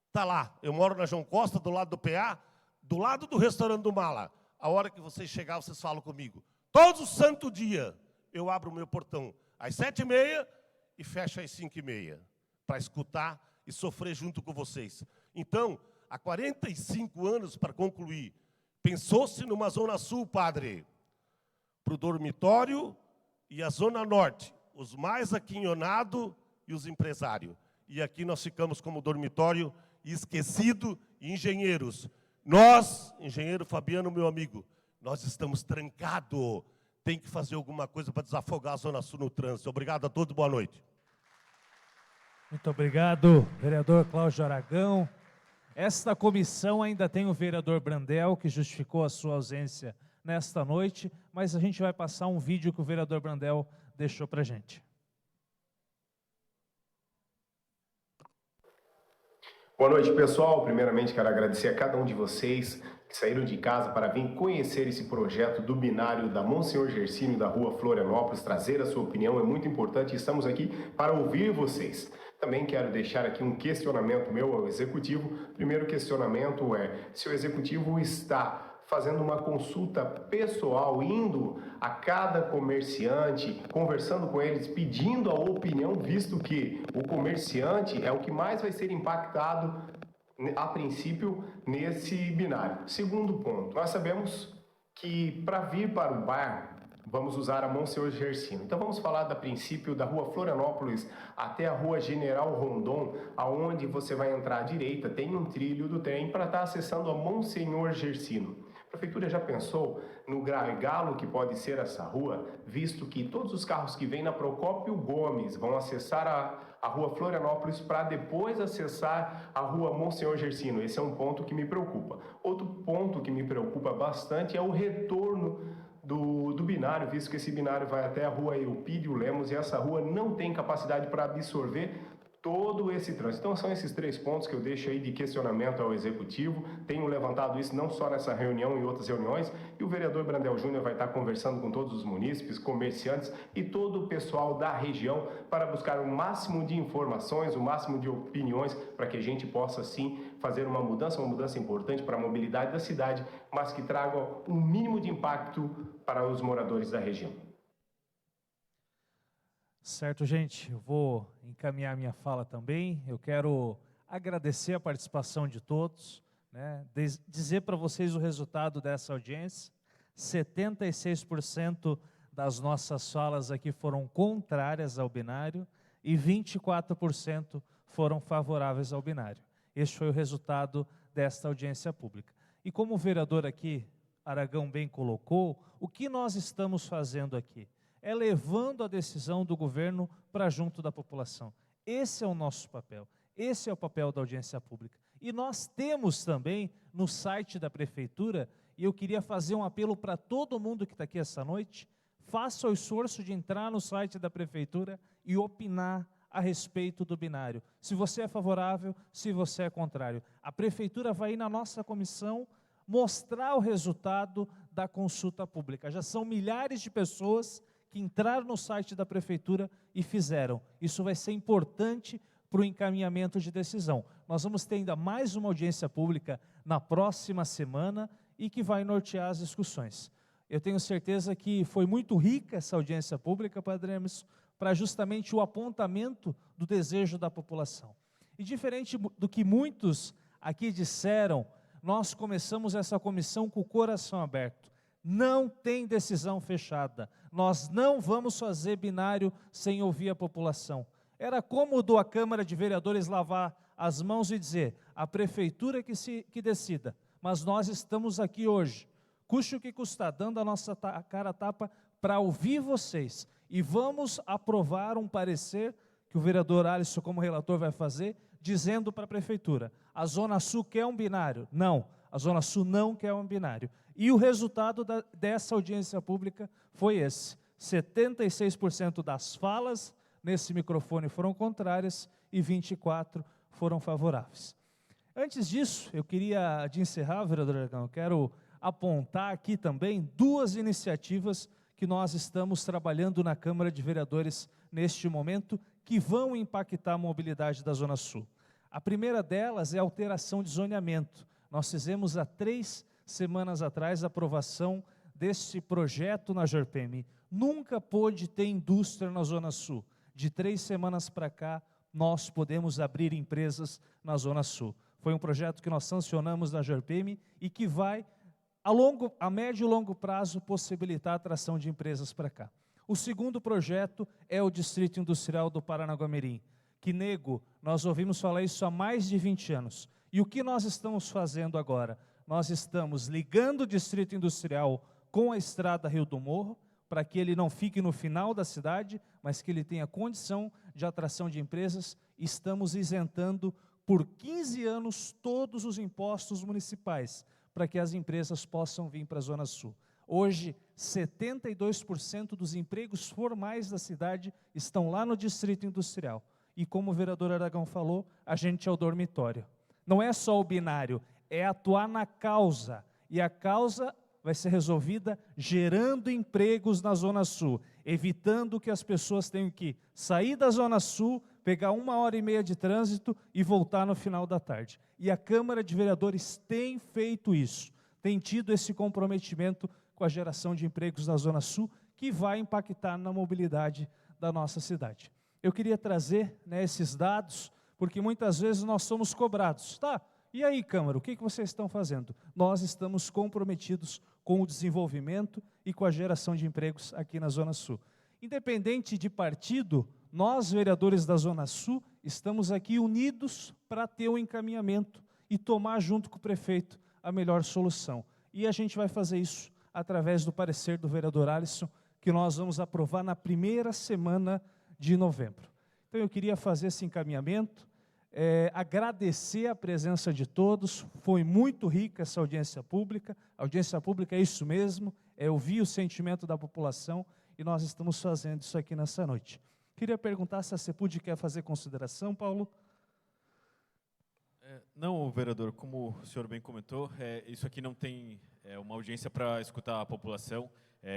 Está lá, eu moro na João Costa, do lado do PA, do lado do restaurante do Mala. A hora que vocês chegarem, vocês falam comigo. Todo santo dia, eu abro o meu portão às 7h30 e fecho às 5h30, para escutar e sofrer junto com vocês. Então, há 45 anos, para concluir, pensou-se numa Zona Sul, padre, para o dormitório e a Zona Norte, os mais aquinhonados e os empresários. E aqui nós ficamos como dormitório esquecido e engenheiros. Nós, engenheiro Fabiano, meu amigo, nós estamos trancados. Tem que fazer alguma coisa para desafogar a Zona Sul no trânsito. Obrigado a todos, boa noite. Muito obrigado, vereador Cláudio Aragão. Esta comissão ainda tem o vereador Brandel, que justificou a sua ausência nesta noite, mas a gente vai passar um vídeo que o vereador Brandel deixou para a gente. Boa noite, pessoal. Primeiramente, quero agradecer a cada um de vocês que saíram de casa para vir conhecer esse projeto do binário da Monsenhor Gersínio da Rua Florianópolis, trazer a sua opinião, é muito importante, estamos aqui para ouvir vocês. Também quero deixar aqui um questionamento meu ao Executivo. O primeiro questionamento é se o Executivo está fazendo uma consulta pessoal, indo a cada comerciante, conversando com eles, pedindo a opinião, visto que o comerciante é o que mais vai ser impactado, a princípio, nesse binário. Segundo ponto, nós sabemos que para vir para o bairro, vamos usar a Monsenhor Gersínio. Então vamos falar da princípio da Rua Florianópolis até a Rua General Rondon, aonde você vai entrar à direita, tem um trilho do trem para estar acessando a Monsenhor Gersínio. A Prefeitura já pensou no gargalo que pode ser essa rua, visto que todos os carros que vêm na Procópio Gomes vão acessar a Rua Florianópolis para depois acessar a Rua Monsenhor Gersínio. Esse é um ponto que me preocupa. Outro ponto que me preocupa bastante é o retorno do binário, visto que esse binário vai até a Rua Eupídio Lemos e essa rua não tem capacidade para absorver todo esse trânsito. Então são esses 3 pontos que eu deixo aí de questionamento ao Executivo. Tenho levantado isso não só nessa reunião e outras reuniões, e o vereador Brandel Júnior vai estar conversando com todos os munícipes, comerciantes e todo o pessoal da região para buscar o máximo de informações, o máximo de opiniões, para que a gente possa sim fazer uma mudança importante para a mobilidade da cidade, mas que traga um mínimo de impacto para os moradores da região. Certo, gente, eu vou encaminhar minha fala também. Eu quero agradecer a participação de todos, né? Dizer para vocês o resultado dessa audiência. 76% das nossas falas aqui foram contrárias ao binário e 24% foram favoráveis ao binário. Este foi o resultado desta audiência pública. E como o vereador aqui, Aragão, bem colocou, o que nós estamos fazendo aqui? É levando a decisão do governo para junto da população. Esse é o nosso papel, esse é o papel da audiência pública. E nós temos também no site da Prefeitura, e eu queria fazer um apelo para todo mundo que está aqui essa noite, faça o esforço de entrar no site da Prefeitura e opinar a respeito do binário. Se você é favorável, se você é contrário. A Prefeitura vai ir na nossa comissão mostrar o resultado da consulta pública. Já são milhares de pessoas que entraram no site da Prefeitura e fizeram. Isso vai ser importante para o encaminhamento de decisão. Nós vamos ter ainda mais uma audiência pública na próxima semana e que vai nortear as discussões. Eu tenho certeza que foi muito rica essa audiência pública, Padre Emerson, para justamente o apontamento do desejo da população. E diferente do que muitos aqui disseram, nós começamos essa comissão com o coração aberto. Não tem decisão fechada. Nós não vamos fazer binário sem ouvir a população. Era cômodo a Câmara de Vereadores lavar as mãos e dizer, a Prefeitura que decida, mas nós estamos aqui hoje, custe o que custar, dando a nossa cara a tapa para ouvir vocês. E vamos aprovar um parecer que o vereador Alisson, como relator, vai fazer, dizendo para a Prefeitura, a Zona Sul quer um binário? Não, a Zona Sul não quer um binário. E o resultado dessa audiência pública foi esse. 76% das falas nesse microfone foram contrárias e 24% foram favoráveis. Antes disso, eu queria, de encerrar, vereador Aragão, eu quero apontar aqui também 2 iniciativas que nós estamos trabalhando na Câmara de Vereadores neste momento, que vão impactar a mobilidade da Zona Sul. A primeira delas é a alteração de zoneamento. Nós fizemos há 3 semanas atrás a aprovação desse projeto na JORPEM. Nunca pôde ter indústria na Zona Sul. De 3 semanas para cá, nós podemos abrir empresas na Zona Sul. Foi um projeto que nós sancionamos na JORPEM e que vai, a médio e longo prazo, possibilitar a atração de empresas para cá. O segundo projeto é o Distrito Industrial do Paranaguamirim, que, nego, nós ouvimos falar isso há mais de 20 anos. E o que nós estamos fazendo agora? Nós estamos ligando o Distrito Industrial com a Estrada Rio do Morro, para que ele não fique no final da cidade, mas que ele tenha condição de atração de empresas. Estamos isentando por 15 anos todos os impostos municipais, para que as empresas possam vir para a Zona Sul. Hoje, 72% dos empregos formais da cidade estão lá no Distrito Industrial. E como o vereador Aragão falou, a gente é o dormitório. não é só o binário, é atuar na causa. E a causa vai ser resolvida gerando empregos na Zona Sul, evitando que as pessoas tenham que sair da Zona Sul, pegar 1h30 de trânsito e voltar no final da tarde. E a Câmara de Vereadores tem feito isso, tem tido esse comprometimento com a geração de empregos na Zona Sul, que vai impactar na mobilidade da nossa cidade. Eu queria trazer, né, esses dados, porque muitas vezes nós somos cobrados. Tá, e aí, Câmara, o que vocês estão fazendo? Nós estamos comprometidos com o desenvolvimento e com a geração de empregos aqui na Zona Sul. Independente de partido, nós, vereadores da Zona Sul, estamos aqui unidos para ter um encaminhamento e tomar junto com o prefeito a melhor solução. E a gente vai fazer isso através do parecer do vereador Alisson, que nós vamos aprovar na primeira semana de novembro. Então eu queria fazer esse encaminhamento, agradecer a presença de todos, foi muito rica essa audiência pública. A audiência pública é isso mesmo, é ouvir o sentimento da população, e nós estamos fazendo isso aqui nessa noite. Queria perguntar se a CEPUD quer fazer consideração, Paulo? Não, vereador, como o senhor bem comentou, isso aqui não tem uma audiência para escutar a população,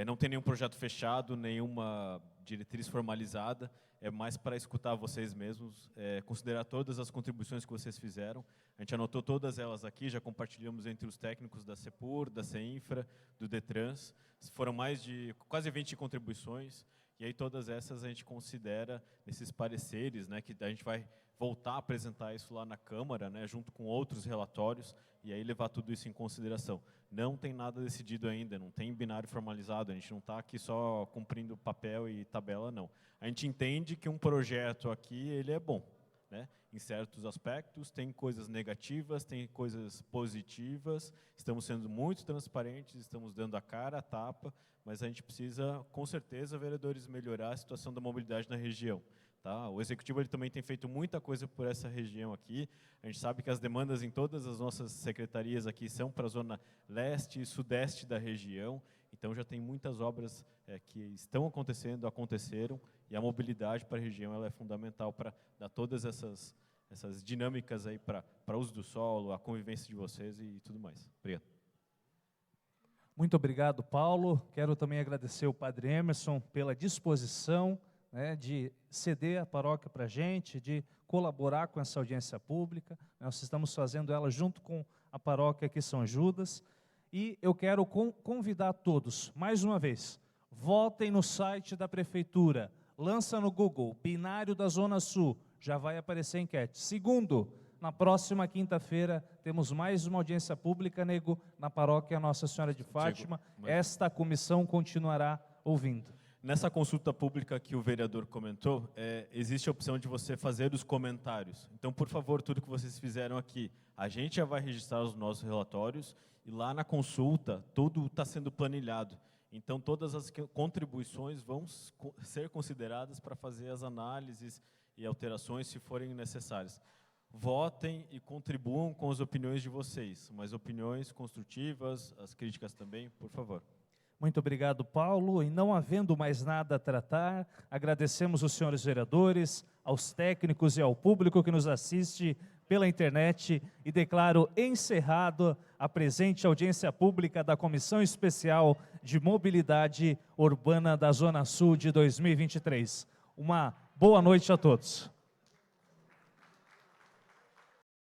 não tem nenhum projeto fechado, nenhuma diretriz formalizada, é mais para escutar vocês mesmos, considerar todas as contribuições que vocês fizeram. A gente anotou todas elas aqui, já compartilhamos entre os técnicos da CEPUR, da CEINFRA, do DETRANS, foram mais de quase 20 contribuições, e aí todas essas a gente considera nesses pareceres, né, que a gente vai voltar a apresentar isso lá na Câmara, né, junto com outros relatórios, e aí levar tudo isso em consideração. Não tem nada decidido ainda, não tem binário formalizado, a gente não está aqui só cumprindo papel e tabela, não. A gente entende que um projeto aqui, ele é bom, né? Em certos aspectos, tem coisas negativas, tem coisas positivas, estamos sendo muito transparentes, estamos dando a cara, a tapa, mas a gente precisa, com certeza, vereadores, melhorar a situação da mobilidade na região. Tá? O Executivo ele também tem feito muita coisa por essa região aqui. A gente sabe que as demandas em todas as nossas secretarias aqui são para a zona leste e sudeste da região. Então já tem muitas obras que estão acontecendo, aconteceram, e a mobilidade para a região ela é fundamental para dar todas essas dinâmicas aí para uso do solo, a convivência de vocês e tudo mais. Obrigado. Muito obrigado, Paulo. Quero também agradecer o Padre Emerson pela disposição, né, de ceder a paróquia para a gente, de colaborar com essa audiência pública. Nós estamos fazendo ela junto com a paróquia aqui São Judas. E eu quero convidar todos, mais uma vez, votem no site da Prefeitura, lança no Google, Binário da Zona Sul, já vai aparecer a enquete. Segundo, na próxima quinta-feira, temos mais uma audiência pública, nego, na paróquia Nossa Senhora de Fátima. Esta comissão continuará ouvindo. Nessa consulta pública que o vereador comentou, existe a opção de você fazer os comentários. Então, por favor, tudo que vocês fizeram aqui, a gente já vai registrar os nossos relatórios, e lá na consulta, tudo está sendo planilhado. Então, todas as contribuições vão ser consideradas para fazer as análises e alterações, se forem necessárias. Votem e contribuam com as opiniões de vocês, mas opiniões construtivas, as críticas também, por favor. Muito obrigado, Paulo. E não havendo mais nada a tratar, agradecemos os senhores vereadores, aos técnicos e ao público que nos assiste pela internet, e declaro encerrado a presente audiência pública da Comissão Especial de Mobilidade Urbana da Zona Sul de 2023. Uma boa noite a todos.